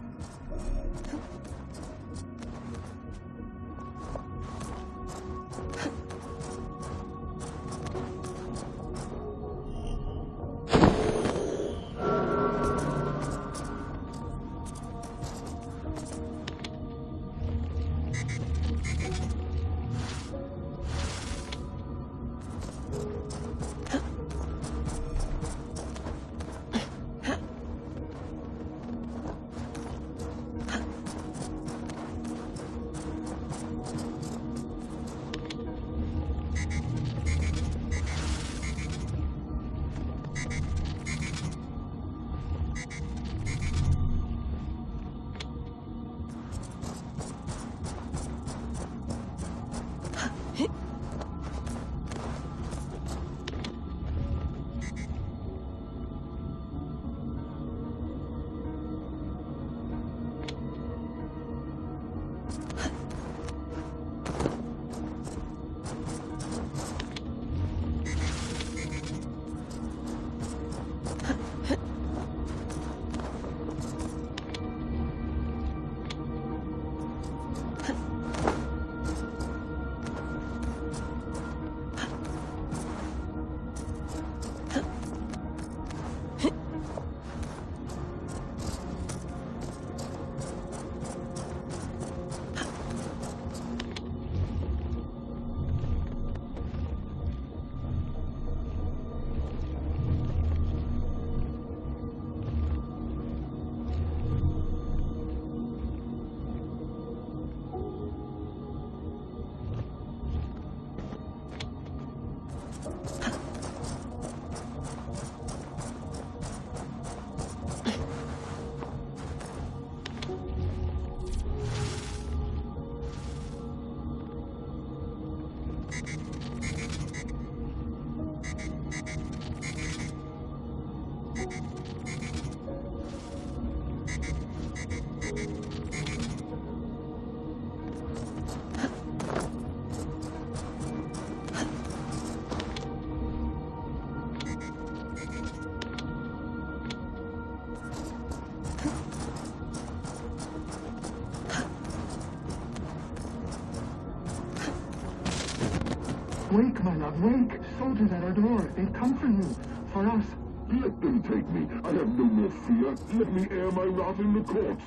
Wake, my love, wake! Soldiers at our door. They've come for you. For us. Let them take me. I have no more fear. Let me air my wrath in the courts.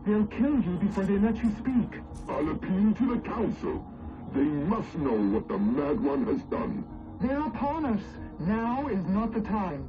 They'll kill you before they let you speak. I'll appeal to the council. They must know what the Mad One has done. They're upon us. Now is not the time.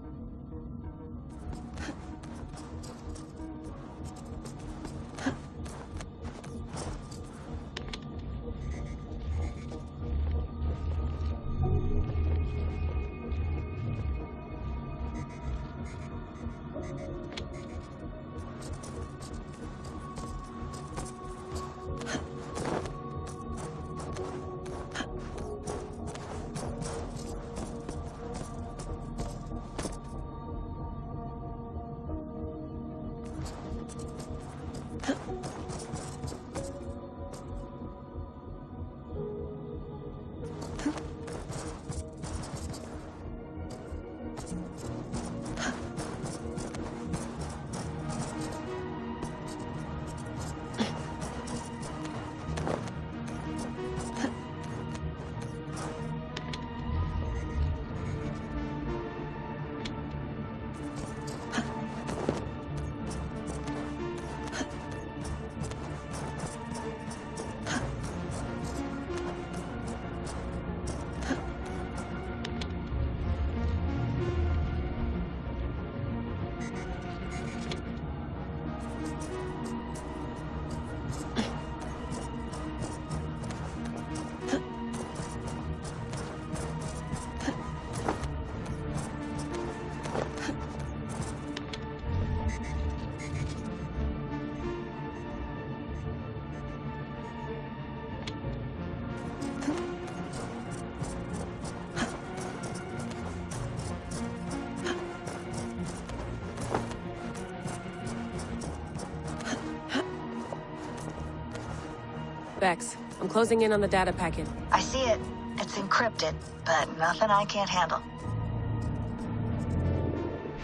Bex, I'm closing in on the data packet. I see it. It's encrypted, but nothing I can't handle.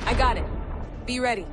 I got it. Be ready.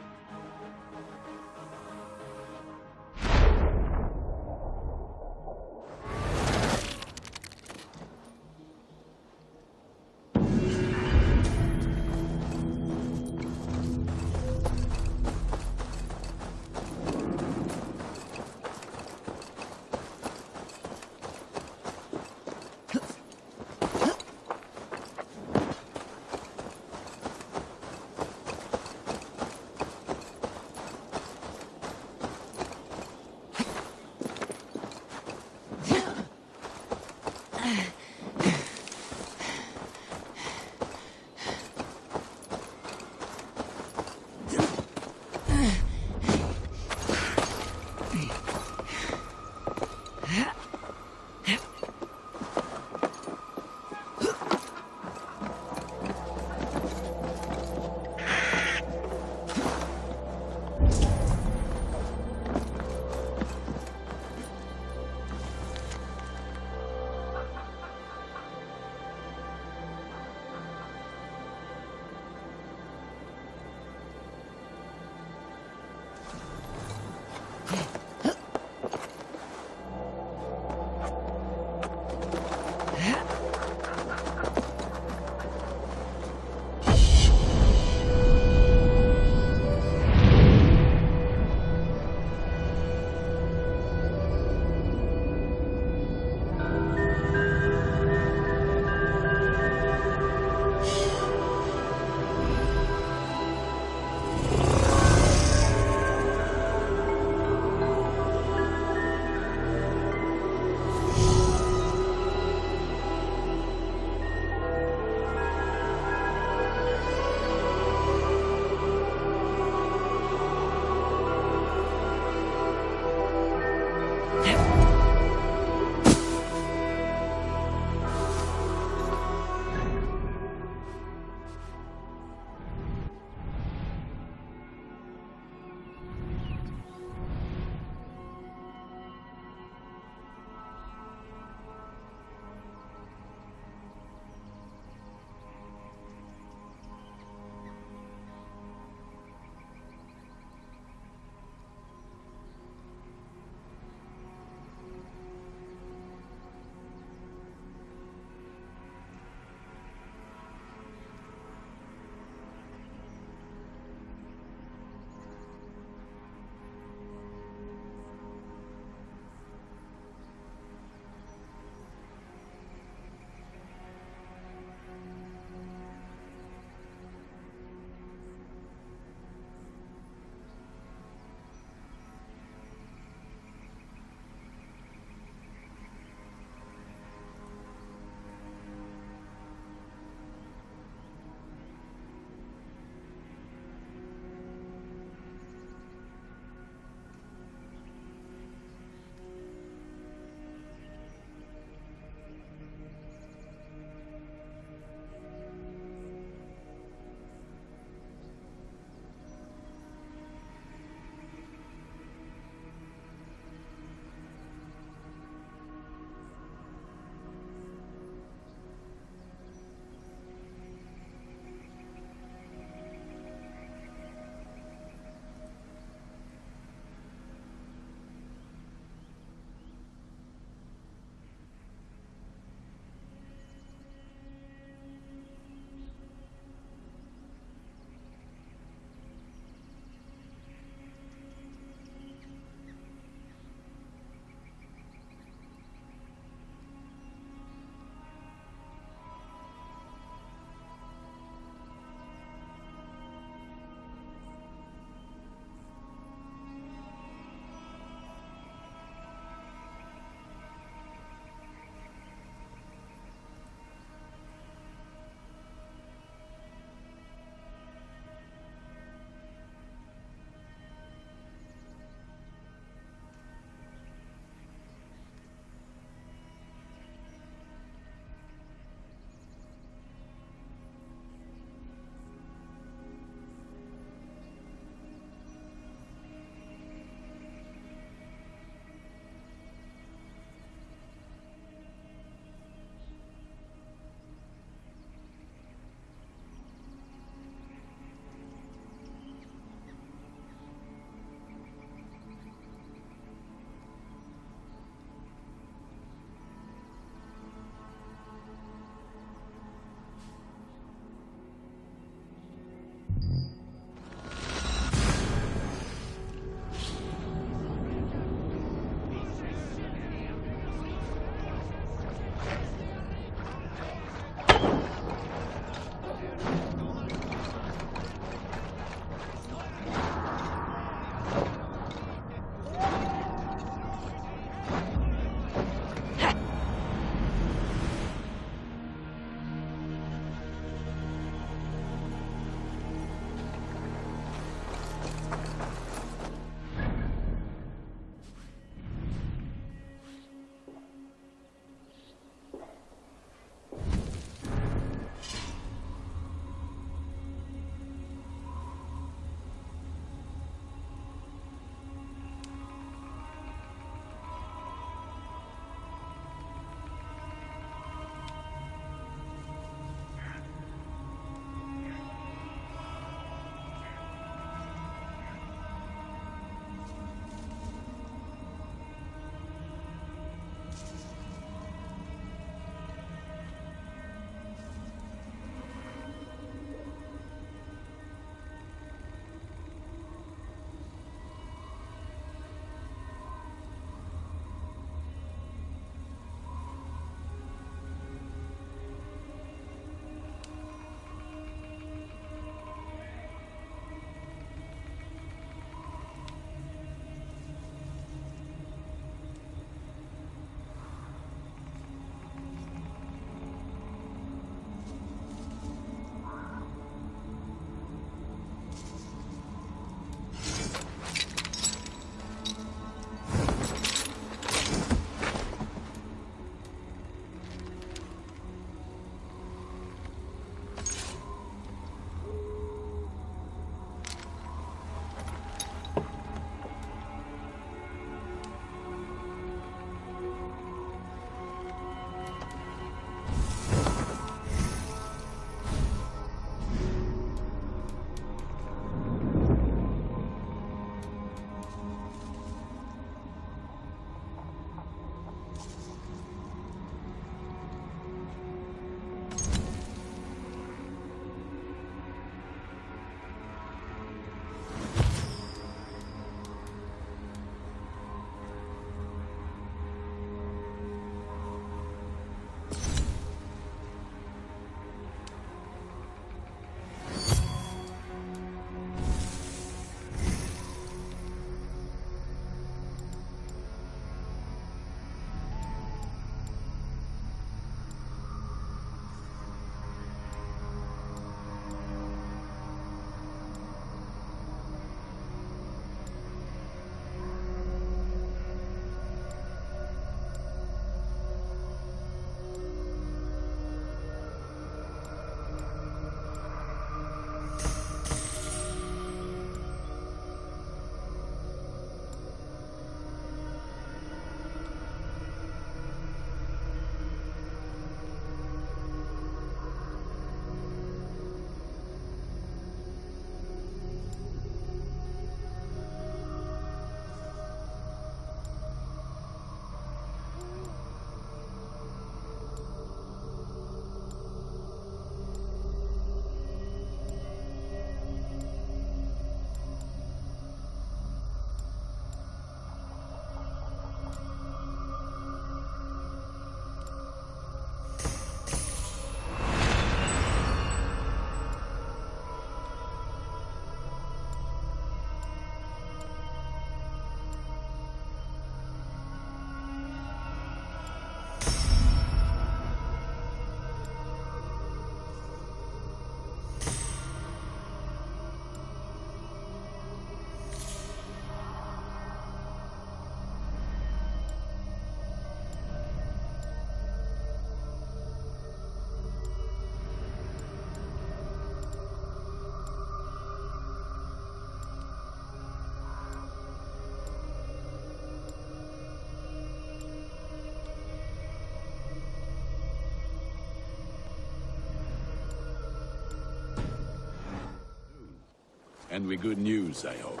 And with good news, I hope.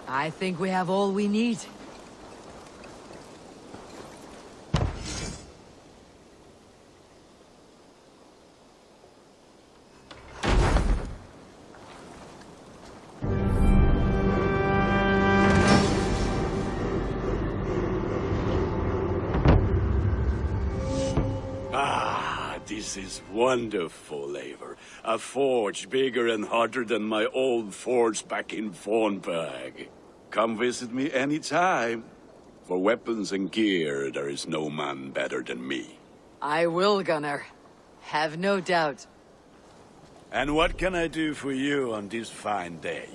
I think we have all we need. This is wonderful, Eivor. A forge bigger and hotter than my old forge back in Fornburg. Come visit me anytime. For weapons and gear, there is no man better than me. I will, Gunnar. Have no doubt. And what can I do for you on this fine day?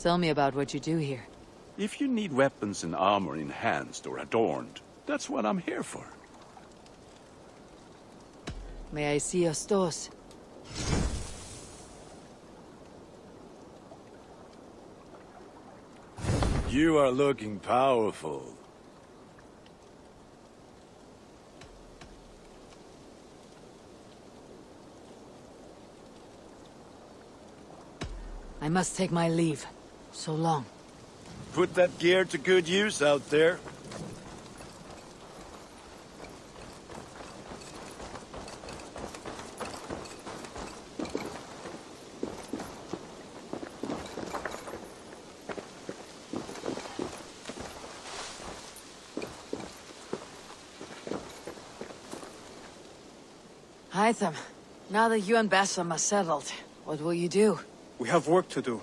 Tell me about what you do here. If you need weapons and armor enhanced or adorned, that's what I'm here for. May I see your stores? You are looking powerful. I must take my leave. So long. Put that gear to good use out there. Hytham, now that you and Bassam are settled, what will you do? We have work to do.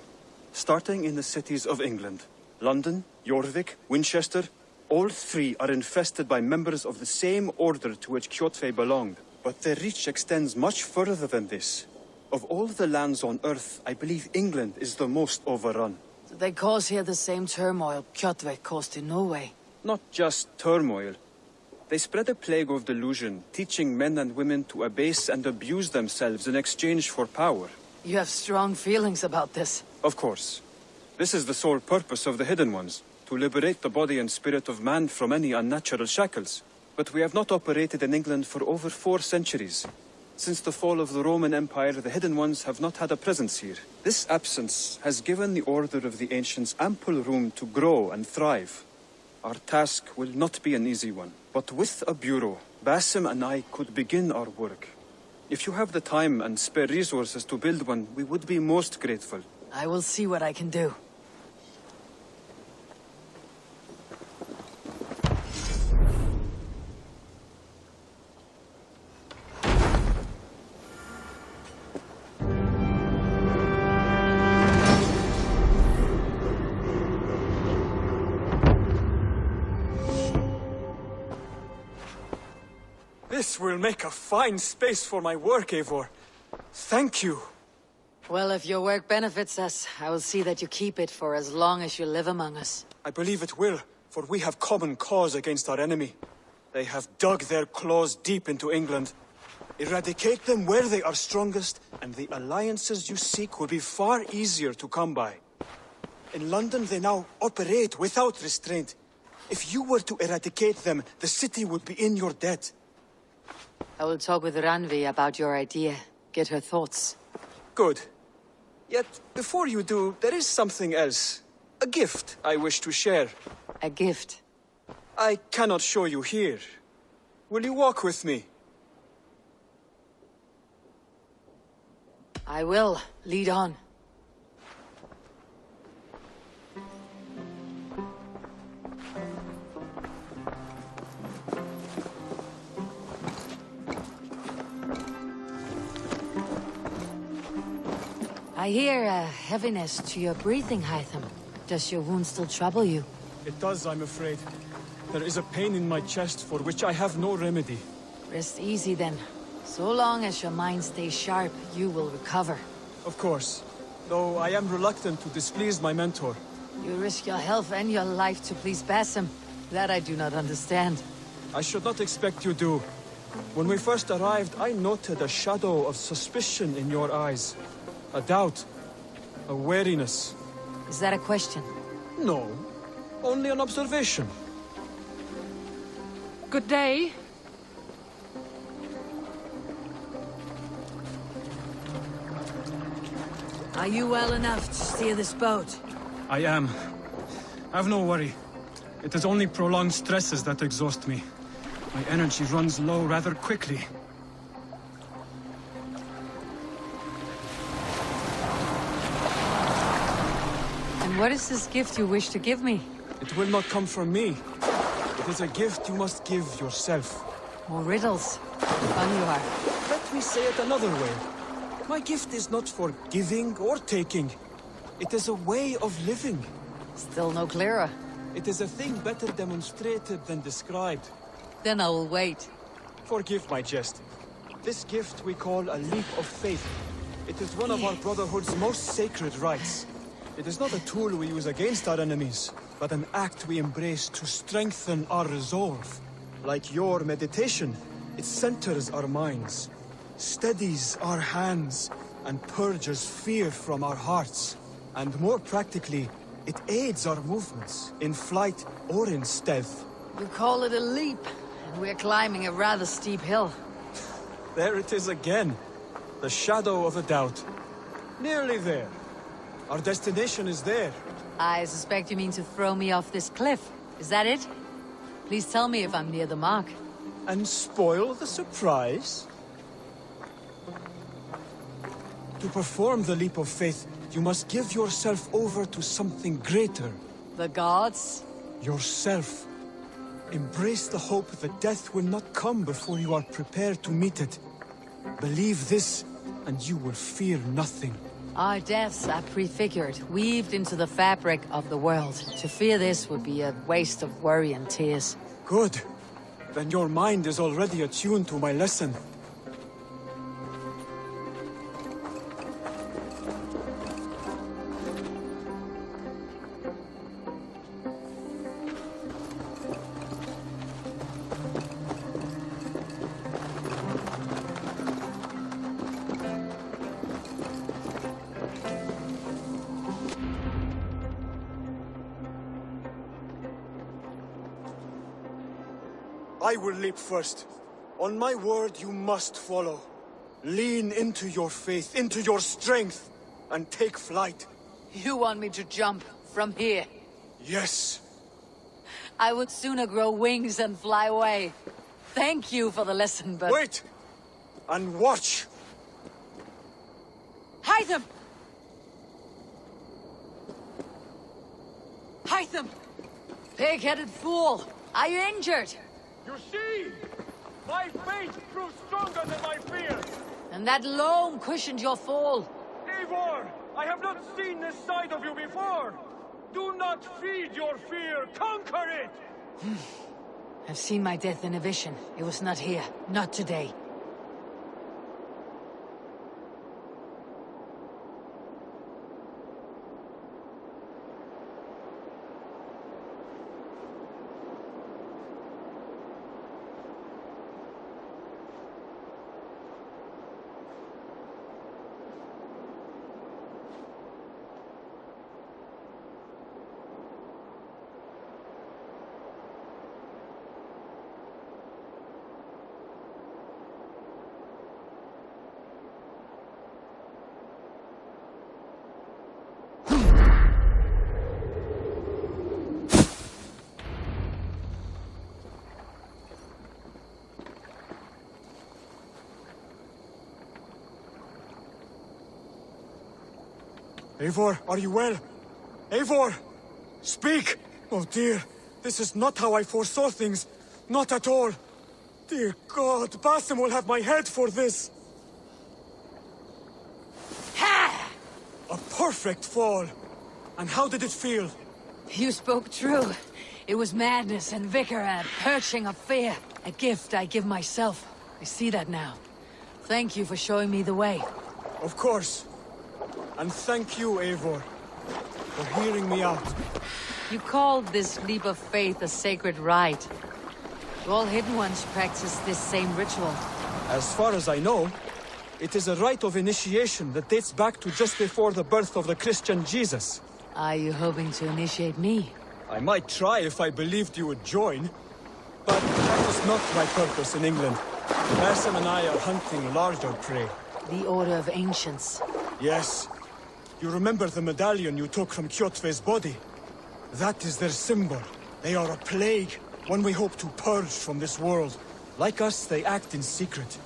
Starting in the cities of England. London, Jorvik, Winchester, all three are infested by members of the same order to which Kjotve belonged. But their reach extends much further than this. Of all the lands on Earth, I believe England is the most overrun. Do they cause here the same turmoil Kjotve caused in Norway? Not just turmoil. They spread a plague of delusion, teaching men and women to abase and abuse themselves in exchange for power. You have strong feelings about this. Of course. This is the sole purpose of the Hidden Ones, to liberate the body and spirit of man from any unnatural shackles. But we have not operated in England for over 4 centuries. Since the fall of the Roman Empire, the Hidden Ones have not had a presence here. This absence has given the Order of the Ancients ample room to grow and thrive. Our task will not be an easy one, but with a bureau, Basim and I could begin our work. If you have the time and spare resources to build one, we would be most grateful. I will see what I can do. This will make a fine space for my work, Eivor. Thank you. Well, if your work benefits us, I will see that you keep it for as long as you live among us. I believe it will, for we have common cause against our enemy. They have dug their claws deep into England. Eradicate them where they are strongest, and the alliances you seek will be far easier to come by. In London, they now operate without restraint. If you were to eradicate them, the city would be in your debt. I will talk with Ranvi about your idea. Get her thoughts. Good. Yet, before you do, there is something else. A gift I wish to share. A gift? I cannot show you here. Will you walk with me? I will. Lead on. I hear a heaviness to your breathing, Hytham. Does your wound still trouble you? It does, I'm afraid. There is a pain in my chest for which I have no remedy. Rest easy then. So long as your mind stays sharp, you will recover. Of course. Though I am reluctant to displease my mentor. You risk your health and your life to please Basim. That I do not understand. I should not expect you do. When we first arrived, I noted a shadow of suspicion in your eyes. A doubt. A wariness. Is that a question? No. Only an observation. Good day. Are you well enough to steer this boat? I am. Have no worry. It is only prolonged stresses that exhaust me. My energy runs low rather quickly. And what is this gift you wish to give me? It will not come from me. It is a gift you must give yourself. More riddles. Fun you are. Let me say it another way. My gift is not for giving or taking. It is a way of living. Still no clearer. It is a thing better demonstrated than described. Then I will wait. Forgive my jest. This gift we call a leap of faith. It is one of our Brotherhood's most sacred rites. It is not a tool we use against our enemies, but an act we embrace to strengthen our resolve. Like your meditation, it centers our minds, steadies our hands, and purges fear from our hearts. And more practically, it aids our movements, in flight or in stealth. You call it a leap, and we're climbing a rather steep hill. There it is again. The shadow of a doubt. Nearly there. Our destination is there. I suspect you mean to throw me off this cliff. Is that it? Please tell me if I'm near the mark. And spoil the surprise? To perform the leap of faith, you must give yourself over to something greater. The gods? Yourself. Embrace the hope that death will not come before you are prepared to meet it. Believe this, and you will fear nothing. Our deaths are prefigured, weaved into the fabric of the world. To fear this would be a waste of worry and tears. Good. Then your mind is already attuned to my lesson. I will leap first. On my word, you must follow. Lean into your faith, into your strength, and take flight. You want me to jump from here? Yes. I would sooner grow wings and fly away. Thank you for the lesson, but... Wait! And watch! Hytham! Hytham! Pig-headed fool! Are you injured? You see? My faith proved stronger than my fear! And that loam cushioned your fall. Eivor! I have not seen this side of you before! Do not feed your fear! Conquer it! I've seen my death in a vision. It was not here. Not today. Eivor, are you well? Eivor! Speak! Oh dear, this is not how I foresaw things. Not at all. Dear God, Basim will have my head for this. Ha! A perfect fall. And how did it feel? You spoke true. It was madness and vigor and a purging of fear. A gift I give myself. I see that now. Thank you for showing me the way. Of course. And thank you, Eivor, for hearing me out. You called this leap of faith a sacred rite. Do all Hidden Ones practice this same ritual? As far as I know, it is a rite of initiation that dates back to just before the birth of the Christian Jesus. Are you hoping to initiate me? I might try if I believed you would join. But that is not my purpose in England. Basim and I are hunting larger prey. The Order of Ancients. Yes. You remember the medallion you took from Kjotve's body? That is their symbol. They are a plague, one we hope to purge from this world. Like us, they act in secret.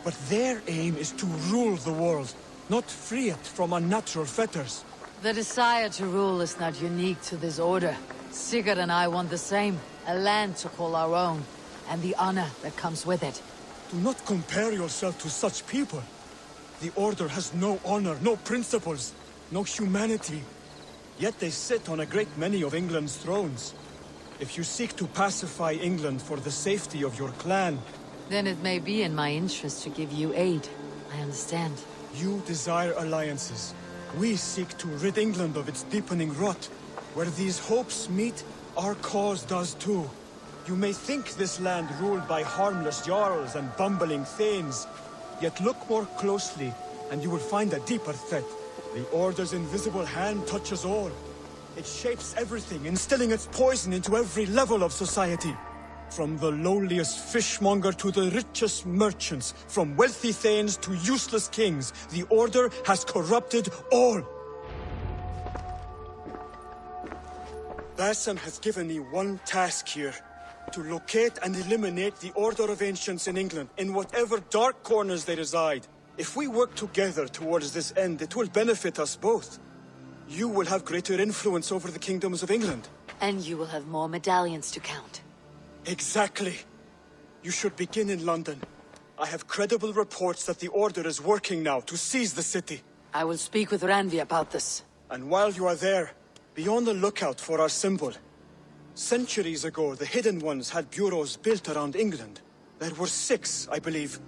But their aim is to rule the world, not free it from unnatural fetters. The desire to rule is not unique to this order. Sigurd and I want the same. A land to call our own, and the honor that comes with it. Do not compare yourself to such people. The Order has no honor, no principles, no humanity. Yet they sit on a great many of England's thrones. If you seek to pacify England for the safety of your clan... Then it may be in my interest to give you aid. I understand. You desire alliances. We seek to rid England of its deepening rot. Where these hopes meet, our cause does too. You may think this land ruled by harmless jarls and bumbling thanes. Yet look more closely, and you will find a deeper threat. The Order's invisible hand touches all. It shapes everything, instilling its poison into every level of society. From the lowliest fishmonger to the richest merchants, from wealthy thanes to useless kings, the Order has corrupted all. Basim has given me one task here. To locate and eliminate the Order of Ancients in England, in whatever dark corners they reside. If we work together towards this end, it will benefit us both. You will have greater influence over the kingdoms of England. And you will have more medallions to count. Exactly. You should begin in London. I have credible reports that the Order is working now to seize the city. I will speak with Randvi about this. And while you are there, be on the lookout for our symbol. Centuries ago, the Hidden Ones had bureaus built around England. There were 6, I believe.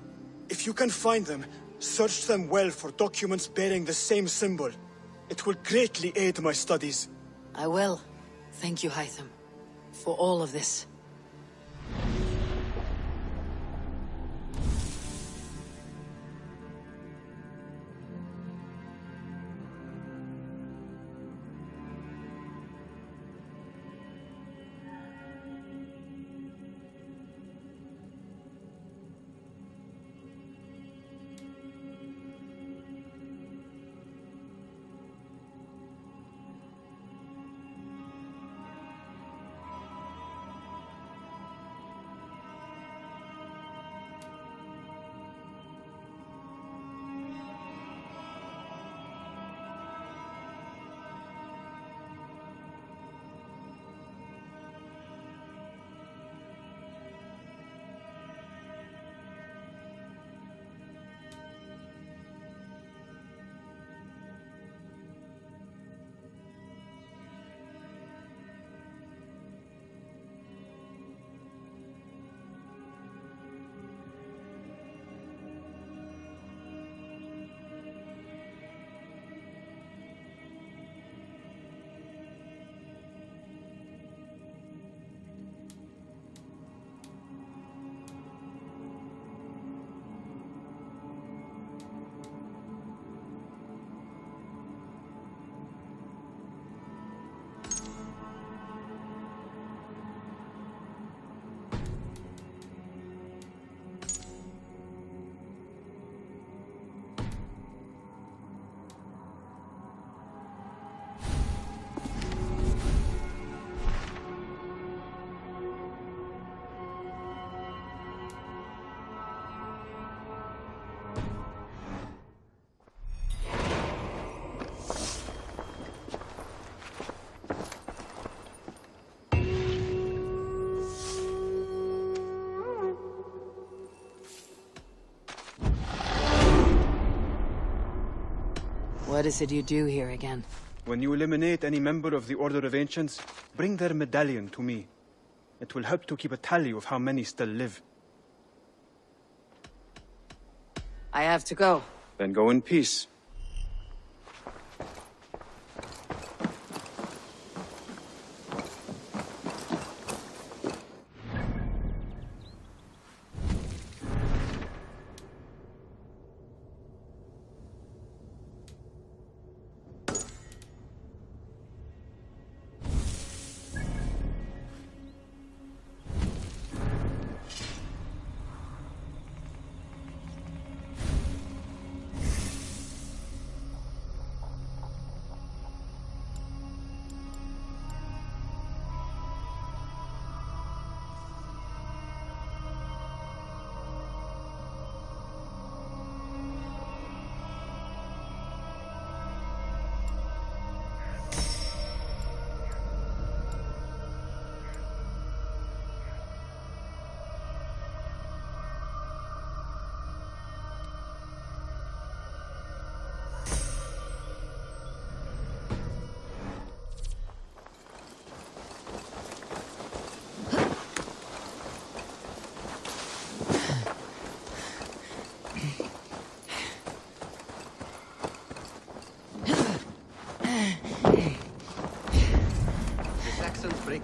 If you can find them, search them well for documents bearing the same symbol. It will greatly aid my studies. I will. Thank you, Hytham, for all of this. What is it you do here again? When you eliminate any member of the Order of Ancients, bring their medallion to me. It will help to keep a tally of how many still live. I have to go. Then go in peace.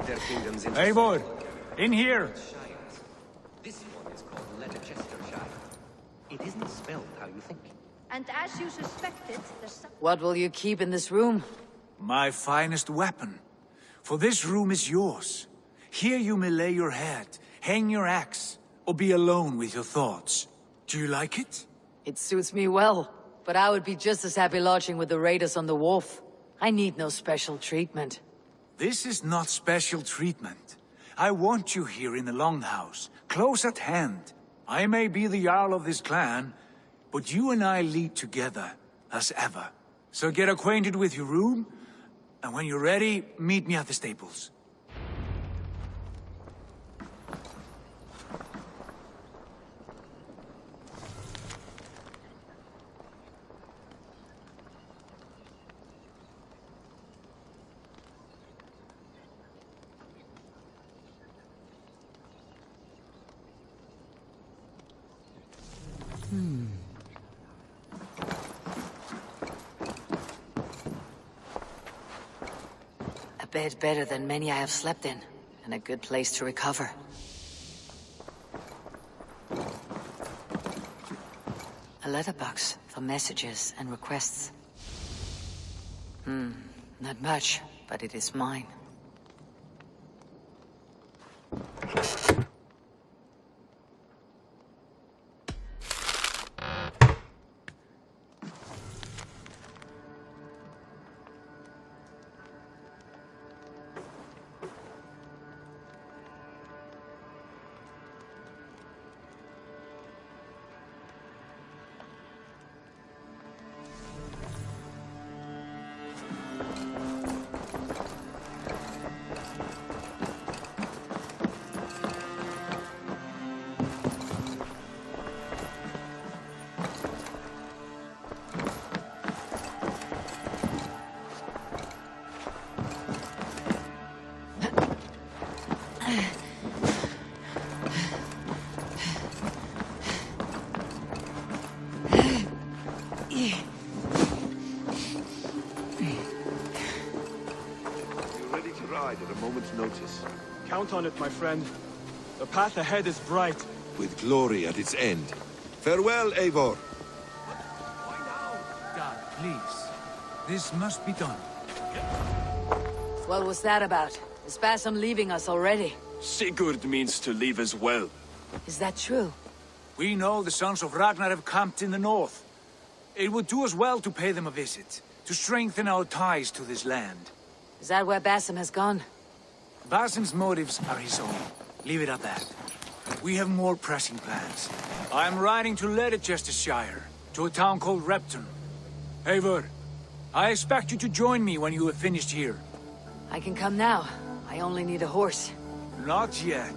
Their kingdoms into Eivor, in here! This one is called Leicestershire. It isn't spelled how you think. And as you suspected, there's What will you keep in this room? My finest weapon. For this room is yours. Here you may lay your head, hang your axe, or be alone with your thoughts. Do you like it? It suits me well, but I would be just as happy lodging with the raiders on the wharf. I need no special treatment. This is not special treatment. I want you here in the Longhouse, close at hand. I may be the Jarl of this clan, but you and I lead together, as ever. So get acquainted with your room, and when you're ready, meet me at the stables. A bed better than many I have slept in, and a good place to recover. A letterbox for messages and requests. Not much, but it is mine. At a moment's notice. Count on it, my friend. The path ahead is bright. With glory at its end. Farewell, Eivor. God, please. This must be done. What was that about? Is Basim leaving us already? Sigurd means to leave as well. Is that true? We know the sons of Ragnar have camped in the north. It would do us well to pay them a visit, to strengthen our ties to this land. Is that where Basim has gone? Basim's motives are his own. Leave it at that. We have more pressing plans. I'm riding to Leicestershire, to a town called Repton. Eivor, I expect you to join me when you have finished here. I can come now. I only need a horse. Not yet.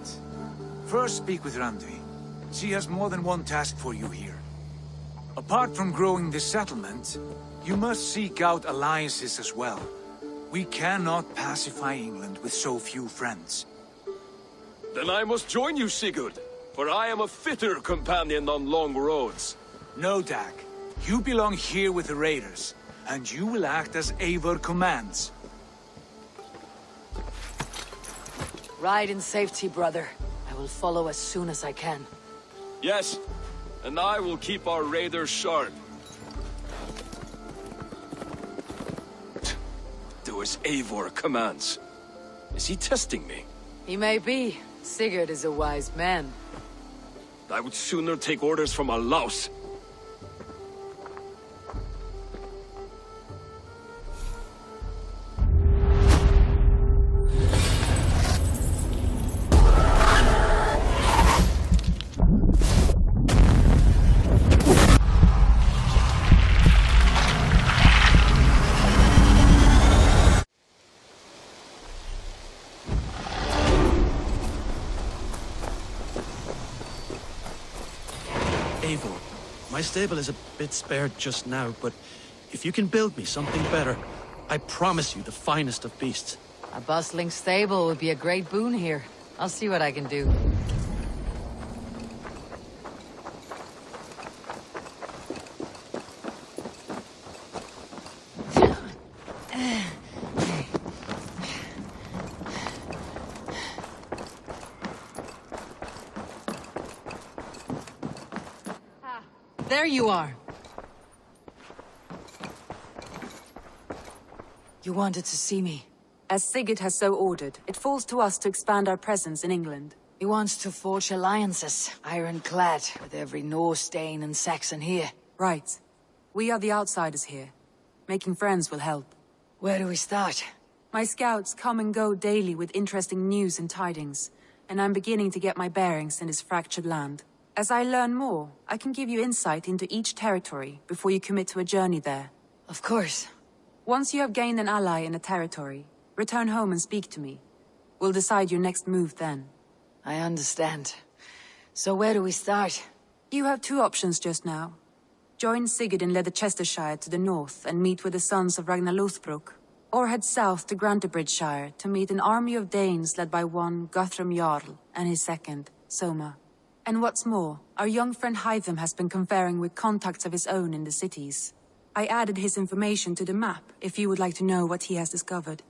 First speak with Randvi. She has more than one task for you here. Apart from growing this settlement, you must seek out alliances as well. We cannot pacify England with so few friends. Then I must join you, Sigurd, for I am a fitter companion on long roads. No, Dag. You belong here with the raiders, and you will act as Eivor commands. Ride in safety, brother. I will follow as soon as I can. Yes, and I will keep our raiders sharp. Do as Eivor commands. Is he testing me? He may be. Sigurd is a wise man. I would sooner take orders from a louse. Eivor, my stable is a bit spared just now, but if you can build me something better, I promise you the finest of beasts. A bustling stable would be a great boon here. I'll see what I can do. There you are. You wanted to see me? As Sigurd has so ordered, it falls to us to expand our presence in England. He wants to forge alliances, ironclad, with every Norse, Dane, and Saxon here. Right. We are the outsiders here. Making friends will help. Where do we start? My scouts come and go daily with interesting news and tidings, and I'm beginning to get my bearings in this fractured land. As I learn more, I can give you insight into each territory before you commit to a journey there. Of course. Once you have gained an ally in a territory, return home and speak to me. We'll decide your next move then. I understand. So where do we start? You have two options just now. Join Sigurd in Leicestershire to the north and meet with the sons of Ragnar Lothbrok, or head south to Grantebridgeshire to meet an army of Danes led by one Guthrum Jarl and his second, Soma. And what's more, our young friend Hytham has been conferring with contacts of his own in the cities. I added his information to the map if you would like to know what he has discovered.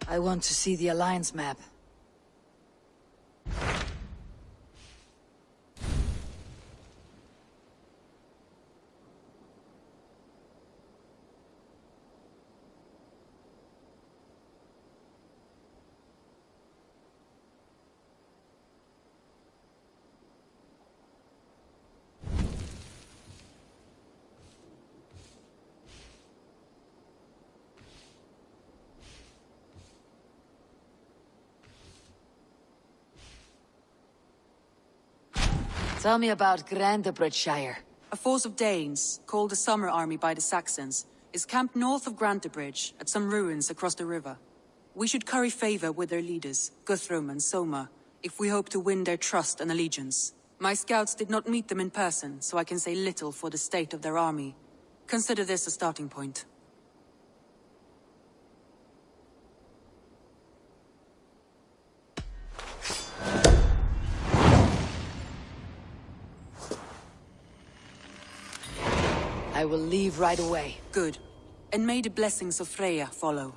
I want to see the Alliance map. Tell me about Grantebridgeshire. A force of Danes, called the Summer Army by the Saxons, is camped north of Grantebridge at some ruins across the river. We should curry favor with their leaders, Guthrum and Soma, if we hope to win their trust and allegiance. My scouts did not meet them in person, so I can say little for the state of their army. Consider this a starting point. I will leave right away. Good. And may the blessings of Freya follow.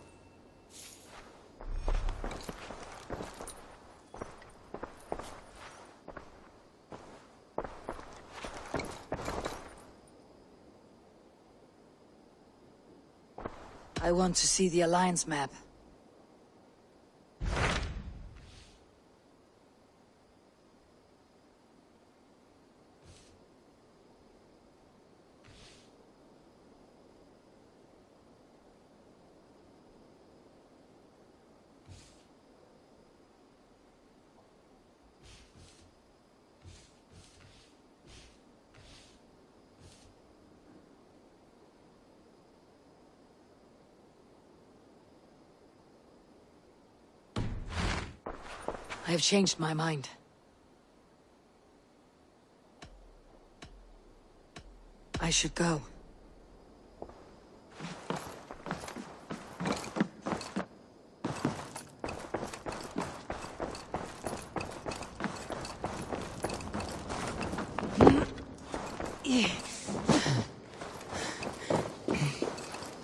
I want to see the Alliance map. I have changed my mind. I should go.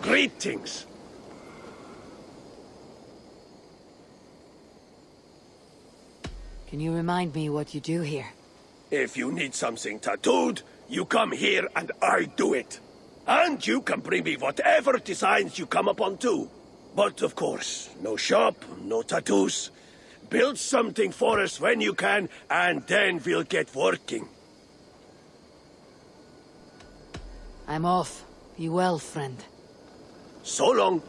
Greetings. Can you remind me what you do here? If you need something tattooed, you come here and I do it. And you can bring me whatever designs you come upon too. But of course, no shop, no tattoos. Build something for us when you can, and then we'll get working. I'm off. Be well, friend. So long.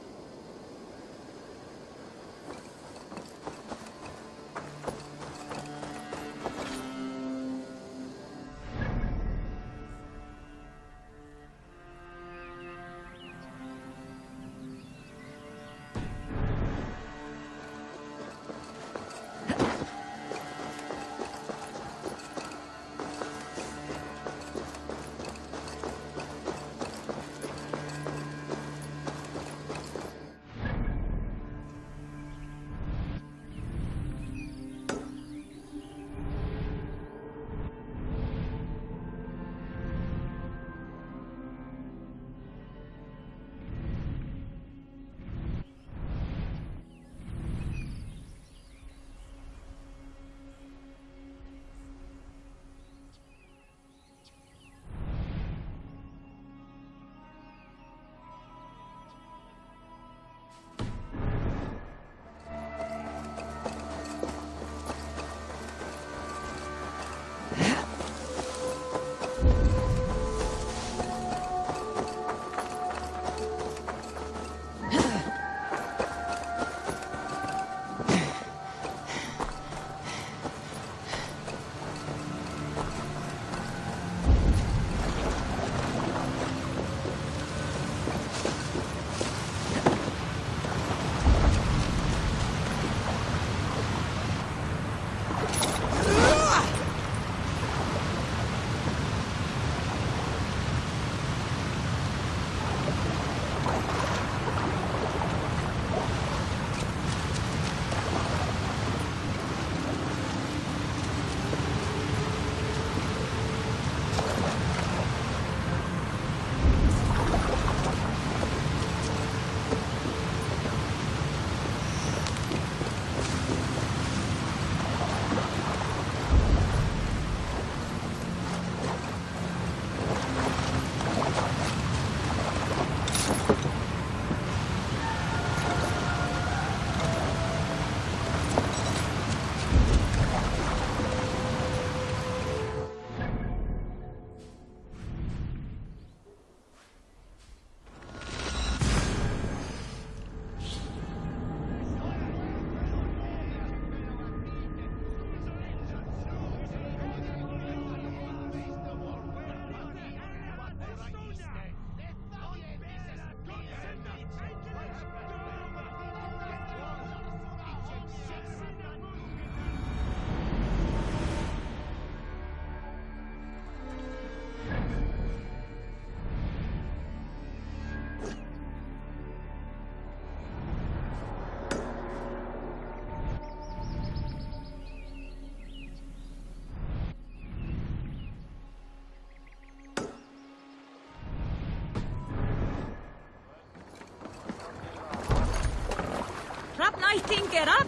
I think get up.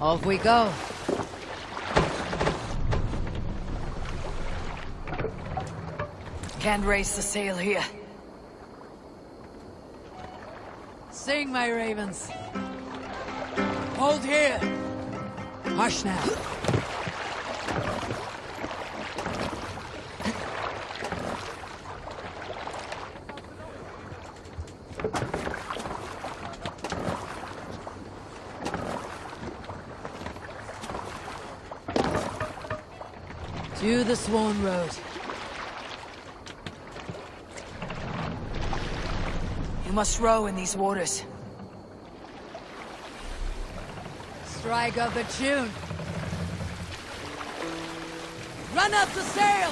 Off we go. Can't raise the sail here. Sing, my ravens. Hold here. Hush now. To the Swan Road. You must row in these waters. Strike up a tune. Run up the sail!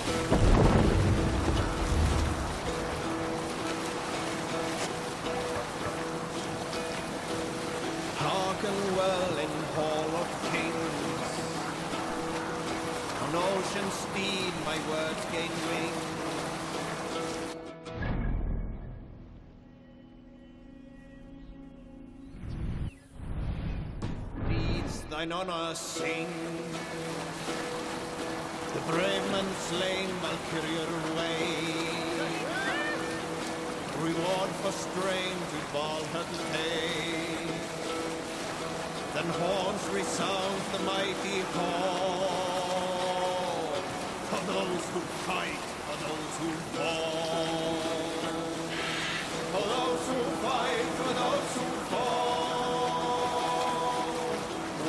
Hearken well in Hall of Kings. On ocean speed, my words gain wing. Deeds thine honor sing. The brave men slain Valkyrian way. Reward for strain to Valhalla pay. Then horns resound the mighty call. For those who fight, for those who fall. For those who fight, for those who fall.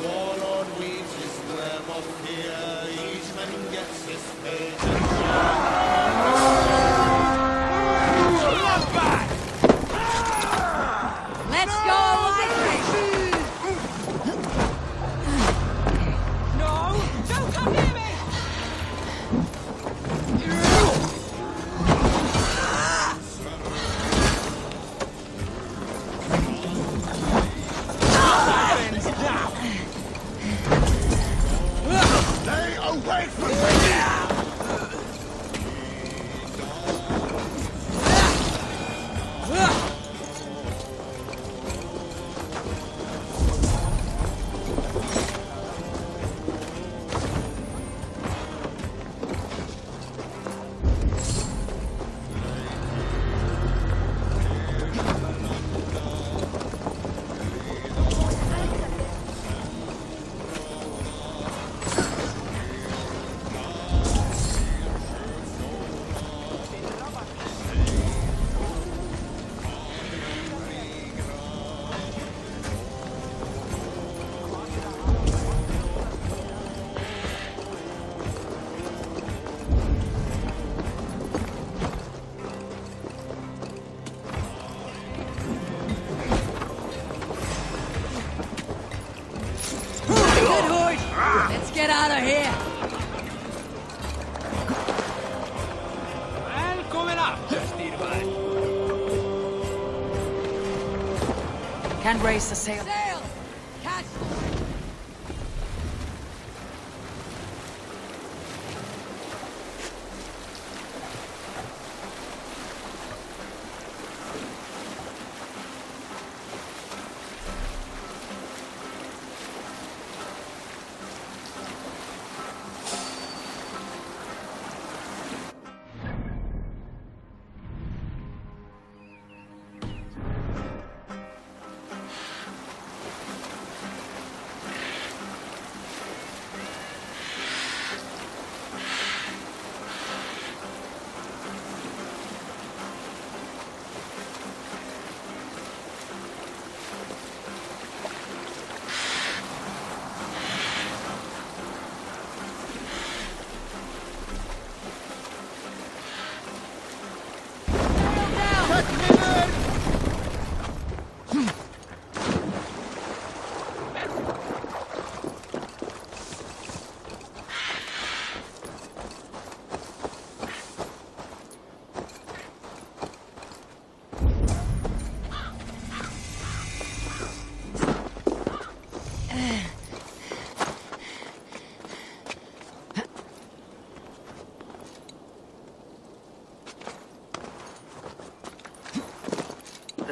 Warlord weaves his web of fear. Each man gets his fate and Let's go, Irish! No! Don't come near me! Stay away from me! Good horse! Let's get out of here! Välkommen upp, Styrberg! Can't raise the sail. Sail! Catch!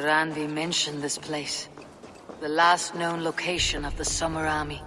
Randi mentioned this place. The last known location of the Summer Army.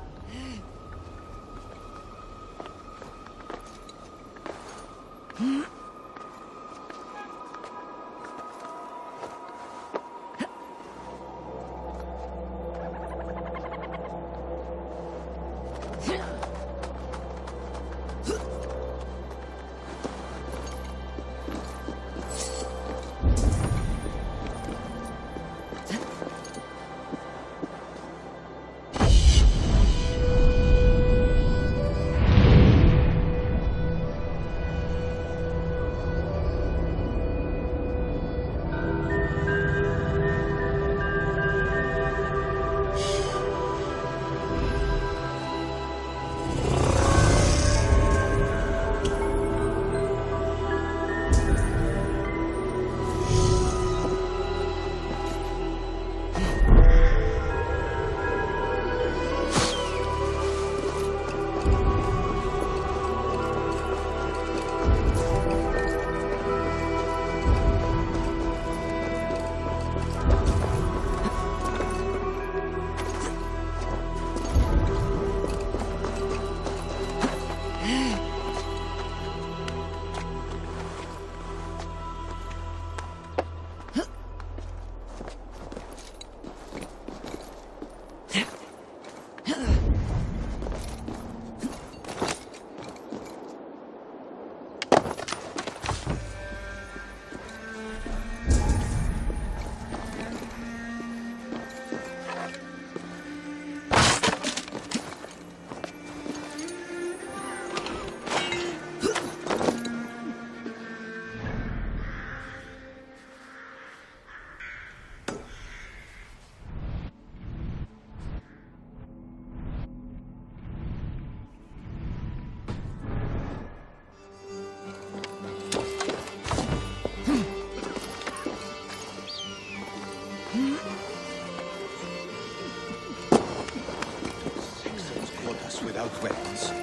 without weapons.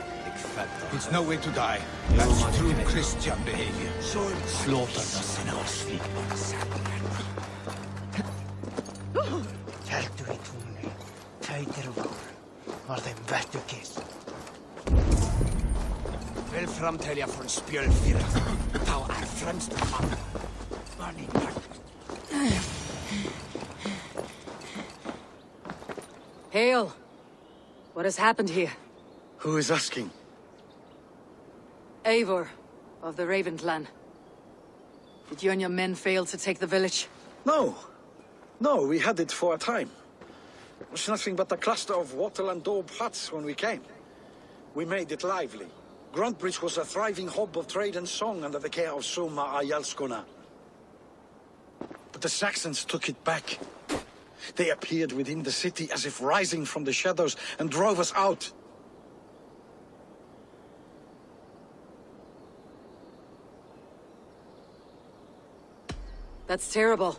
It's no way to die. That's true Christian behavior. Slaughter does not sleep. Vel framtelja från spjölfyra. Tau är främst man. Hail! What has happened here? Who is asking? Eivor, of the Raven clan. Did you and your men fail to take the village? No. No, we had it for a time. It was nothing but a cluster of wattle and daub huts when we came. We made it lively. Gruntbridge was a thriving hub of trade and song under the care of Soma Ayalskona. But the Saxons took it back. They appeared within the city as if rising from the shadows and drove us out. That's terrible.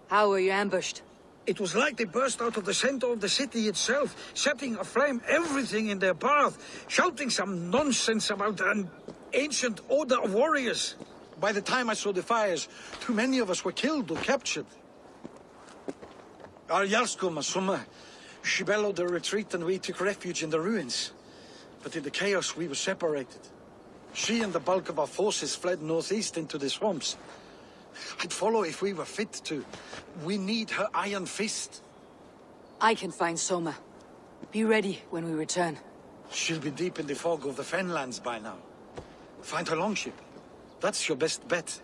How were you ambushed? It was like they burst out of the center of the city itself, setting aflame everything in their path, shouting some nonsense about an ancient order of warriors. By the time I saw the fires, too many of us were killed or captured. Our Jarlskoma, Summa, she bellowed a retreat and we took refuge in the ruins. But in the chaos we were separated. She and the bulk of our forces fled northeast into the swamps. I'd follow if we were fit to. We need her iron fist. I can find Soma. Be ready when we return. She'll be deep in the fog of the Fenlands by now. Find her longship. That's your best bet.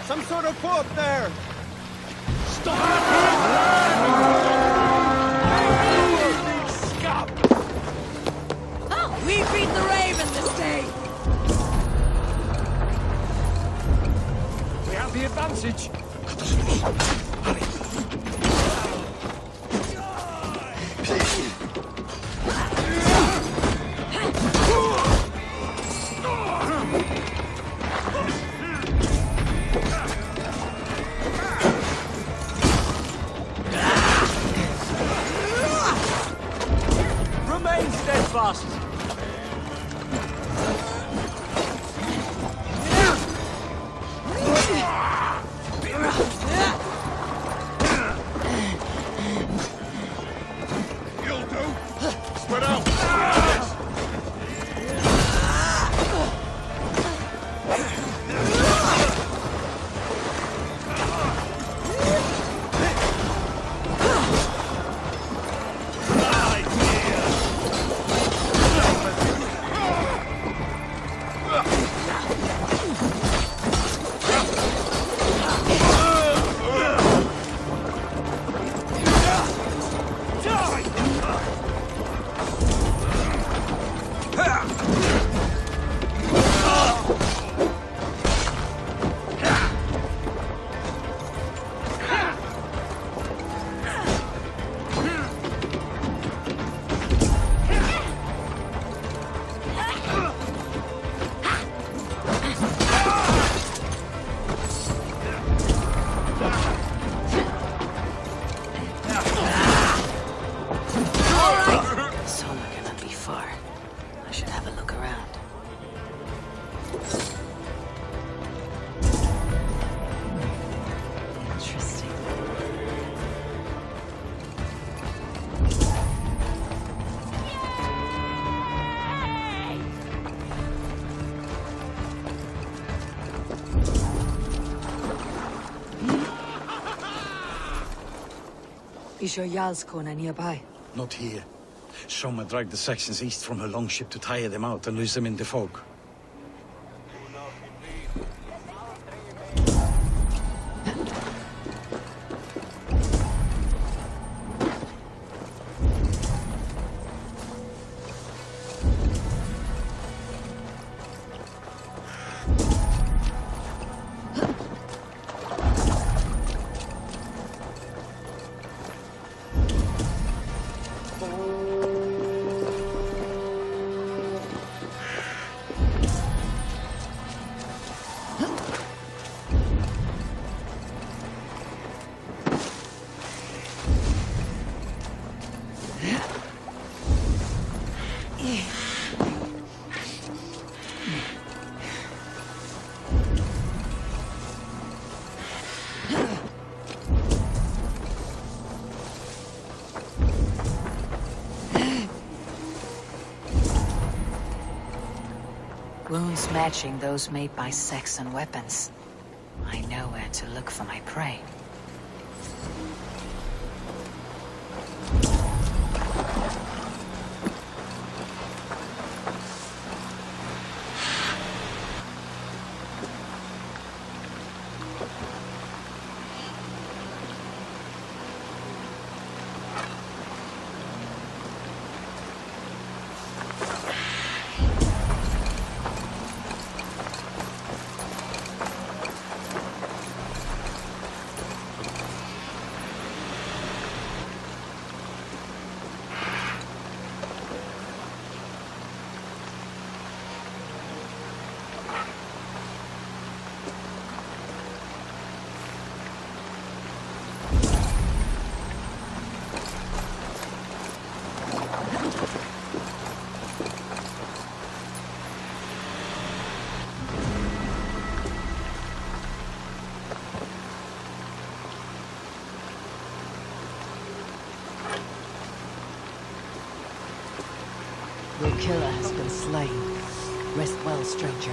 Some sort of fort there! Oh, we beat the Raven this day! We have the advantage. Remain steadfast! You'll do. Spread out. Is your Jarlskona nearby? Not here. Soma dragged the Saxons east from her longship to tire them out and lose them in the fog. Runes matching those made by Saxon weapons. I know where to look for my prey. Your killer has been slain. Rest well, stranger.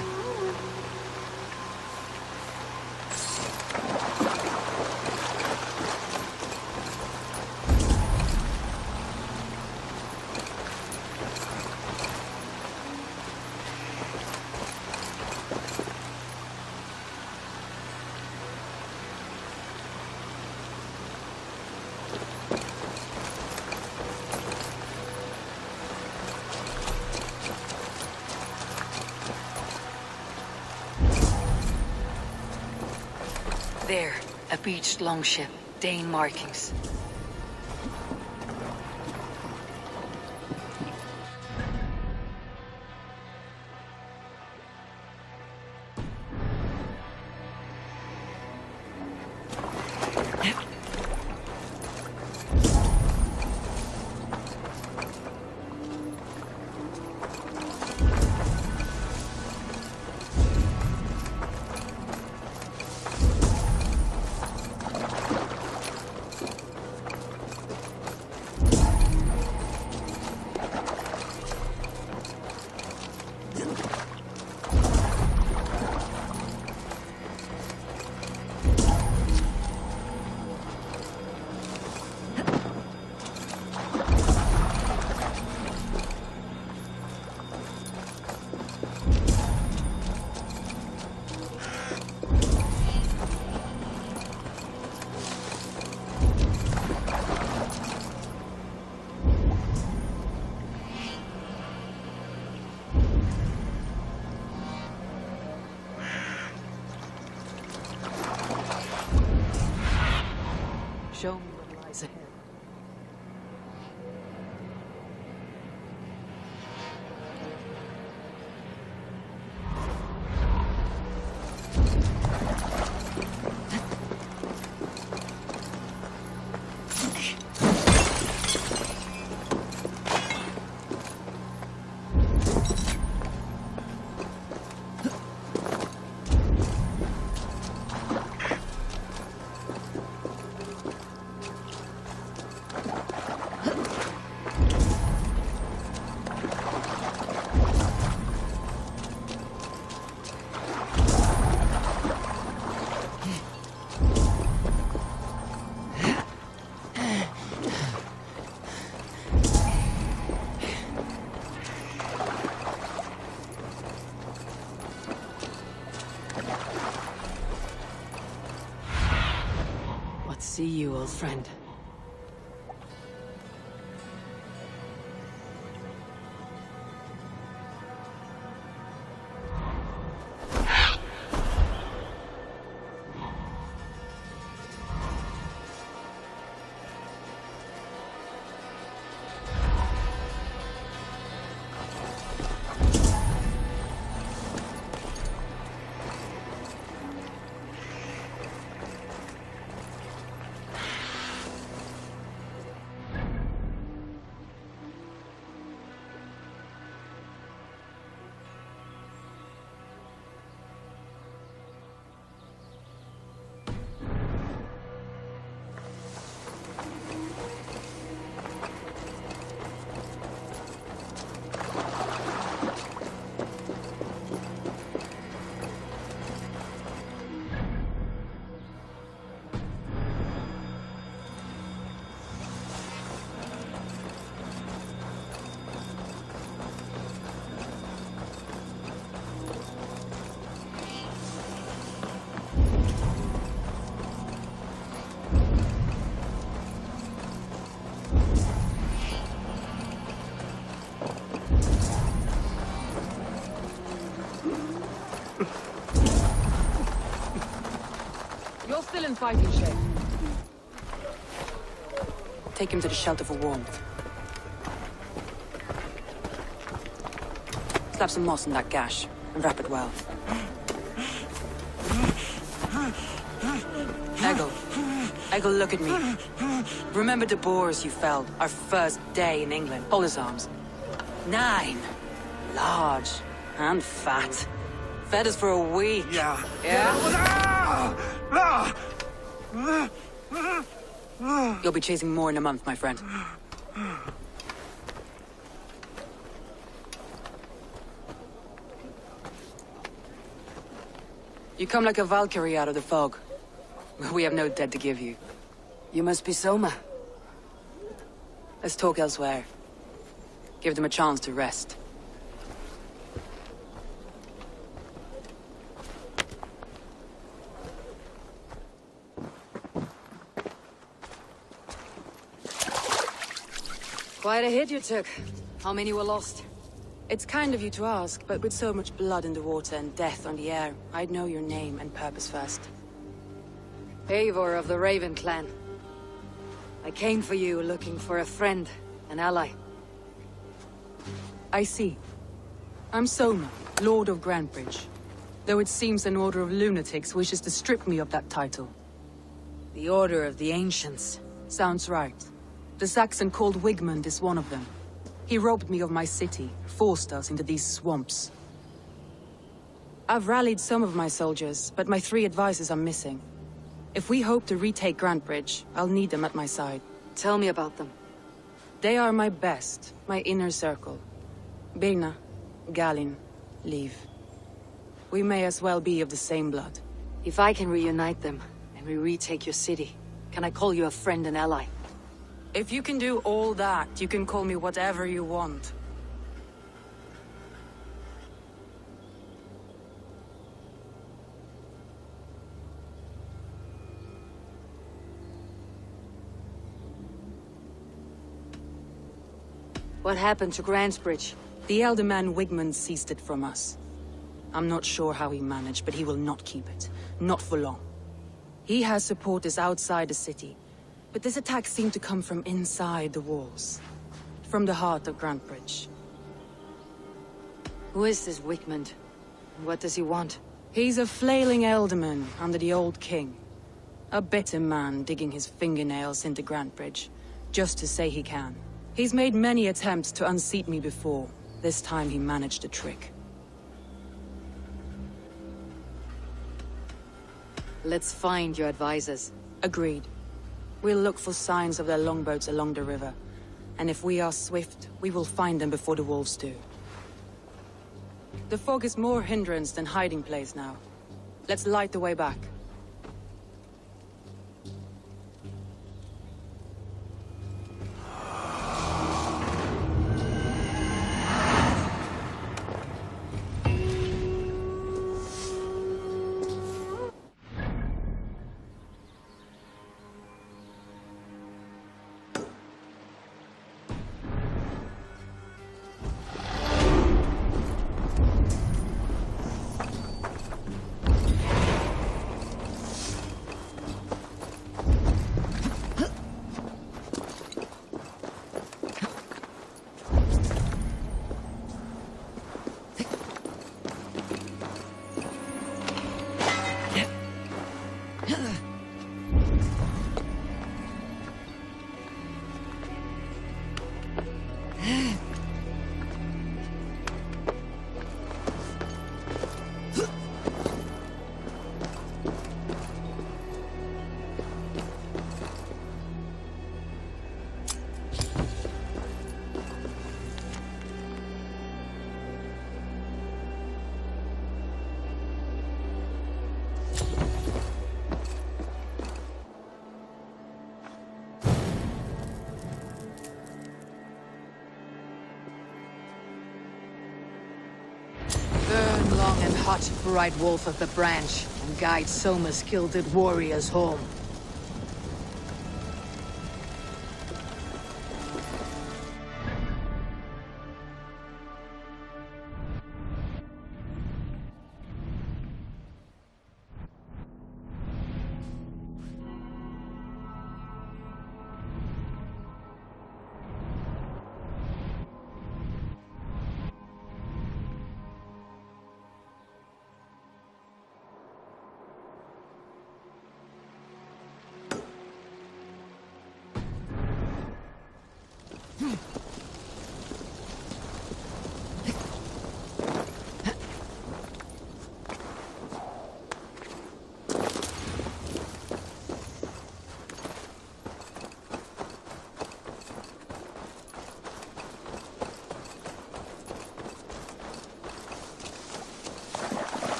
There, a beached longship, Dane markings. Show me what lies ahead. See you, old friend. in fighting shape. Take him to the shelter for warmth. Slap some moss in that gash, and wrap it well. Eggle, look at me. Remember the boars you felled, our first day in England? Hold his arms. 9. Large. And fat. Fed us for a week. Yeah. You'll be chasing more in a month, my friend. You come like a Valkyrie out of the fog. We have no dead to give you. You must be Soma. Let's talk elsewhere. Give them a chance to rest. Quite a hit you took. How many were lost? It's kind of you to ask, but with so much blood in the water and death on the air, I'd know your name and purpose first. Eivor of the Raven clan. I came for you looking for a friend, an ally. I see. I'm Soma, Lord of Grantebridge. Though it seems an order of lunatics wishes to strip me of that title. The Order of the Ancients. Sounds right. The Saxon called Wigmund is one of them. He robbed me of my city, forced us into these swamps. I've rallied some of my soldiers, but my 3 advisors are missing. If we hope to retake Grantebridge, I'll need them at my side. Tell me about them. They are my best, my inner circle. Birna, Galin, Liv. We may as well be of the same blood. If I can reunite them, and we retake your city, can I call you a friend and ally? If you can do all that, you can call me whatever you want. What happened to Grantebridge? The elder man Wigmund seized it from us. I'm not sure how he managed, but he will not keep it. Not for long. He has supporters outside the city, but this attack seemed to come from inside the walls. From the heart of Grantebridge. Who is this Wigmund? What does he want? He's a flailing elderman under the old king. A bitter man digging his fingernails into Grantebridge, just to say he can. He's made many attempts to unseat me before. This time he managed a trick. Let's find your advisors. Agreed. We'll look for signs of their longboats along the river. And if we are swift, we will find them before the wolves do. The fog is more hindrance than hiding place now. Let's light the way back. Hot, bright wolf of the branch, and guide Soma's gilded warriors home.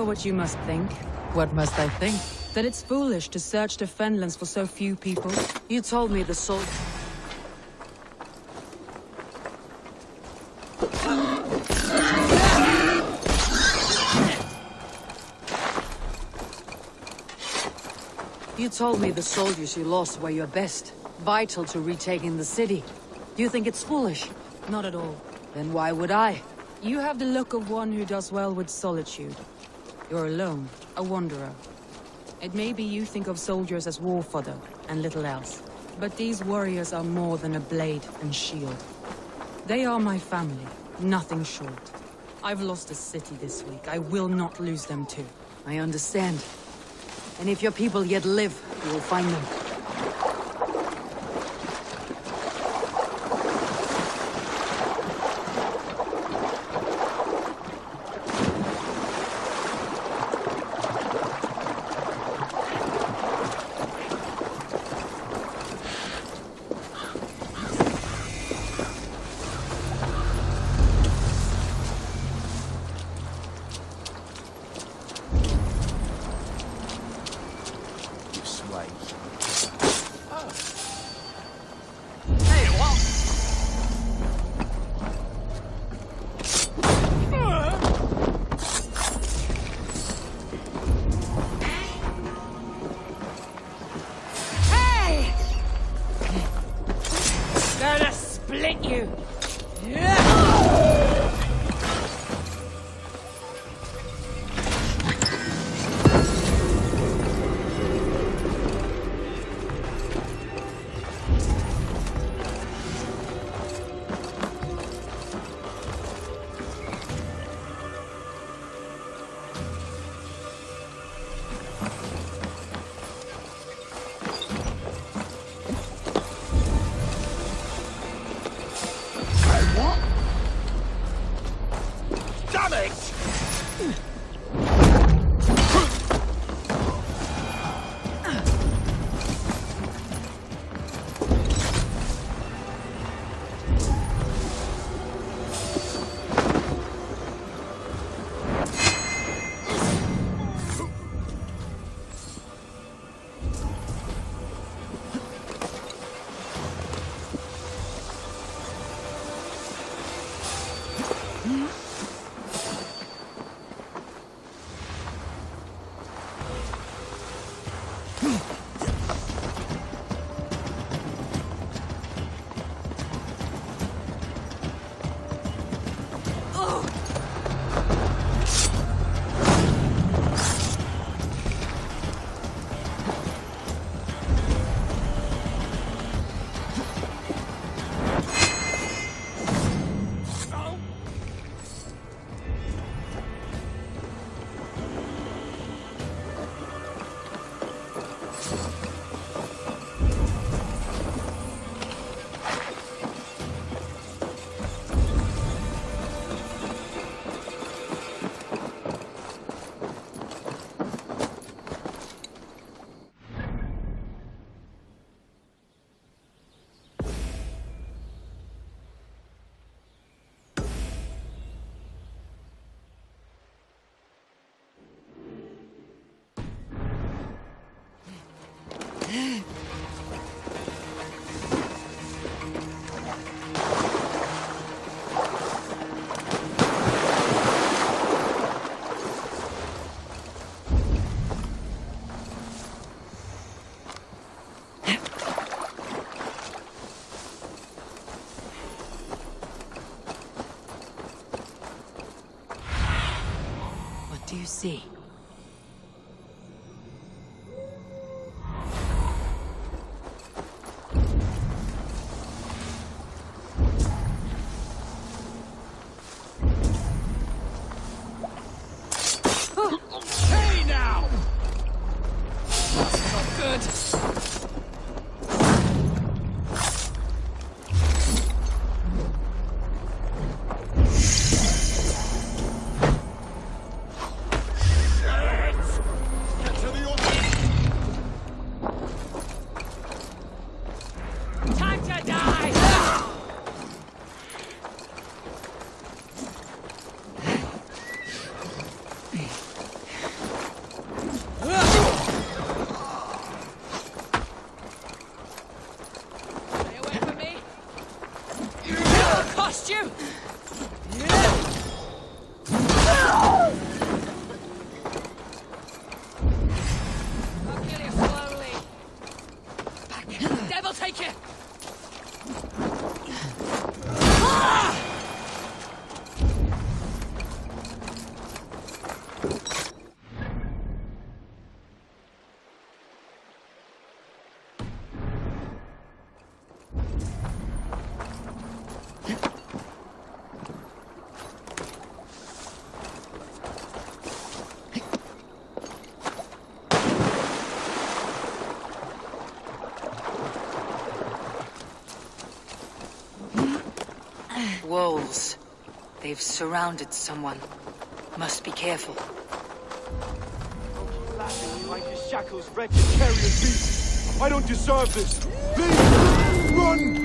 what you must think. What must I think? That it's foolish to search the Fenlands for so few people. You told me the soul... You told me the soldiers you lost were your best, vital to retaking the city. Do you think it's foolish? Not at all. Then why would I? You have the look of one who does well with solitude. You're alone, a wanderer. It may be you think of soldiers as war fodder, and little else. But these warriors are more than a blade and shield. They are my family, nothing short. I've lost a city this week. I will not lose them too. I understand. And if your people yet live, you will find them. Do you see? Hey now! That's not good. rebels. They've surrounded someone. Must be careful. Like your shackles, wretched carrion beast! I don't deserve this! Please, run!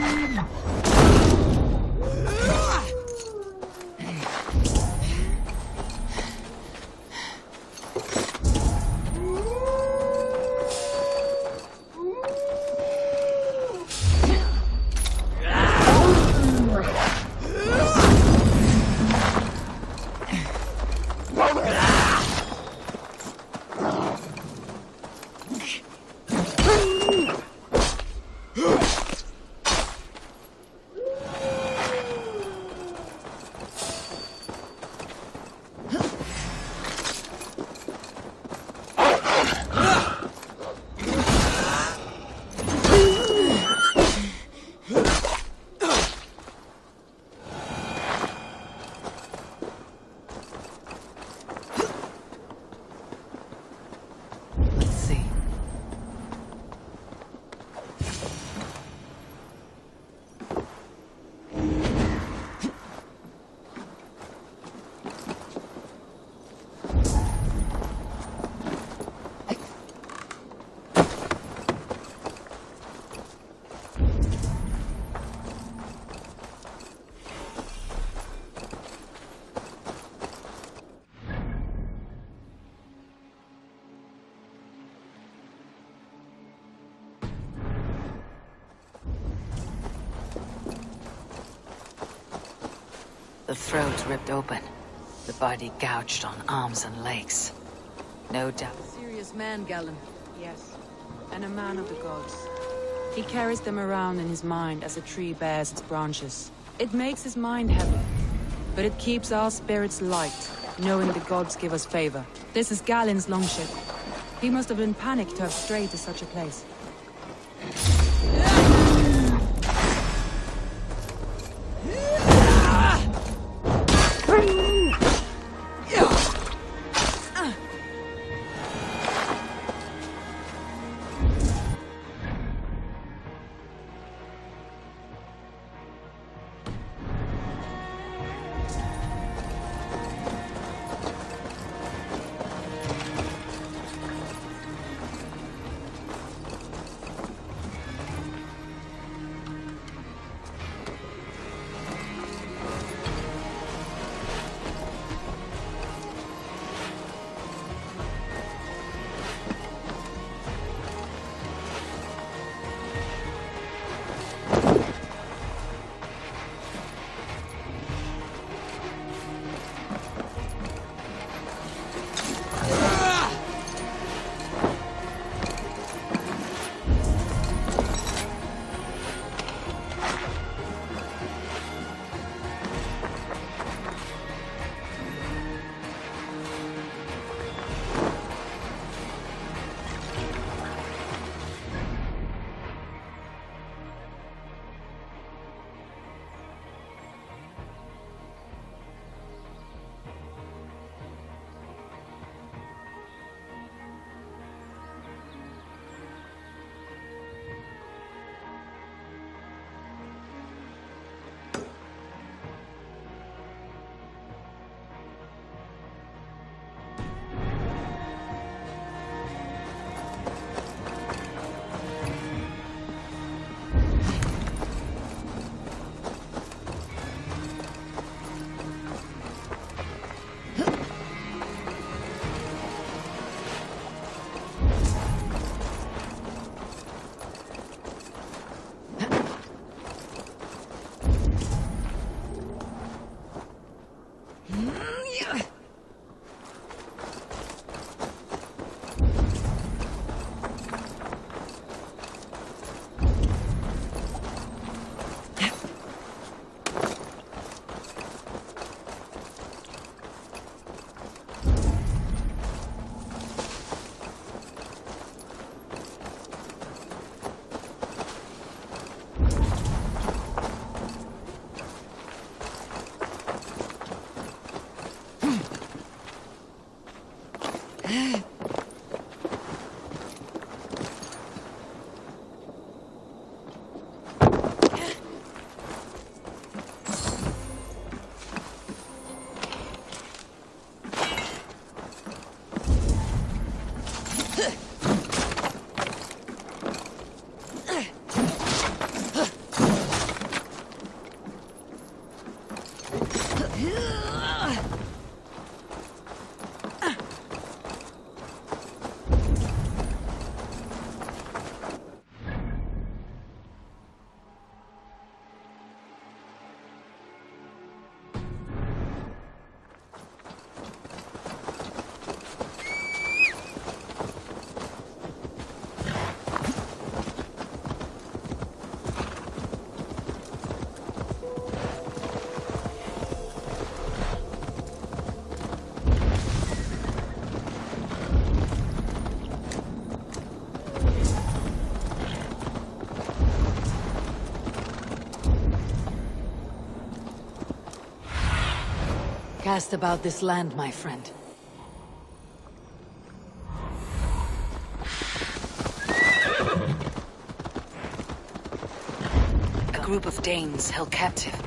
The throat ripped open, the body gouged on arms and legs. No doubt. Serious man, Galen. Yes. And a man of the gods. He carries them around in his mind as a tree bears its branches. It makes his mind heavy, but it keeps our spirits light, knowing the gods give us favor. This is Galen's longship. He must have been panicked to have strayed to such a place. Cast about this land, my friend. A group of Danes held captive.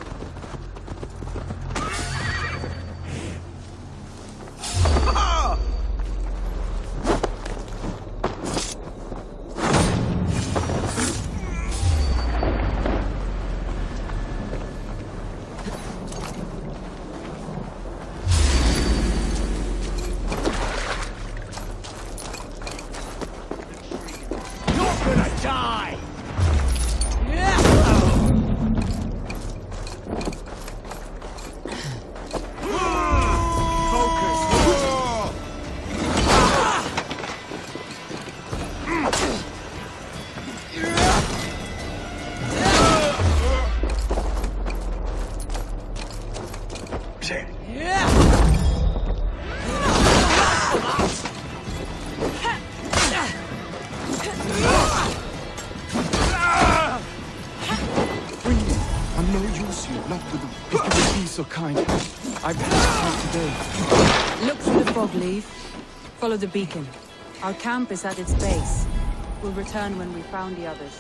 So kind. I've had today. Look through the fog, Leaf. Follow the beacon. Our camp is at its base. We'll return when we found the others.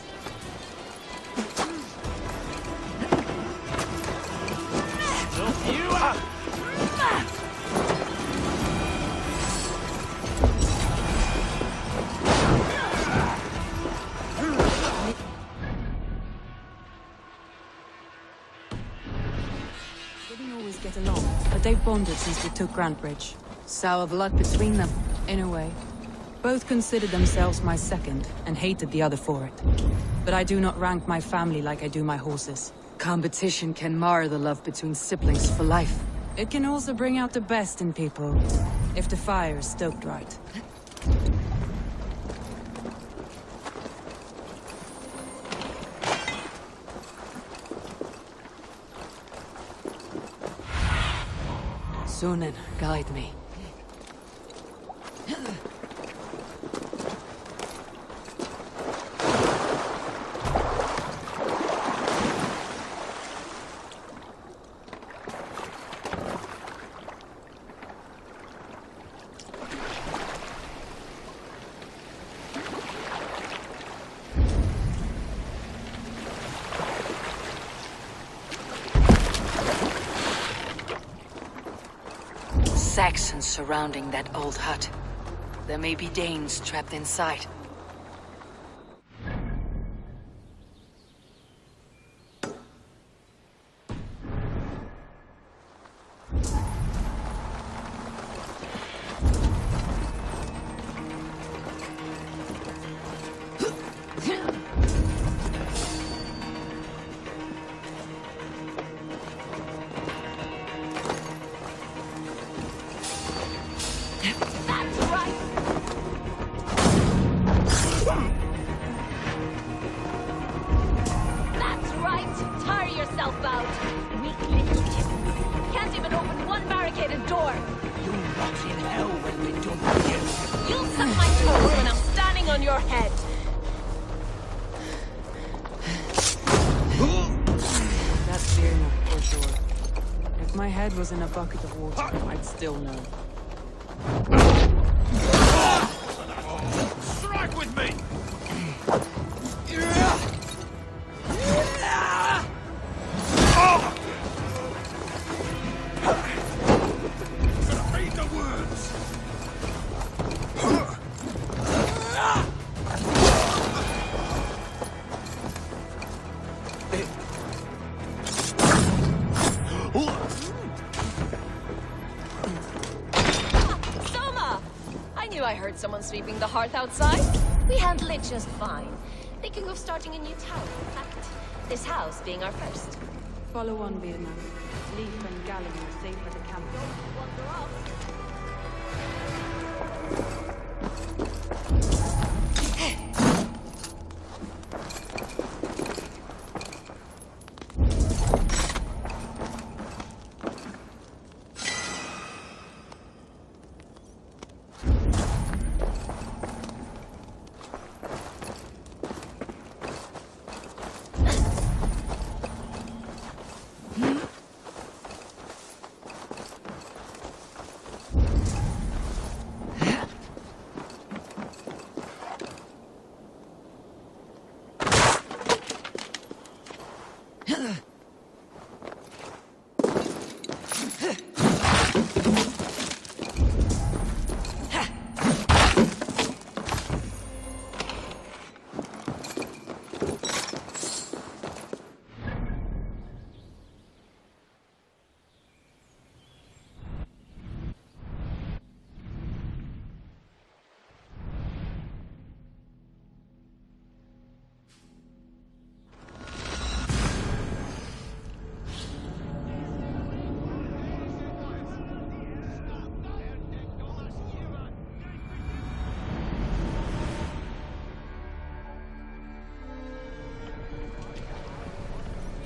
Get along, but they've bonded since we took Grantbridge. Sour blood between them. In a way. Both considered themselves my second, and hated the other for it. But I do not rank my family like I do my horses. Competition can mar the love between siblings for life. It can also bring out the best in people, if the fire is stoked right. Sunan, guide me. Saxons surrounding that old hut. There may be Danes trapped inside. Was in a bucket of water, I'd still know. Strike with me! Read the words! I heard someone sweeping the hearth outside. We handle it just fine. Thinking of starting a new town, in fact. This house being our first. Follow on, Vietnam. Leaf and Gallagher are safe at the camp. Don't wander off.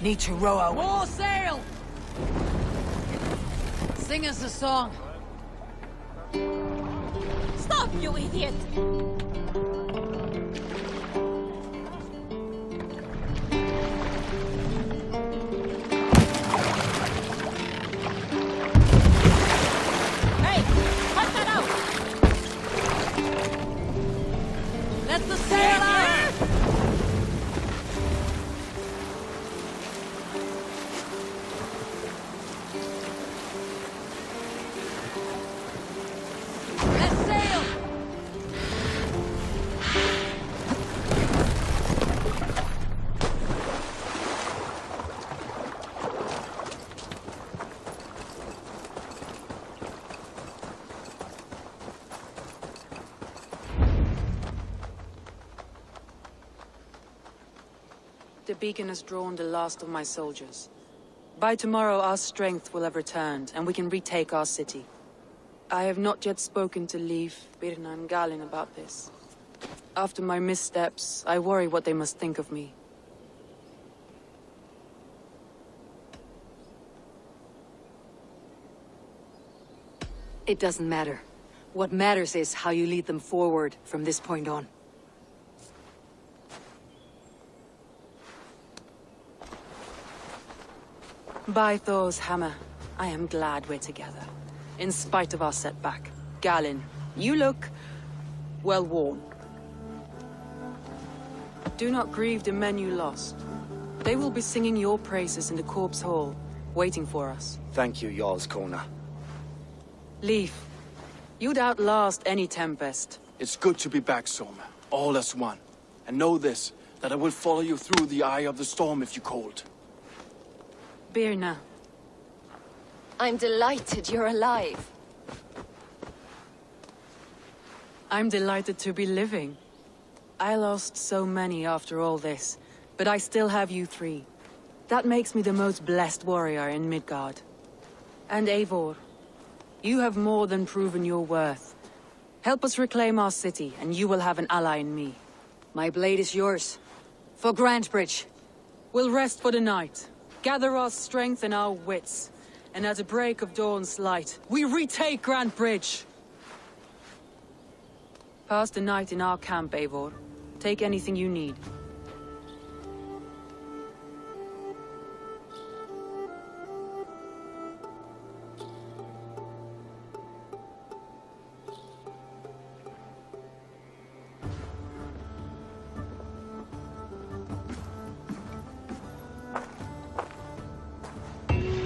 Need to row out. More sail! Sing us a song. Stop, you idiot! Hey, cut that out! Let the sail out! The beacon has drawn the last of my soldiers. By tomorrow, our strength will have returned, and we can retake our city. I have not yet spoken to Leif, Birna, and Galin about this. After my missteps, I worry what they must think of me. It doesn't matter. What matters is how you lead them forward from this point on. By Thor's hammer, I am glad we're together. In spite of our setback. Galin, you look well worn. Do not grieve the men you lost. They will be singing your praises in the corpse hall, waiting for us. Thank you, Jarl's Kona. Leif, you'd outlast any tempest. It's good to be back, Soma. All as one. And know this, that I will follow you through the eye of the storm if you called. Birna. I'm delighted you're alive. I'm delighted to be living. I lost so many after all this, but I still have you three. That makes me the most blessed warrior in Midgard. And Eivor, you have more than proven your worth. Help us reclaim our city, and you will have an ally in me. My blade is yours. For Grantebridge. We'll rest for the night, gather our strength and our wits, and at the break of dawn's light, we retake Grantebridge! Pass the night in our camp, Eivor. Take anything you need.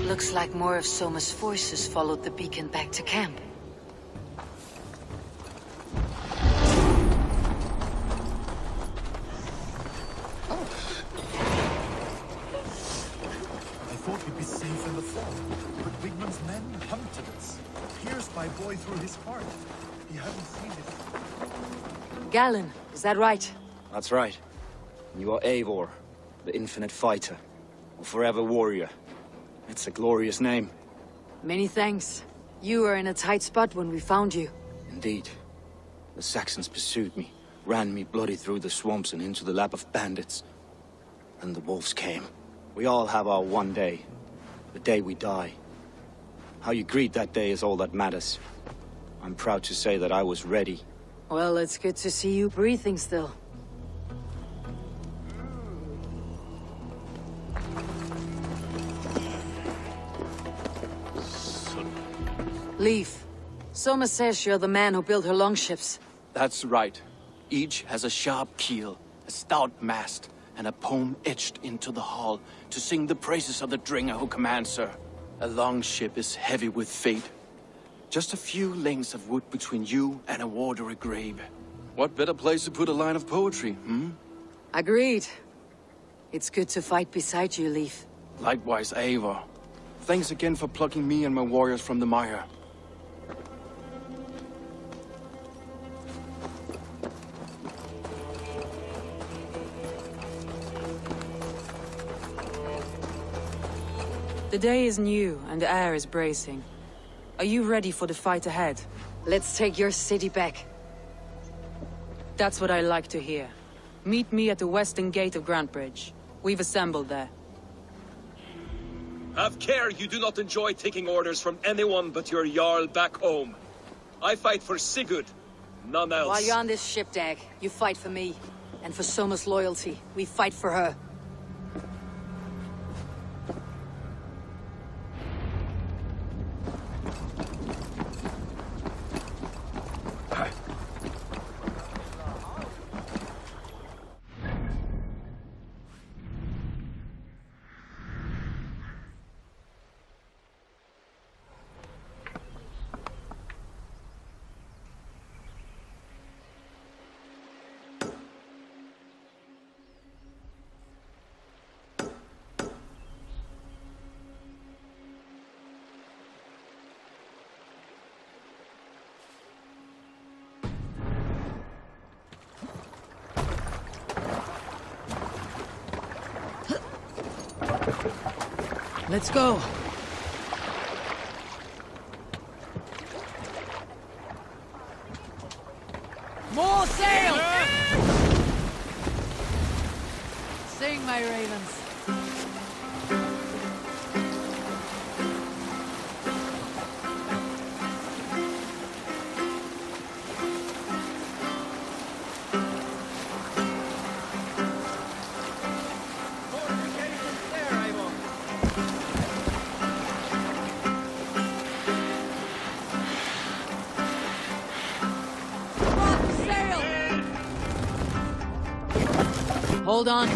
Looks like more of Soma's forces followed the beacon back to camp. I thought we'd be safe in the fall, but Wigmund's men hunted us, pierced my boy through his heart. He hadn't seen it. Galin, is that right? That's right. You are Eivor, the infinite fighter, a forever warrior. It's a glorious name. Many thanks. You were in a tight spot when we found you. Indeed. The Saxons pursued me, ran me bloody through the swamps and into the lap of bandits. And the wolves came. We all have our one day. The day we die. How you greet that day is all that matters. I'm proud to say that I was ready. Well, it's good to see you breathing still. Leif, Soma says you're the man who built her longships. That's right. Each has a sharp keel, a stout mast, and a poem etched into the hull to sing the praises of the Dringer who commands her. A longship is heavy with fate. Just a few lengths of wood between you and a watery grave. What better place to put a line of poetry, hmm? Agreed. It's good to fight beside you, Leif. Likewise, Eivor. Thanks again for plucking me and my warriors from the mire. The day is new, and the air is bracing. Are you ready for the fight ahead? Let's take your city back. That's what I like to hear. Meet me at the western gate of Grantebridge. We've assembled there. Have care you do not enjoy taking orders from anyone but your Jarl back home. I fight for Sigurd, none else. While you're on this ship, Dag, you fight for me. And for Soma's loyalty, we fight for her. Let's go. More sail! Sing, my ravens. Hold on.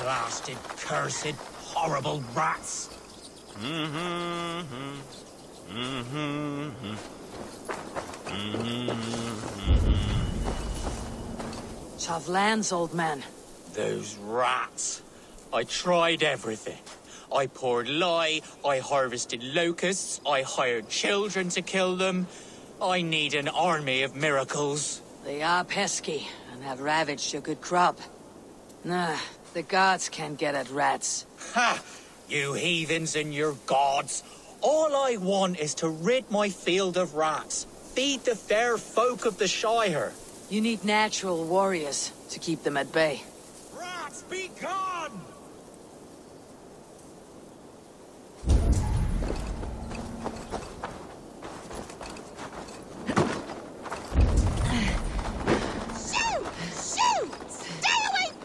Blasted, cursed, horrible rats! Tough lands, old man. Those rats. I tried everything. I poured lye, I harvested locusts, I hired children to kill them. I need an army of miracles. They are pesky, and have ravaged your good crop. Nah, the gods can't get at rats. Ha! You heathens and your gods. All I want is to rid my field of rats. Feed the fair folk of the Shire. You need natural warriors to keep them at bay. Rats, be gone!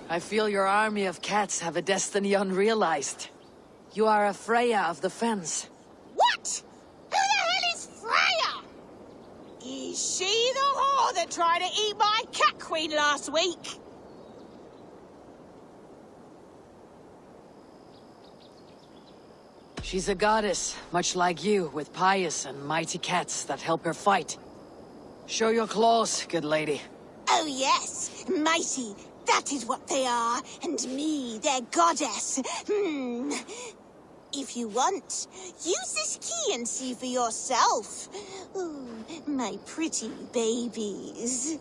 I feel your army of cats have a destiny unrealized. You are a Freya of the Fens. What? Who the hell is Freya? Is she the whore that tried to eat my cat queen last week? She's a goddess, much like you, with pious and mighty cats that help her fight. Show your claws, good lady. Oh yes, mighty. That is what they are, and me, their goddess. If you want, use this key and see for yourself. Ooh, my pretty babies.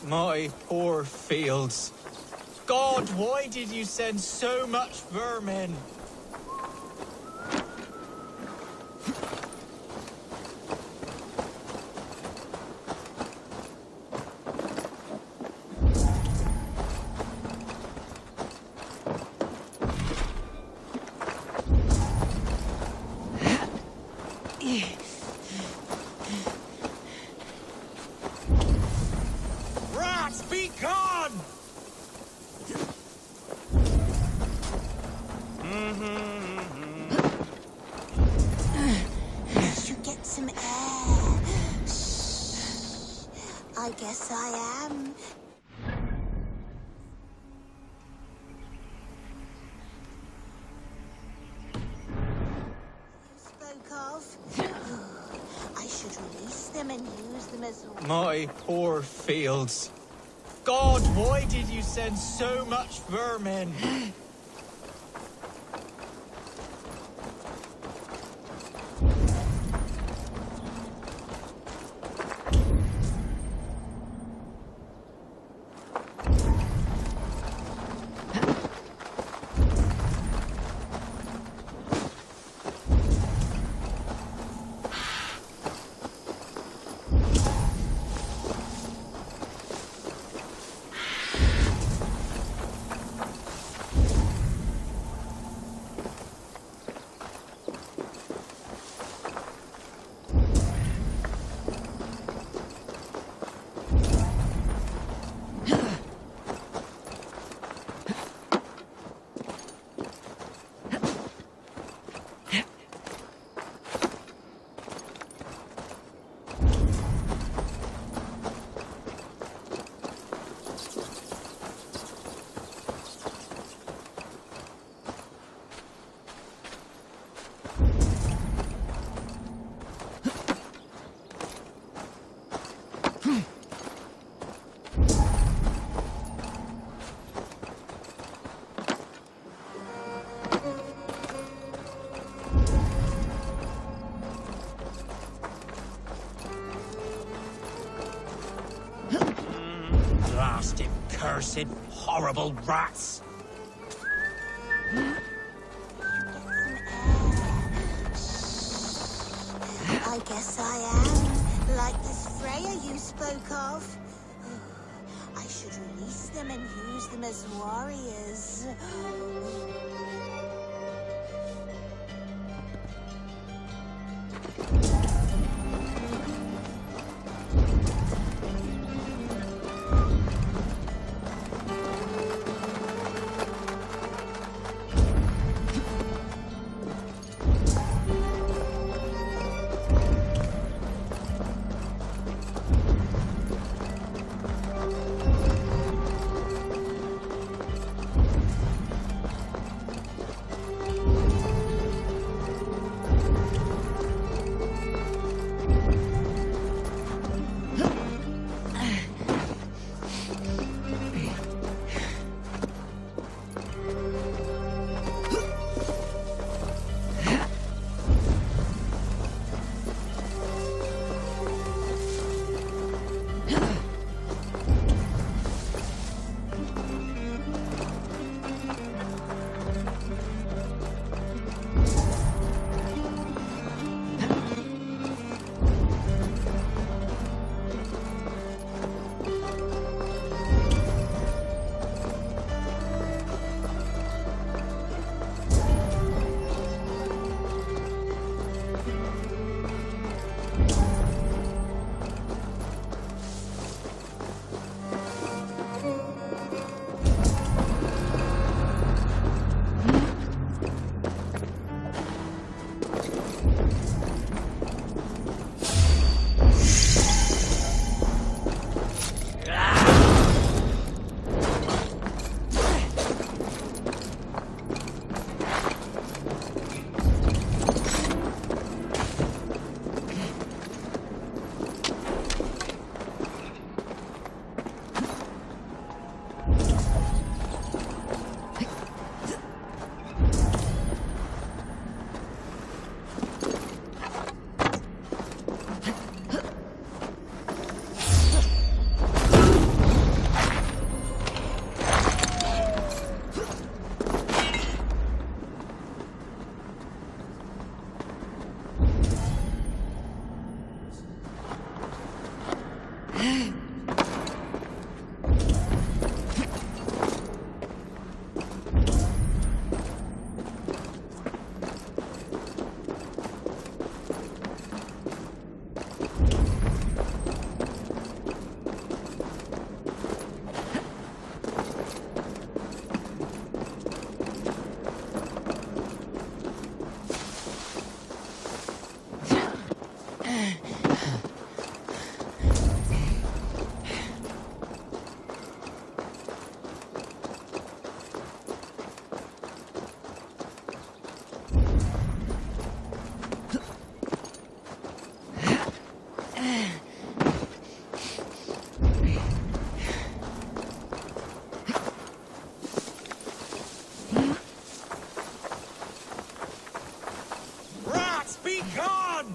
My poor fields. God, why did you send so much vermin? Rats, be gone! Should get some air. Shh. I guess I am. You spoke of. I should release them and use them as. My poor fields. God, why did you send so much vermin? Blasted, cursed, horrible rats! I guess I am. Like this Freya you spoke of. I should release them and use them as warriors. gone!